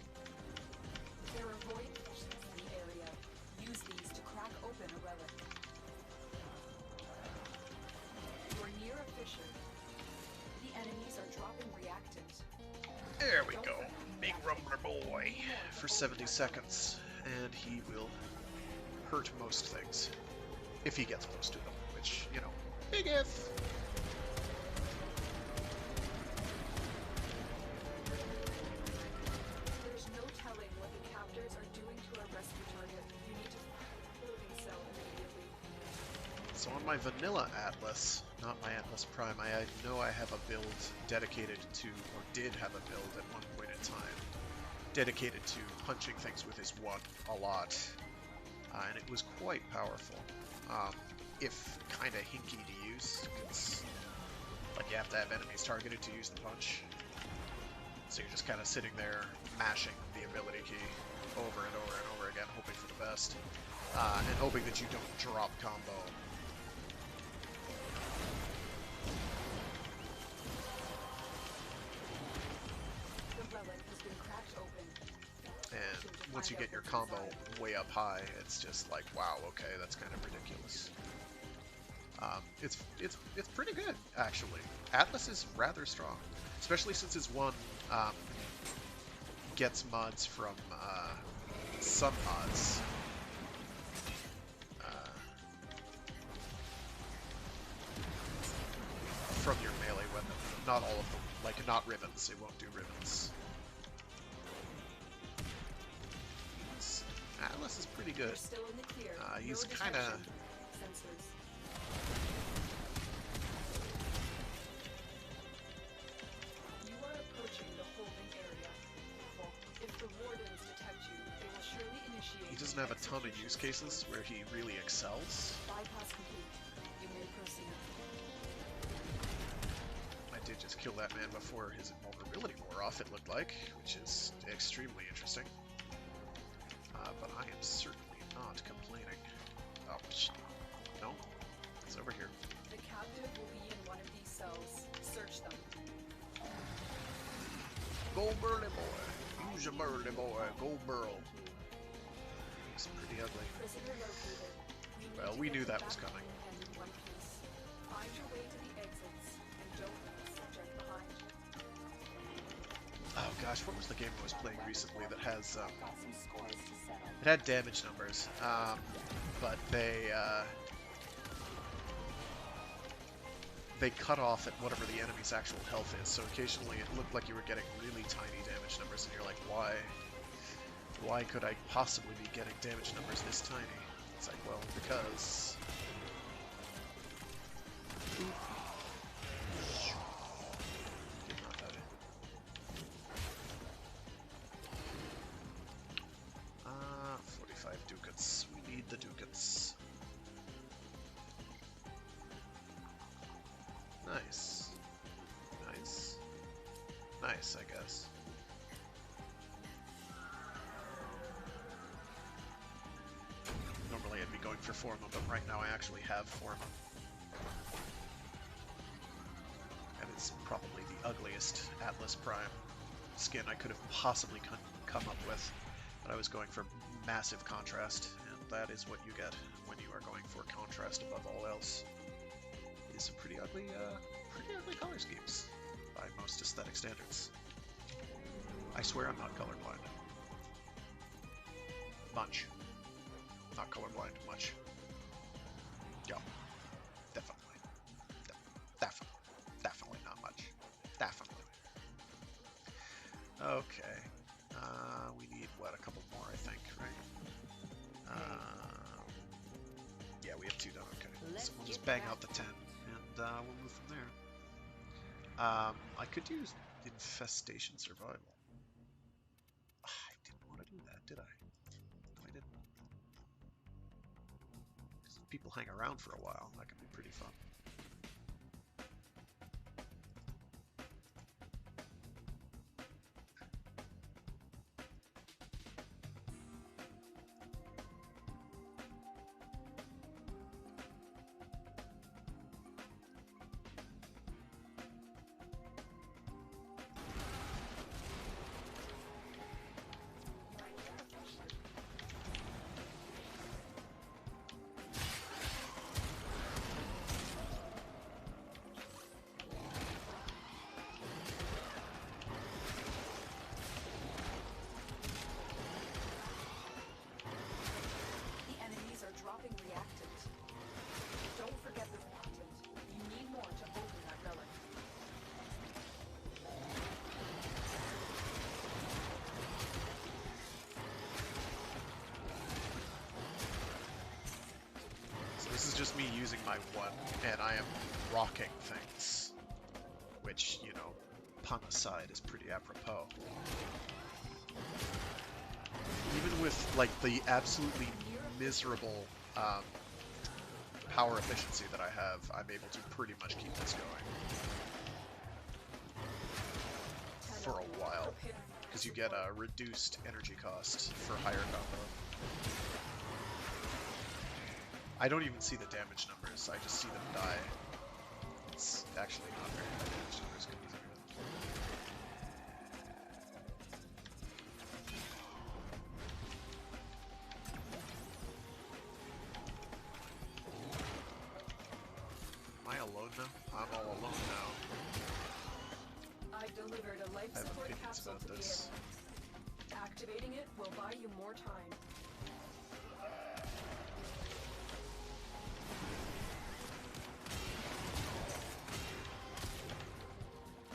There are void fissures in the area. Use these to crack open a relic. You're near a fissure. The enemies are dropping reactant. There we go. Big Rumbler boy for 70 seconds. And he will hurt most things. If he gets close to them, which, you know, big if. There's no telling what the captors are doing to our rescue target. You need to find the holding cell immediately. So on my vanilla Atlas, not my Atlas Prime, I know I have a build dedicated to, or did have a build at one point in time, dedicated to punching things with his one a lot. And it was quite powerful. If kind of hinky to use, because like you have to have enemies targeted to use the punch. So you're just kind of sitting there mashing the ability key over and over and over again, hoping for the best, and hoping that you don't drop combo. The relic has been cracked open. And once you get your combo way up high, it's just like, wow, okay, that's kind of ridiculous. It's pretty good, actually. Atlas is rather strong, especially since his one gets mods from some mods. From your melee weapon. Not all of them. Like, not ribbons. It won't do ribbons. Atlas is pretty good. You're still in the clear. He's No kind of... detection. Sensors. You are approaching the holding area. If the wardens detect you, they will surely initiate. He doesn't have a ton of use cases where he really excels. Bypass complete. You may proceed. I did just kill that man before his invulnerability wore off, it looked like, which is extremely interesting. But I am certainly not complaining. Oh, no, it's over here. The captive Go burly boy. Use your burly boy. Go burl. It's pretty ugly. Prisoner located. Well, we knew that was coming. In one piece. Find your way to the exits and don't leave the subject behind. Oh gosh, what was the game I was playing recently that has it had damage numbers, but they cut off at whatever the enemy's actual health is, so occasionally it looked like you were getting really tiny damage numbers, and you're like, why could I possibly be getting damage numbers this tiny? It's like, well, because... Oop. Did not die. 45 ducats. We need the ducats. Nice. Nice. Nice, I guess. Normally I'd be going for Forma, but right now I actually have Forma. And it's probably the ugliest Atlas Prime skin I could have possibly come up with. But I was going for massive contrast, and that is what you get when you are going for contrast above all else. Is some pretty ugly color schemes by most aesthetic standards. I swear I'm not colorblind. Much. Not colorblind, much. Yeah. Definitely. Definitely not much. Definitely. Okay. We need, what, a couple more, I think, right? Yeah, we have 2 done, okay. So we'll just bang out the 10, and we'll move from there. I could use Infestation Survival. I didn't want to do that, did I? No, I didn't. Because if people hang around for a while, that can be pretty fun. This is just me using my 1, and I am rocking things. Which, you know, pun aside, is pretty apropos. Even with, like, the absolutely miserable power efficiency that I have, I'm able to pretty much keep this going. For a while. Because you get a reduced energy cost for higher combo. I don't even see the damage numbers, I just see them die. It's actually not very high damage numbers, could be very good. Am I alone now? I'm all alone now. I've delivered a life I have support opinions capsule about to the this. area. Activating it will buy you more time.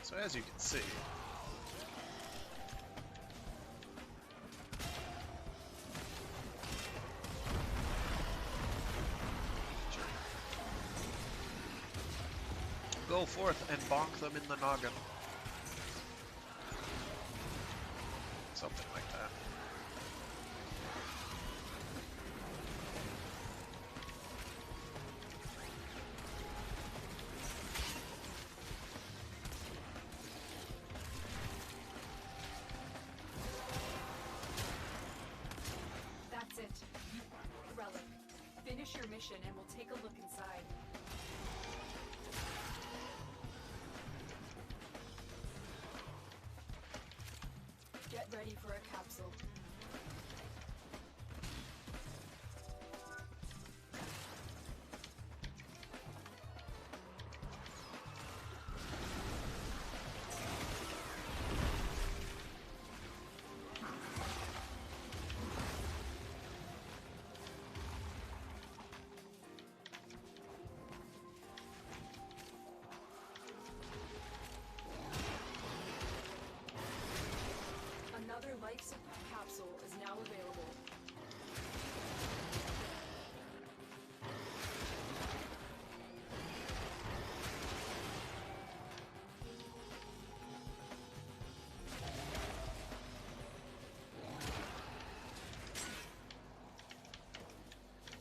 So as you can see, go forth and bonk them in the noggin. Something like that. That's it. Relic. Finish your mission and we'll take a look inside. ready for a capsule. Another life support capsule is now available.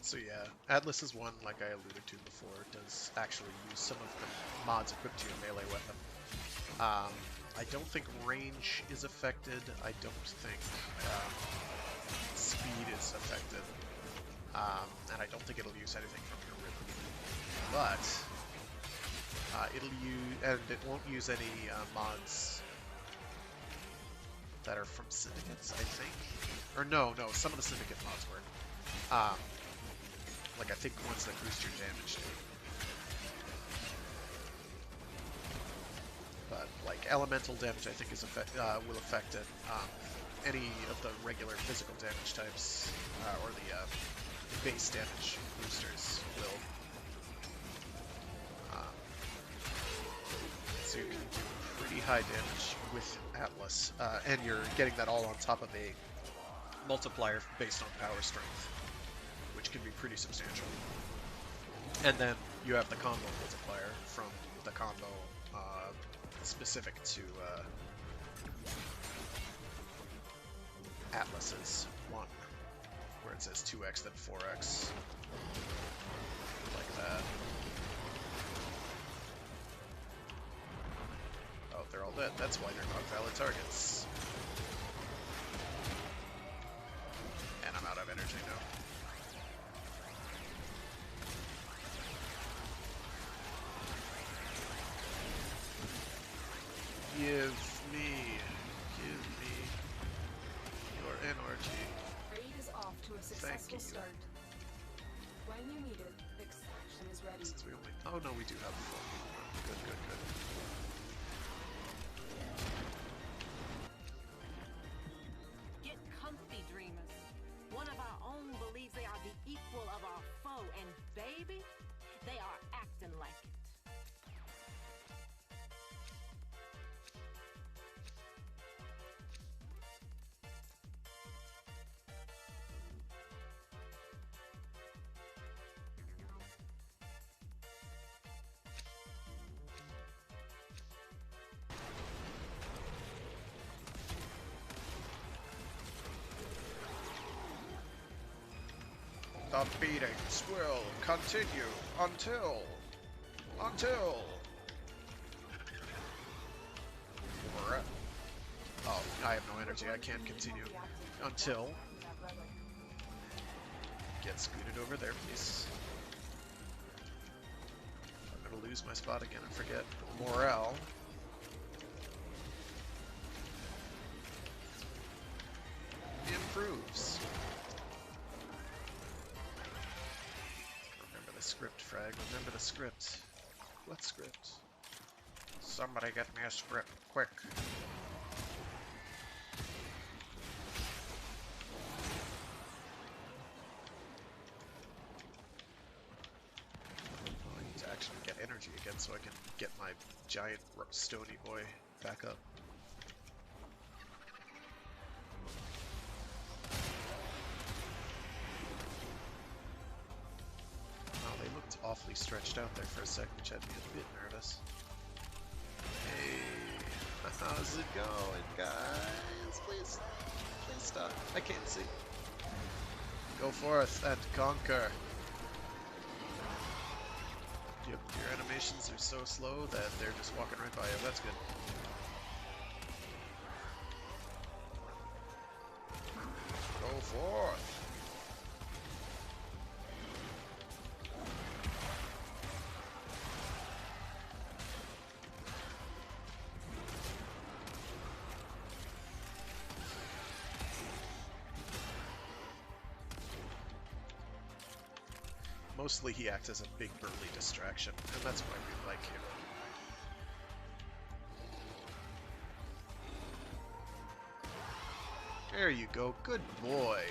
So yeah, Atlas is one, like I alluded to before, does actually use some of the mods equipped to your melee weapon. I don't think range is affected. I don't think speed is affected. And I don't think it'll use anything from your rhythm. But it'll use, and it won't use any mods that are from syndicates, I think. Or no, some of the syndicate mods work. Like I think ones that boost your damage too. But like elemental damage, I think is will affect it. Any of the regular physical damage types or the base damage boosters will. So you can do pretty high damage with Atlas, and you're getting that all on top of a multiplier based on power strength, which can be pretty substantial. And then you have the combo multiplier from the combo specific to Atlas's 1, where it says 2x then 4x, like that. Oh, they're all dead. That's why they're not valid targets. And I'm out of energy now. Give me your energy. Raid is off to a successful start. When you need it, extraction is ready. Since we only, oh no, we do have full. Good. Get comfy, dreamers. One of our own believes they are the equal of our foe, and baby, they are acting like it. The beatings will continue until. Oh, I have no energy. I can't continue until. Get scooted over there, please. I'm gonna lose my spot again and forget. Morale. Improves. Remember the script, Frag. Remember the script. What script? Somebody get me a script, quick. Oh, I need to actually get energy again so I can get my giant stony boy back up. Awfully stretched out there for a sec, which had me a bit nervous. Hey, how's it going, guys? Please stop. I can't see. Go forth and conquer. Yep, your animations are so slow that they're just walking right by you. That's good. Go forth. mostly he acts as a big burly distraction, and that's why we like him. There you go, good boy.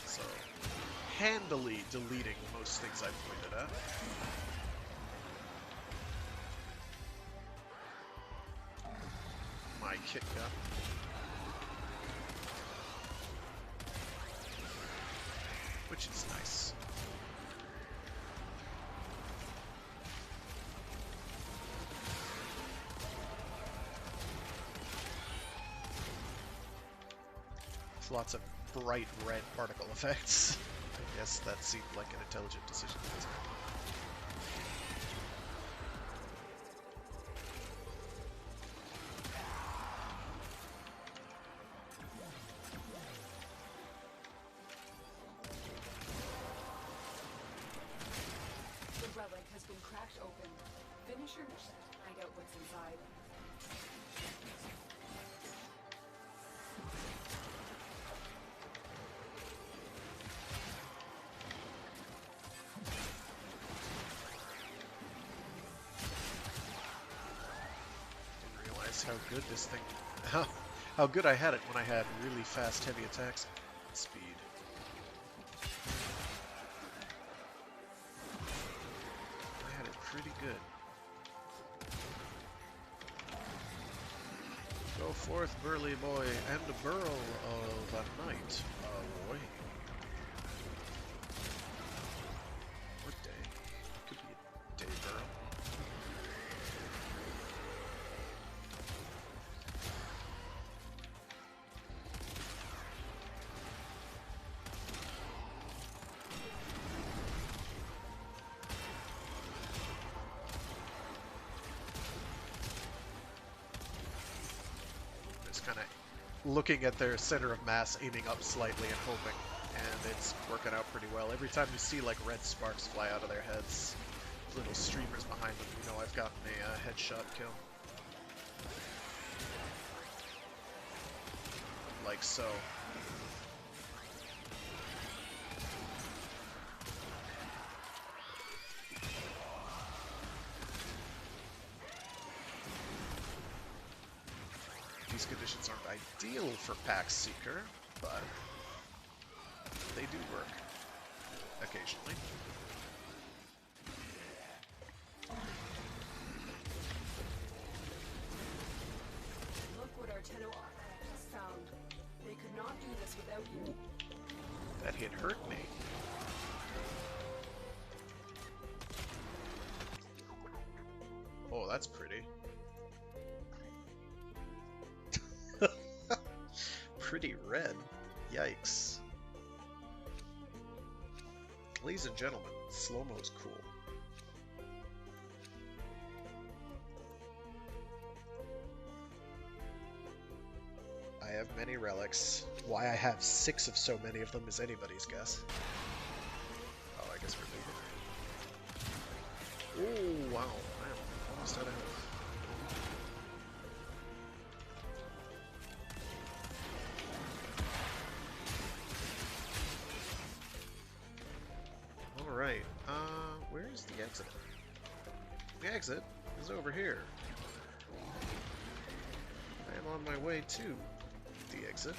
So, handily deleting most things I've pointed at. My kit gun. Which is nice. With lots of bright red particle effects. I guess that seemed like an intelligent decision. The relic has been cracked open. Finish your mission. Find out what's inside. Didn't realize how good this thing, how good I had it when I had really fast heavy attacks speed. I had it pretty good. Go forth, burly boy, and burl of a night away. What day? Could be a day burl. Kind of looking at their center of mass, aiming up slightly and hoping, and it's working out pretty well. Every time you see like red sparks fly out of their heads, little streamers behind them, you know I've gotten a headshot kill. Like so. These conditions aren't ideal for Pack Seeker, but they do work occasionally. Look what our T2 Arcana just found. They could not do this without you. That hit hurt me. Oh, that's pretty. Pretty red. Yikes. Ladies and gentlemen, slow-mo's cool. I have many relics. Why I have 6 of so many of them is anybody's guess. Oh, I guess we're leaving. Oh, wow. I'm almost out of health. Alright, where's the exit? The exit is over here. I am on my way to the exit.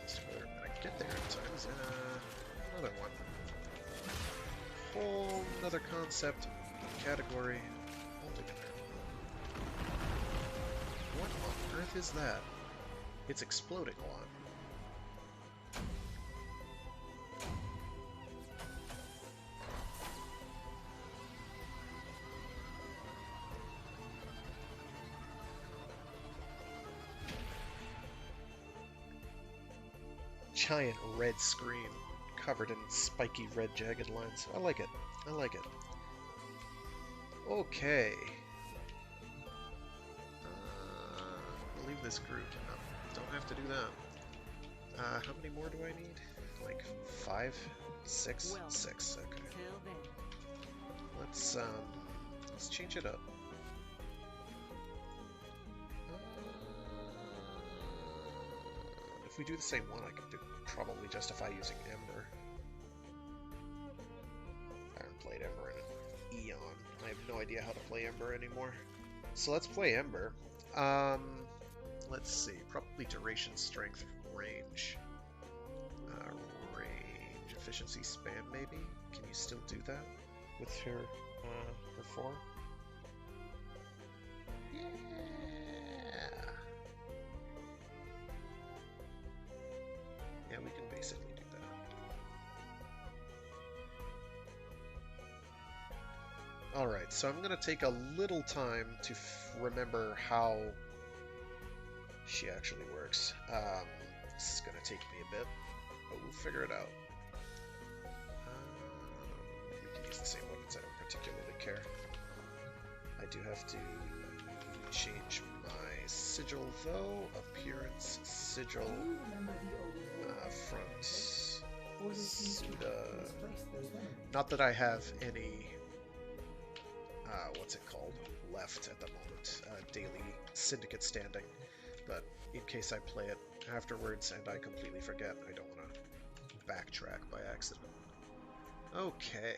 So whether I'm gonna get there in time is another one. Whole another concept, category, altogether. What on earth is that? It's exploding a lot. Giant red screen covered in spiky red jagged lines. I like it. I like it. Okay. this group. No, don't have to do that. How many more do I need? Like 5? 6? Welcome. 6, okay. Till then. Let's change it up. If we do the same one, I could probably justify using Ember. I haven't played Ember in an eon. I have no idea how to play Ember anymore. So let's play Ember. Let's see. Probably duration, strength, range. Range, efficiency, spam, maybe? Can you still do that with her 4? Yeah. Yeah, we can basically do that. Alright, so I'm going to take a little time to remember how she actually works. This is going to take me a bit, but we'll figure it out. We can use the same weapons, I don't particularly care. I do have to change my sigil though. Appearance, sigil, front, Suda. Not that I have any, what's it called, left at the moment, daily syndicate standing, but in case I play it afterwards and I completely forget, I don't want to backtrack by accident. Okay.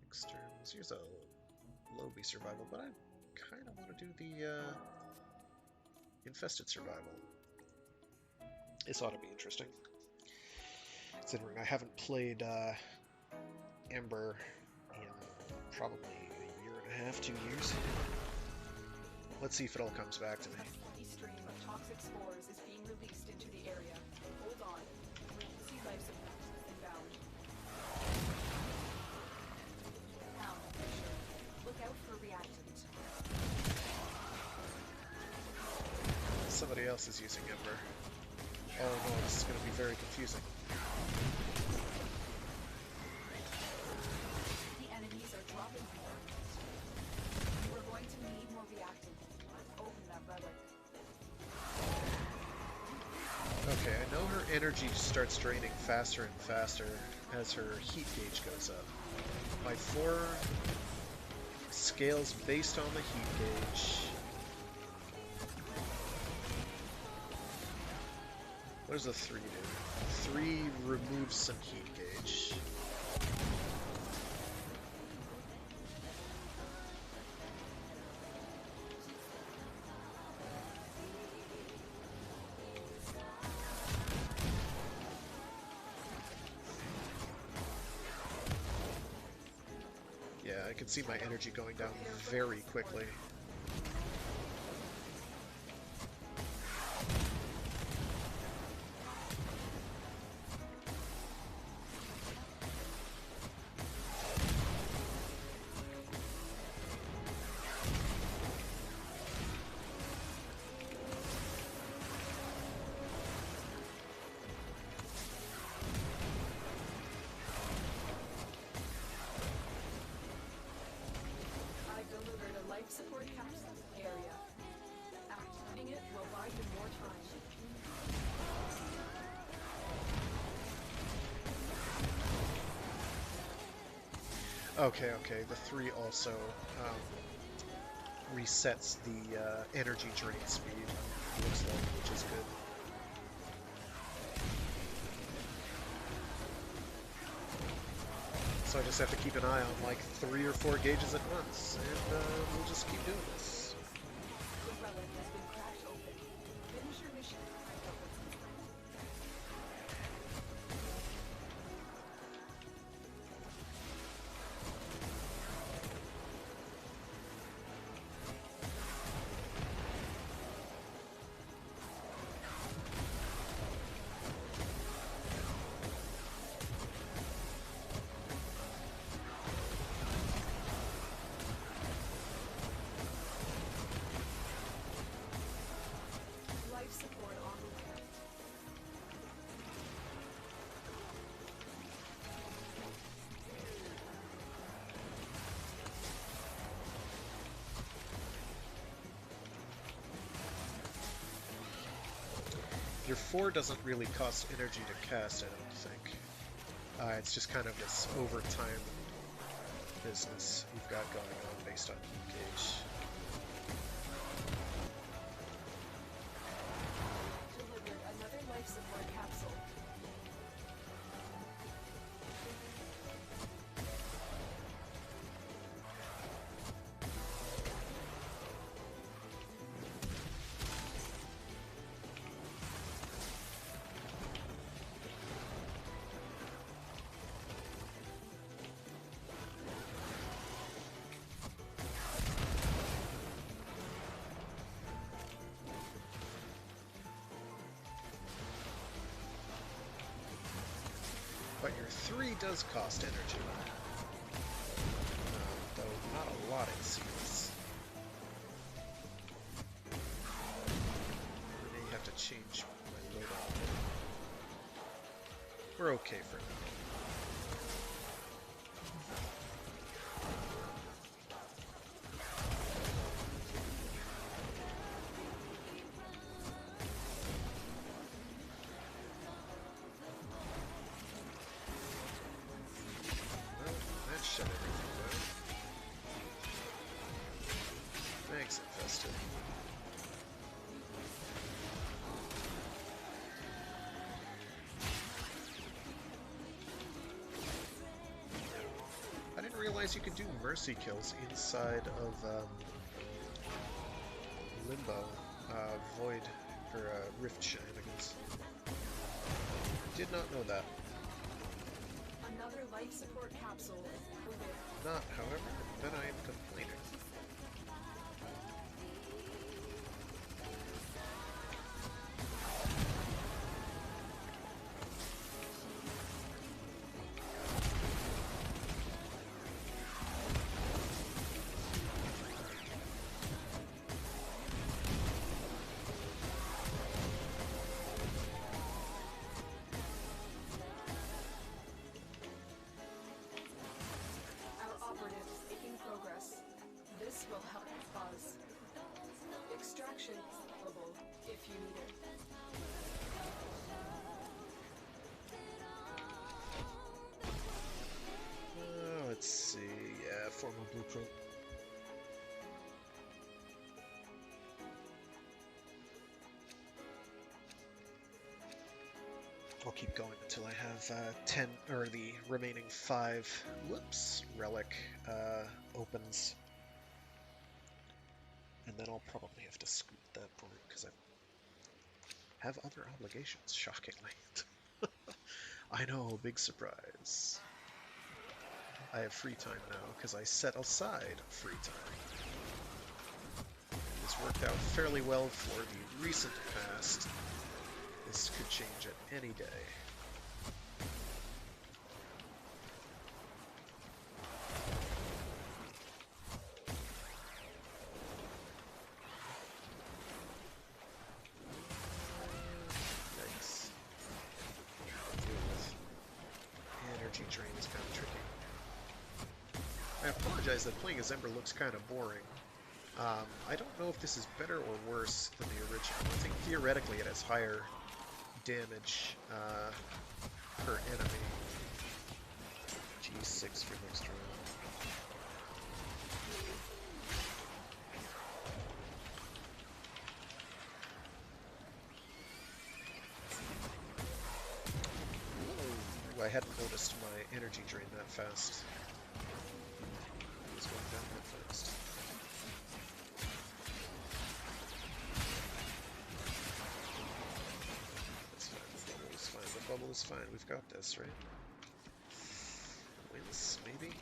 Externs. Here's a Lobby survival, but I kind of want to do the infested survival. This ought to be interesting. Considering I haven't played Ember in probably a year and a half, 2 years. Let's see if it all comes back to me. A steady stream of toxic spores is being released into the area. Hold on. Emergency life support inbound. Now, look out for reactant. Somebody else is using Ember. Oh no, this is going to be very confusing. The enemies are dropping here. We're going to need more reactant. Open that relic. Okay, I know her energy starts draining faster and faster as her heat gauge goes up. My 4 scales based on the heat gauge. What does the 3 do? 3 removes some heat gauge. Yeah, I can see my energy going down very quickly. I've delivered a life support capsule to the area. Activating it will buy you more time. Okay, the 3 also resets the energy drain speed, looks like, which is good. So I just have to keep an eye on like 3 or 4 gauges at once, and we'll just keep doing this. The relic has been cracked open. Finish your mission. Your 4 doesn't really cost energy to cast, I don't think. It's just kind of this overtime business you've got going on based on heat gauge. Delivered another life support capsule. But your 3 does cost energy. Though not a lot, it seems. I may have to change my loadout. We're okay for now. Shut everything down. Thanks, infested. I didn't realize you could do mercy kills inside of Limbo, Void, for Rift shenanigans. Did not know that. Another life support capsule. Not, however, that I am complaining. Will help Buzz. Extraction available if you need it. Let's see. Yeah, formal blueprint. I'll keep going until I have 10 or the remaining 5. Whoops, relic opens. And then I'll probably have to scoot that point because I have other obligations, shockingly. I know, big surprise. I have free time now because I set aside free time. This worked out fairly well for the recent past. This could change at any day. That playing as Ember looks kind of boring. I don't know if this is better or worse than the original. I think theoretically it has higher damage per enemy. G6 for next round. Ooh, I hadn't noticed my energy drain that fast. Going down that fast. That's fine, the bubble is fine, the bubble is fine, we've got this, right? Wins, maybe?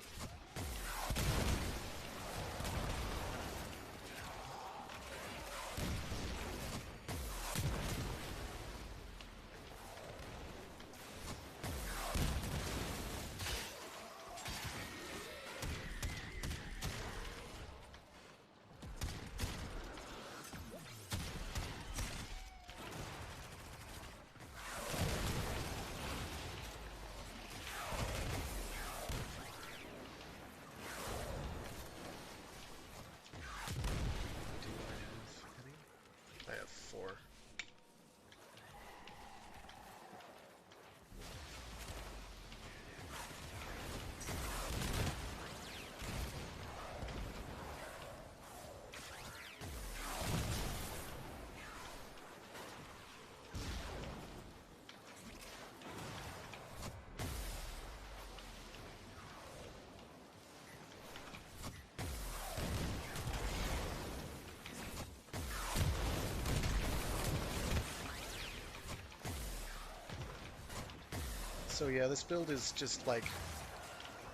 So yeah, this build is just like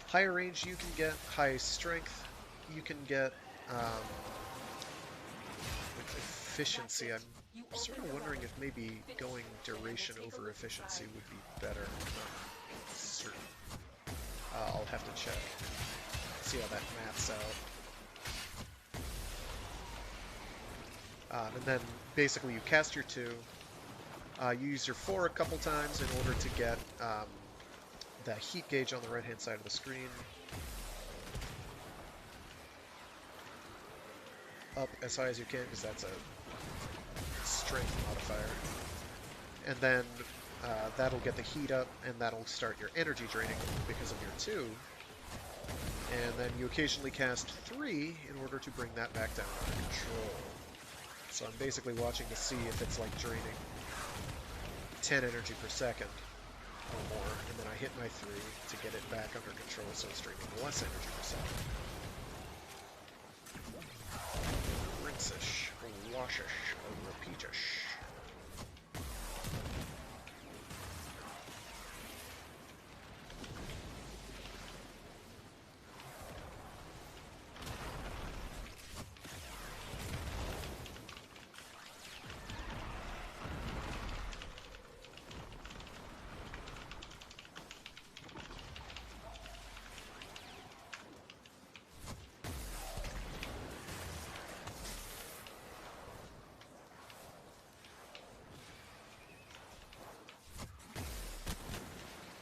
higher range you can get, high strength you can get, with efficiency. I'm sort of wondering if maybe going duration over efficiency would be better. I'm not certain. I'll have to check. See how that maps out. And then basically you cast your 2, you use your 4 a couple times in order to get the heat gauge on the right hand side of the screen up as high as you can, because that's a strength modifier. And then that'll get the heat up, and that'll start your energy draining because of your 2. And then you occasionally cast 3 in order to bring that back down under control. So I'm basically watching to see if it's like draining 10 energy per second or more, and then I hit my 3 to get it back under control so it's draining less energy per second. Rinse-ish, wash-ish, or repeat-ish.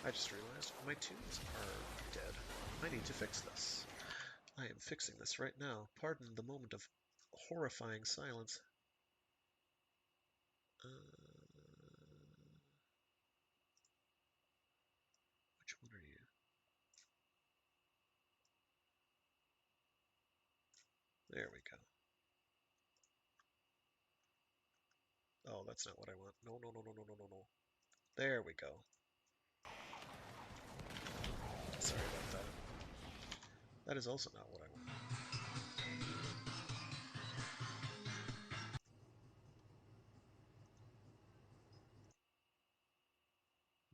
I just realized my tunes are dead. I need to fix this. I am fixing this right now. Pardon the moment of horrifying silence. Which one are you? There we go. Oh, that's not what I want. No, no, no, no, no, no, no, no. There we go. Sorry about that. That is also not what I want.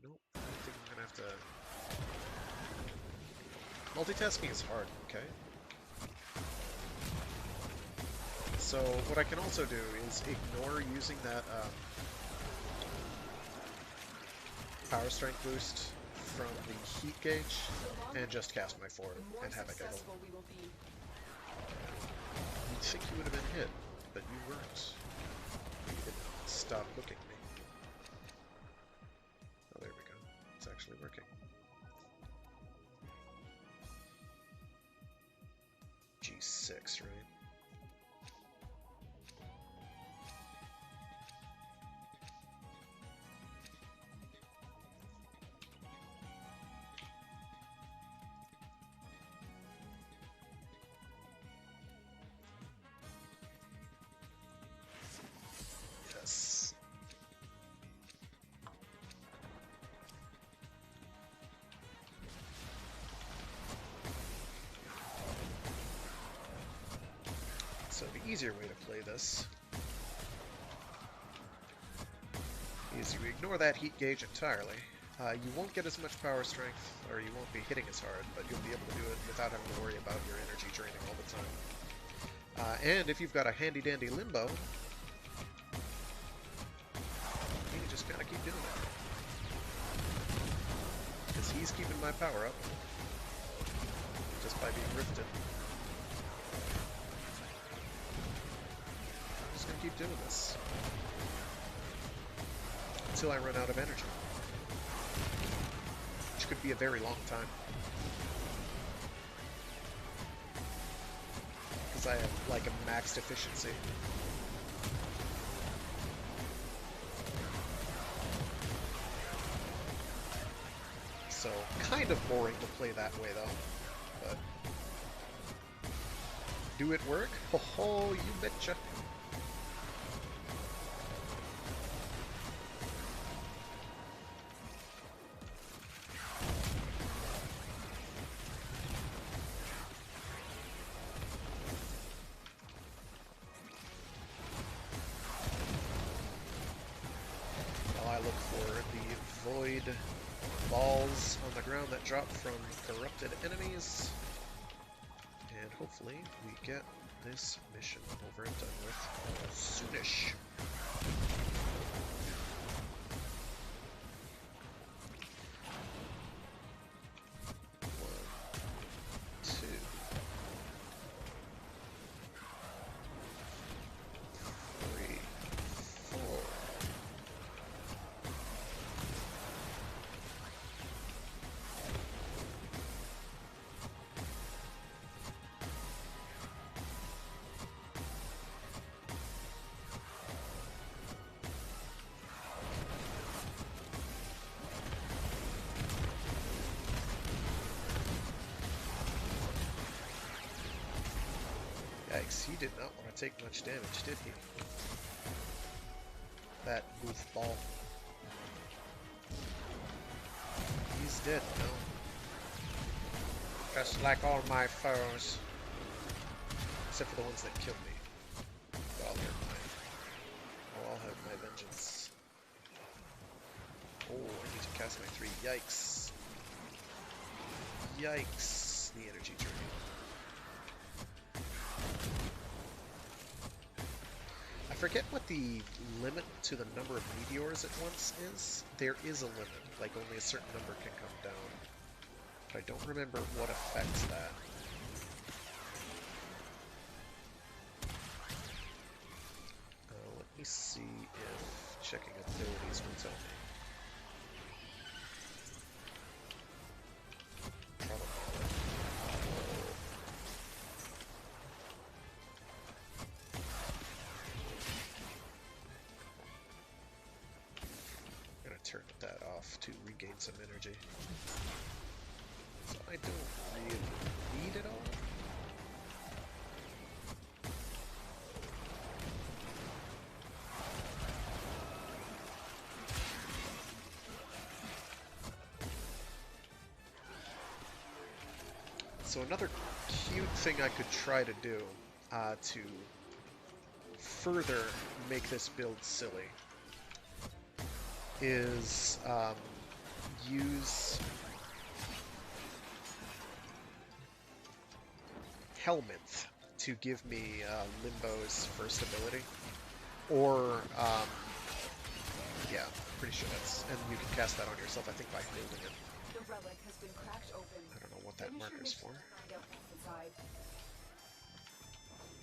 Nope, I think I'm gonna have to... Multitasking is hard, okay? So what I can also do is ignore using that power strength boost from the heat gauge and just cast my 4 and have it go. You'd think you would have been hit, but you weren't. You didn't stop looking at me. Oh, there we go. It's actually working. G6, right? Yes. So the easier way to play this is you ignore that heat gauge entirely. You won't get as much power strength, or you won't be hitting as hard, but you'll be able to do it without having to worry about your energy draining all the time. And if you've got a handy-dandy limbo, you can just kind of keep doing it. Because he's keeping my power up, just by being rifted. I'm just going to keep doing this until I run out of energy, which could be a very long time, because I have like a maxed efficiency. So kind of boring to play that way though, but do it work? Ho ho, you betcha. While I look for the void ball drop from corrupted enemies. And hopefully we get this mission over and done with soonish. Yikes, he did not want to take much damage, did he? That goofball. He's dead now. Just like all my foes. Except for the ones that killed me. But I'll have my vengeance. Oh, I need to cast my 3. Yikes. Yikes. The energy drain. I forget what the limit to the number of meteors at once is. There is a limit, like only a certain number can come down. But I don't remember what affects that. Let me see if checking abilities will tell me. Probably. Turn that off to regain some energy. So I don't really need it all. So another cute thing I could try to do to further make this build silly is use Helminth to give me Limbo's first ability, or yeah, pretty sure that's, and you can cast that on yourself, I think, by holding it. The relic has been cracked open. I don't know what that marker's for. Find out what's inside.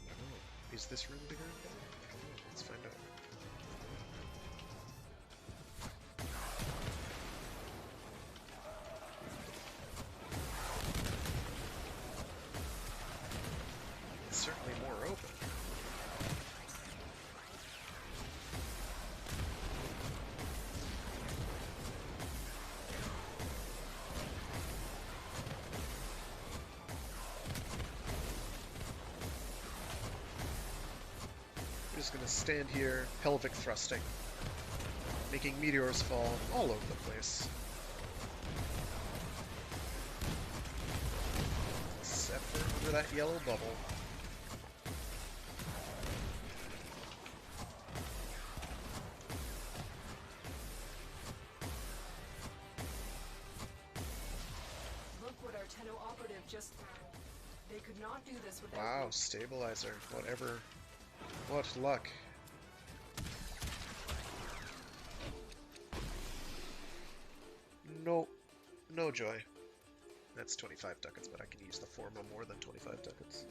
Oh, is this room bigger and better? I don't know. Let's find out. Certainly more open. We're just gonna stand here, pelvic thrusting, making meteors fall all over the place. Except for under that yellow bubble. They could not do this without Wow, stabilizer. Whatever. What luck. No. No joy. That's 25 ducats, but I can use the form of more than 25 ducats.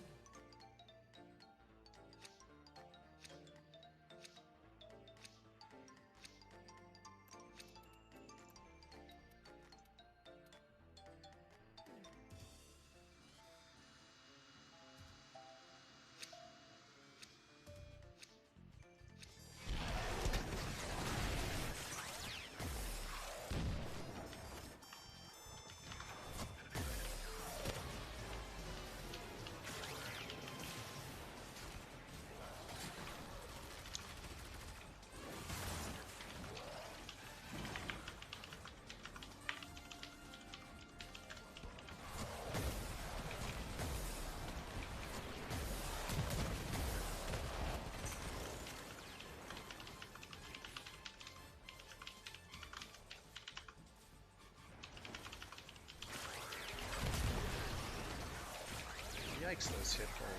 makes those hit hard.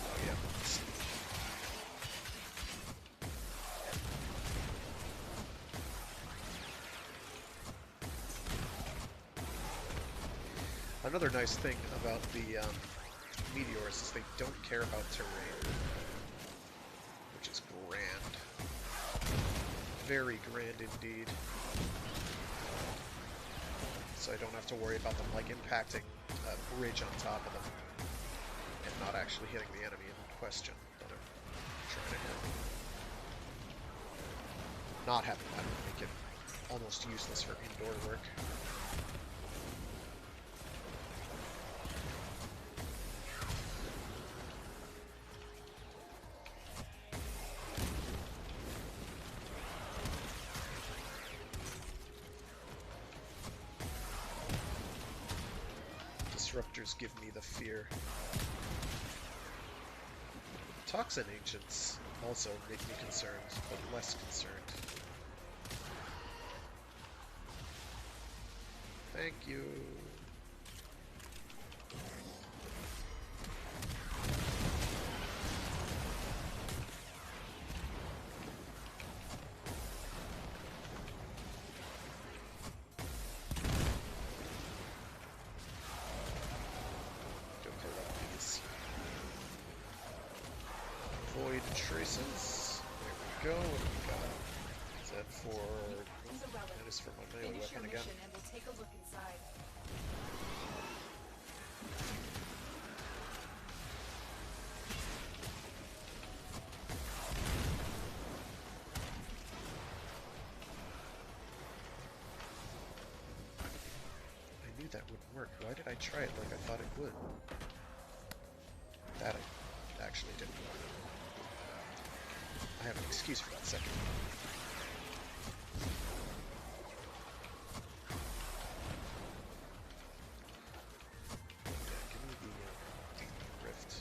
Oh yeah. Another nice thing about the meteors is they don't care about terrain, which is grand. Very grand indeed. So I don't have to worry about them like impacting a bridge on top of them and not actually hitting the enemy in question that I'm trying to hit. Not having that would make it almost useless for indoor work. Disruptors give me the fear. Toxin Ancients also make me concerned, but less concerned. Thank you. Void traces. There we go. What do we got? Is that for... That is for my melee weapon again. And we'll take a look inside. I knew that wouldn't work. Why did I try it like I thought it would? That actually didn't work. I have an excuse for that second. Give me the rift.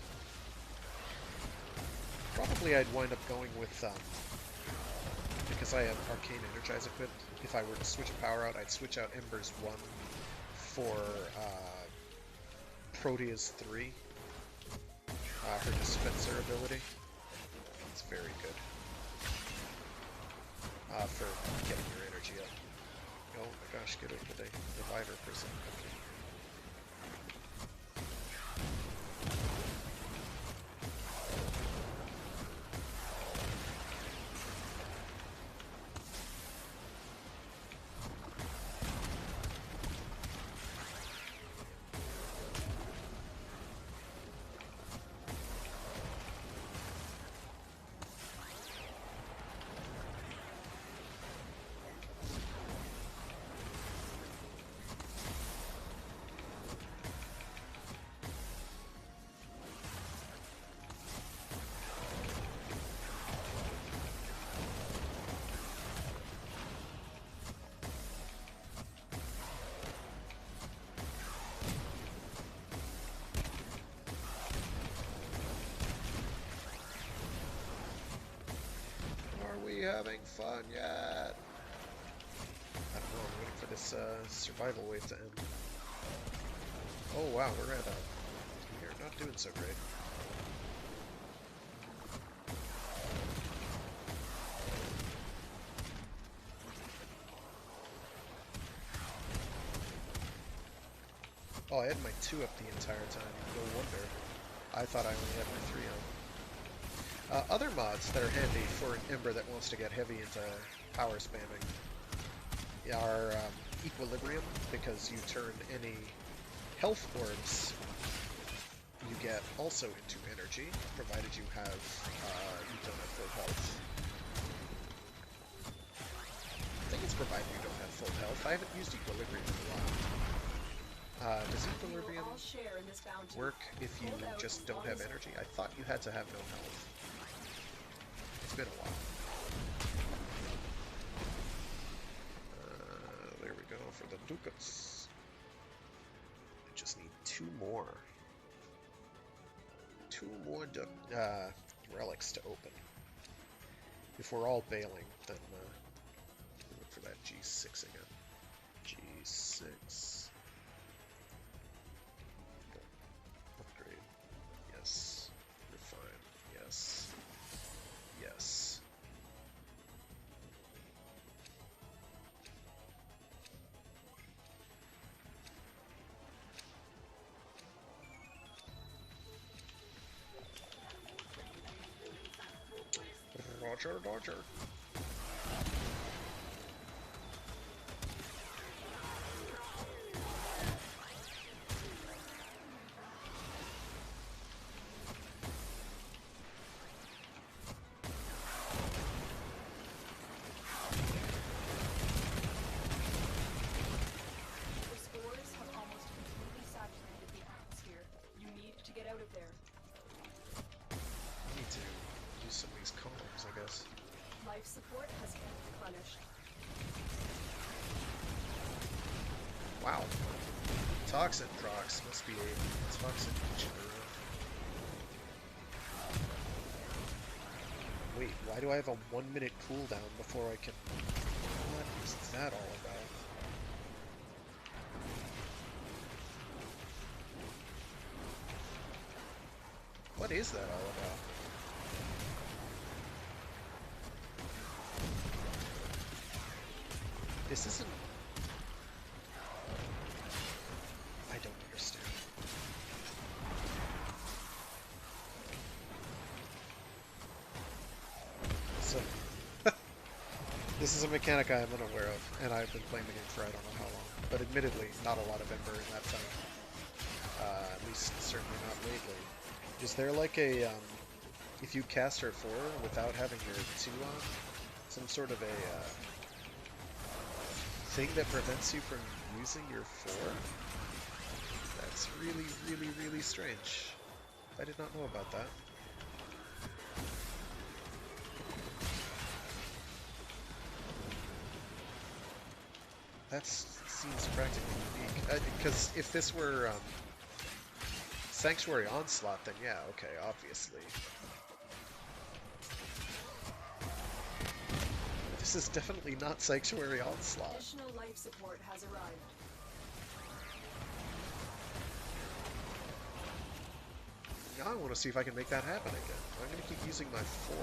Probably I'd wind up going with, because I have Arcane Energize equipped, if I were to switch a power out, I'd switch out Embers 1 for Protea's 3. Her dispenser ability. It's very good. For getting your energy up. Oh my gosh, get over the reviver person. Okay. Having fun yet? I don't know, I'm waiting for this survival wave to end. Oh wow, we're not doing so great. Oh, I had my 2 up the entire time. No wonder. I thought I only had my 3 on. Other mods that are handy for an Ember that wants to get heavy into power spamming are Equilibrium, because you turn any health orbs you get also into energy, provided you have you don't have full health. I think it's provided you don't have full health. I haven't used Equilibrium in a while. Does Equilibrium work if you just don't have energy? I thought you had to have no health. It's been a while. There we go for the ducats. I just need 2 more. 2 more relics to open. If we're all bailing, then look for G6 again. G6. Upgrade. Yes. Refine. Yes. Yes. Roger, Roger. The spores have almost completely saturated the atmosphere. You need to get out of there. Need to use some of these columns, I guess. Life support has been replenished. Wow. Toxin Prox must be a toxin generator. Wait, why do I have a 1 minute cooldown before I can... What is that all about? What is that all about? This isn't... I don't understand. So... This is a mechanic I am unaware of, and I've been playing the game for I don't know how long. But admittedly, not a lot of Ember in that time. At least, certainly not lately. Is there like a, if you cast her 4 without having your 2 on, some sort of a, thing that prevents you from using your 4? That's really, really, really strange. I did not know about that. That seems practically unique. Because if this were Sanctuary Onslaught, then yeah, okay, obviously. This is definitely not Sanctuary Onslaught. Additional life support has arrived. Now I want to see if I can make that happen again. I'm going to keep using my 4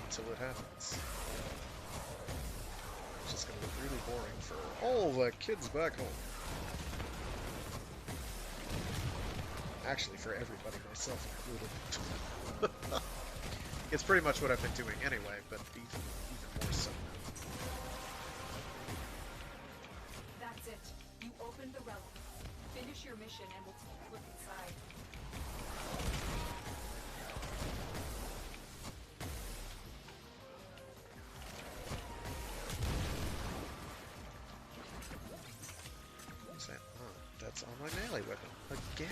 until it happens. It's just going to look really boring for all the kids back home. Actually, for everybody, myself included. It's pretty much what I've been doing anyway, but even more so now. That's it. You opened the relic. Finish your mission and we'll take a look inside. What is that? Oh, that's on my melee weapon. Again.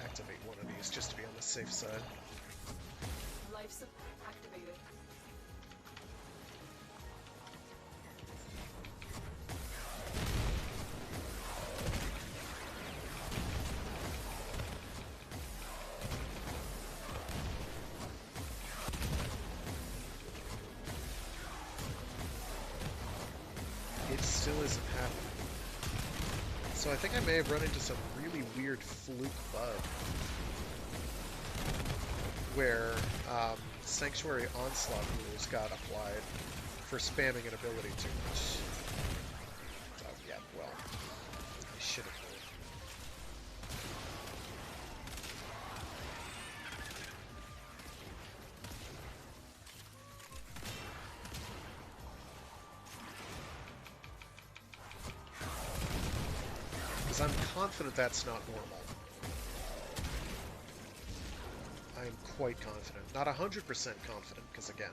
Activate one of these just to be on the safe side. Life support activated. It still isn't happening. So I think I may have run into some really weird fluke bug where Sanctuary Onslaught rules got applied for spamming an ability too much. Yeah, well, I should have known. Because I'm confident that's not normal. I am quite confident. Not 100% confident, because again,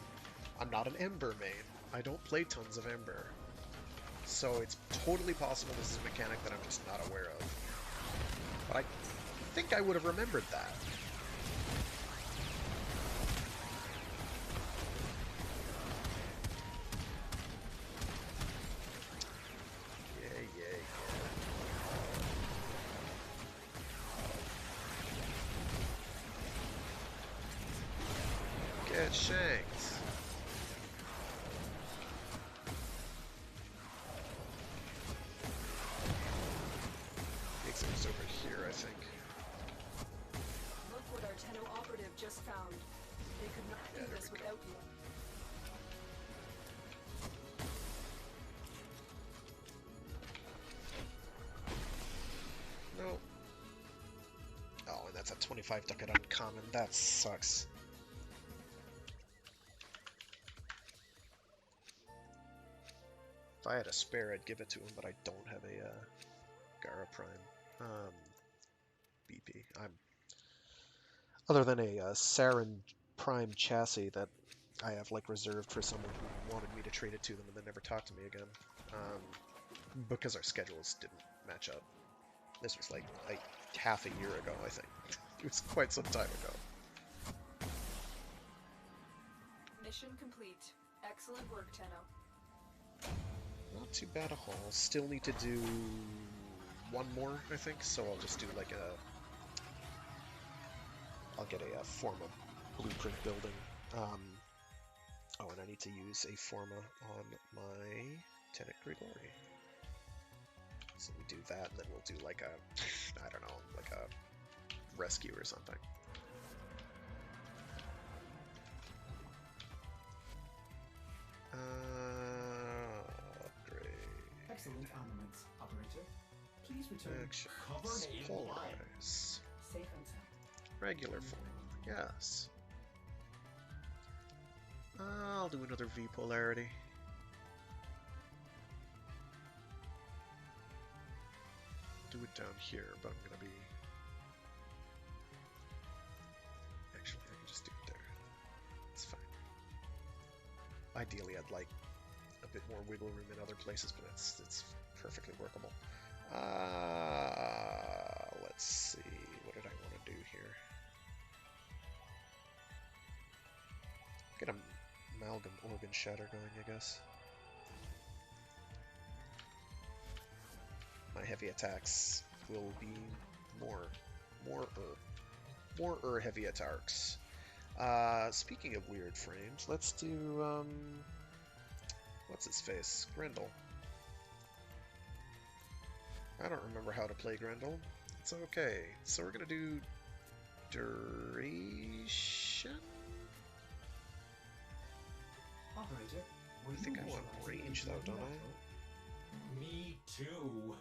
I'm not an Ember main. I don't play tons of Ember. So it's totally possible this is a mechanic that I'm just not aware of. But I think I would have remembered that. Get shanked. Exit's over here, I think. Look what our Tenno operative just found. They could not do this without you. No. Oh, and that's a 25 ducat uncommon. That sucks. If I had a spare, I'd give it to him, but I don't have a Gara Prime. BP. Other than a Saren Prime chassis that I have like reserved for someone who wanted me to trade it to them and then never talked to me again, because our schedules didn't match up. This was like half a year ago, I think. It was quite some time ago. Mission complete. Excellent work, Tenno. Not too bad a haul. Still need to do one more, I think, so I'll just do like I'll get a Forma blueprint building. Oh, and I need to use a Forma on my Tenet Grigori. So we do that, and then we'll do like a, I don't know, like a rescue or something. Excellent armaments, operator. Please return. Actions. Covered in blood. Polarize. Safe and sound. Regular form. Yes. I'll do another V polarity. Do it down here, but I'm gonna be. Actually, I can just do it there. It's fine. Ideally, I'd like a bit more wiggle room in other places, but it's perfectly workable. Let's see, what did I want to do here? Get a amalgam organ shatter going, I guess. My heavy attacks will be more heavy attacks. Speaking of weird frames, let's do what's his face? Grendel. I don't remember how to play Grendel. It's okay. So we're gonna do duration. Operator, I think I want range though, don't I? Me too.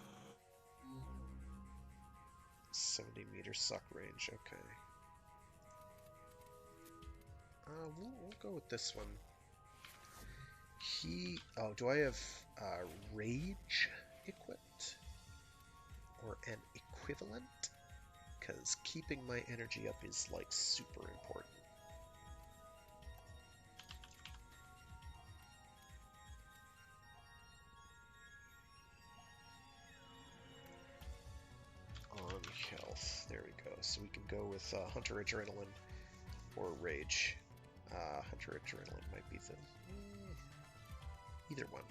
70-meter suck range. Okay. We'll go with this one. Oh, do I have rage equipped? Or an equivalent? Because keeping my energy up is like super important. On health, there we go. So we can go with Hunter Adrenaline or Rage. Hunter Adrenaline might be the either one.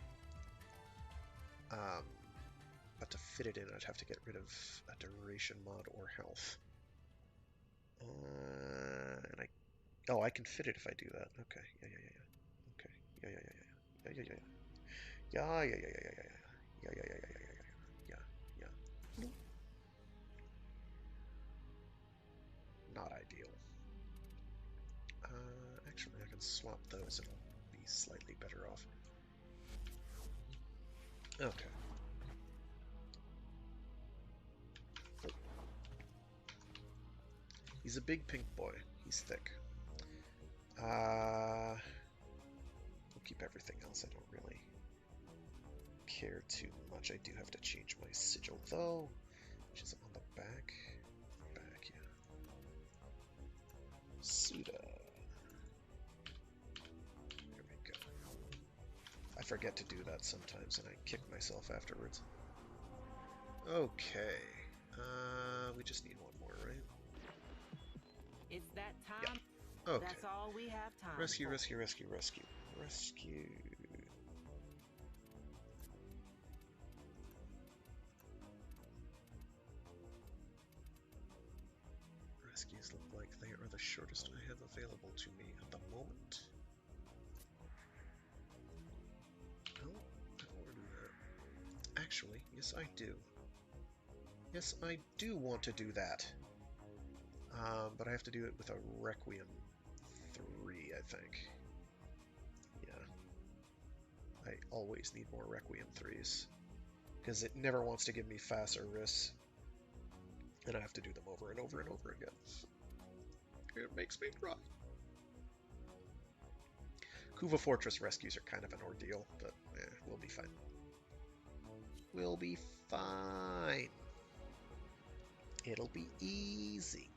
But to fit it in, I'd have to get rid of a duration mod or health. And I can fit it if I do that. Okay, yeah. Okay, yeah. Not ideal. Actually, I can swap those and I'll be slightly better off. Okay. He's a big pink boy. He's thick. We'll keep everything else. I don't really care too much. I do have to change my sigil though, which is on the back. Back, yeah. Suda. There we go. I forget to do that sometimes, and I kick myself afterwards. Okay. We just need one more, right? It's that time. Yeah. Okay. That's all we have time Rescue, for. rescue, rescue, rescue. Rescue. Rescues look like they are the shortest I have available to me at the moment. Oh, I don't want to do that. Actually, yes I do. Yes, I do want to do that. But I have to do it with a Requiem 3, I think. Yeah. I always need more Requiem 3s. Because it never wants to give me FAS or RIS. And I have to do them over and over and over again. It makes me cry. Kuva Fortress rescues are kind of an ordeal, but we'll be fine. We'll be fine. It'll be easy.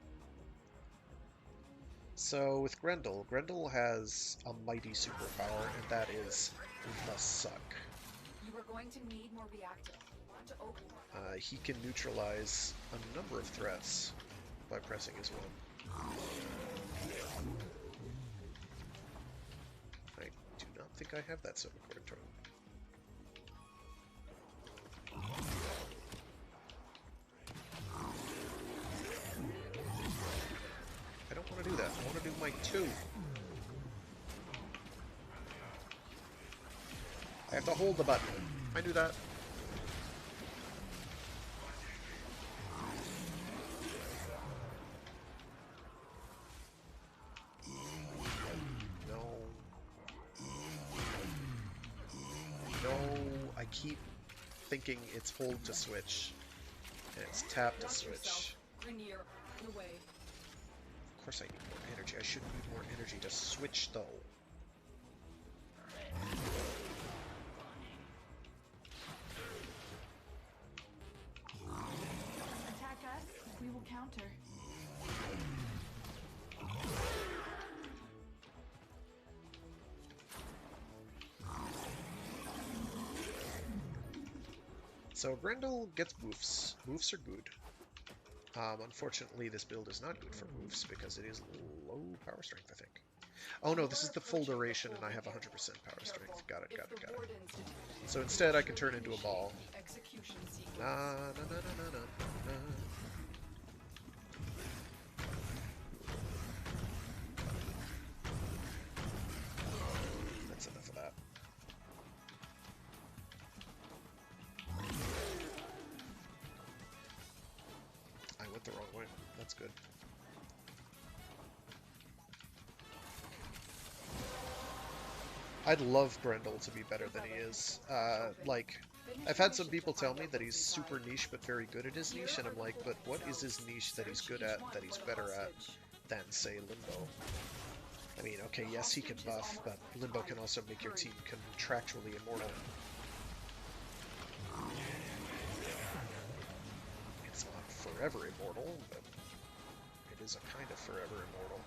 So with Grendel, Grendel has a mighty superpower, and that is the Suck. You are going to need more reactor to open. He can neutralize a number of threats by pressing his one. I do not think I have that Silver Cord turn. I don't want to do that. I want to do my 2. I have to hold the button. I knew that. I keep thinking it's hold to switch, and it's tap to switch. Of course I need more energy. I shouldn't need more energy to switch, though. Attack us, we will counter. So Grendel gets boofs. Boofs are good. Unfortunately, this build is not good for boofs because it is low power strength, I think. Oh no, this is the full duration and I have 100% power strength. Got it, got it, got it. So instead I can turn into a ball. Na na na na na na. That's enough of that. I went the wrong way. That's good. I'd love Grendel to be better than he is. Like, I've had some people tell me that he's super niche but very good at his niche, and I'm like, but what is his niche that he's good at, that he's better at than, say, Limbo? I mean, okay, yes, he can buff, but Limbo can also make your team contractually immortal. It's not forever immortal, but it is a kind of forever immortal.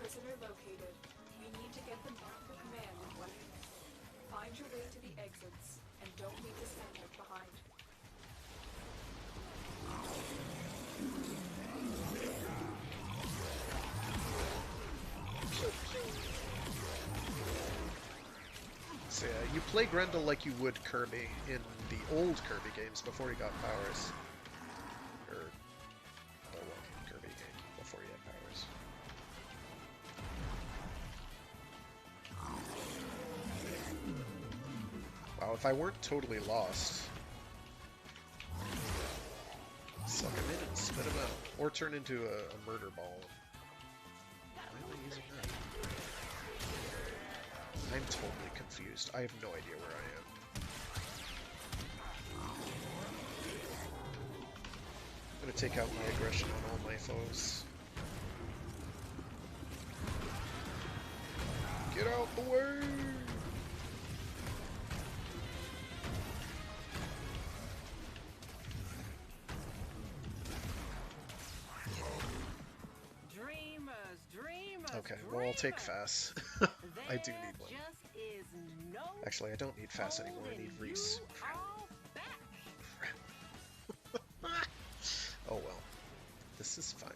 Prisoner located. We need to get them back to command in 1 minute. Find your way to the exits, and don't leave the center behind. So yeah, you play Grendel like you would Kirby in the old Kirby games before he got powers. Or the one Kirby game before he had powers. Wow, if I weren't totally lost. Suck him in and spit him out. Or turn into a murder ball. Why am I using that? I'm totally confused. I have no idea where I am. I'm gonna take out my aggression on all my foes. Get out the way! Okay, well, I'll take Fass. I do need one. Actually, I don't need Fass anymore. I need Reese. Oh well. This is fine.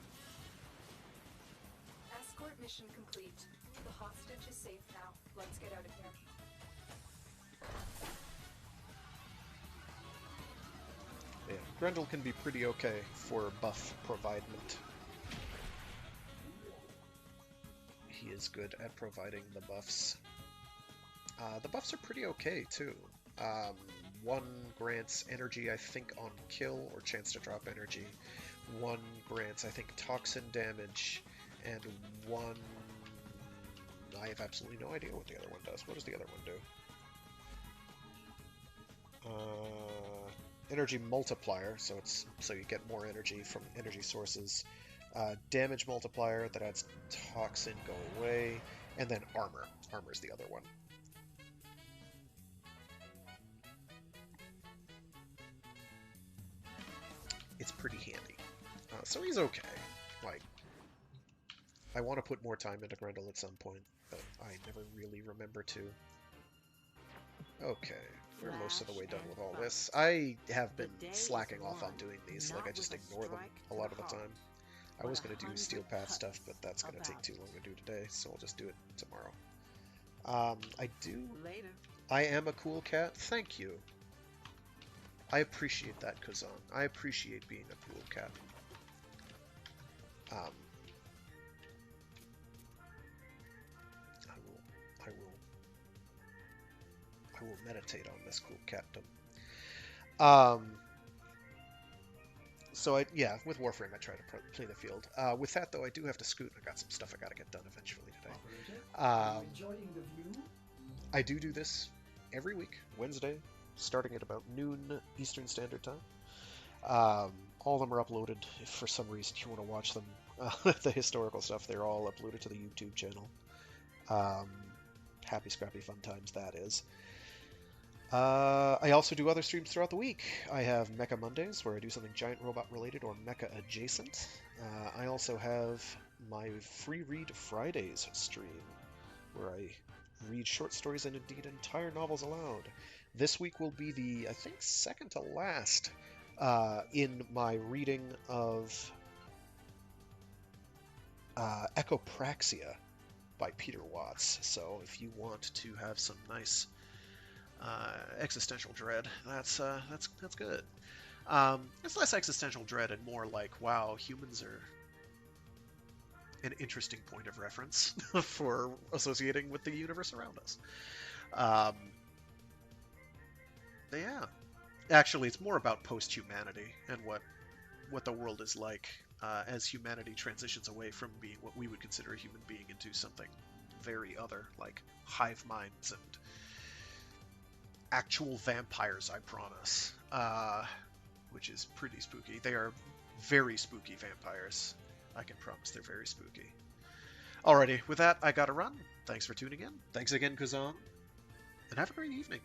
Escort mission complete. The hostage is safe now. Let's get out of here. Yeah, Grendel can be pretty okay for buff providement. He is good at providing the buffs. The buffs are pretty okay too. One grants energy, I think, on kill or chance to drop energy. One grants, I think, toxin damage, and one... I have absolutely no idea what the other one does. What does the other one do? Energy multiplier, so you get more energy from energy sources. Damage multiplier that adds toxin, go away, and then armor. Armor is the other one. It's pretty handy. So he's okay. Like, I want to put more time into Grendel at some point, but I never really remember to. Okay, we're most of the way done with all this. I have been slacking off on doing these, like I just ignore them a lot of the time. I was going to do Steel Path stuff, but that's going to take too long to do today, so I'll just do it tomorrow. I am a cool cat. Thank you. I appreciate that, Kazan. I appreciate being a cool cat. I will meditate on this cool catdom. So with Warframe I try to play the field. With that though, I do have to scoot. I got some stuff I got to get done eventually today. I do this every week, Wednesday, starting at about noon Eastern Standard Time. All of them are uploaded. If for some reason you want to watch them, the historical stuff, they're all uploaded to the YouTube channel. Happy, scrappy, fun times, that is. I also do other streams throughout the week. I have Mecha Mondays, where I do something giant robot related or mecha adjacent. I also have my Free Read Fridays stream, where I read short stories and indeed entire novels aloud. This week will be the, I think, second to last in my reading of Echopraxia by Peter Watts. So if you want to have some nice existential dread, that's good. It's less existential dread and more like, wow, humans are an interesting point of reference for associating with the universe around us. Yeah, actually, it's more about post-humanity and what the world is like as humanity transitions away from being what we would consider a human being into something very other, like hive minds and actual vampires, I promise, which is pretty spooky. They are very spooky vampires. I can promise they're very spooky. Alrighty, with that, I gotta run. Thanks for tuning in. Thanks again, Kazan. And have a great evening.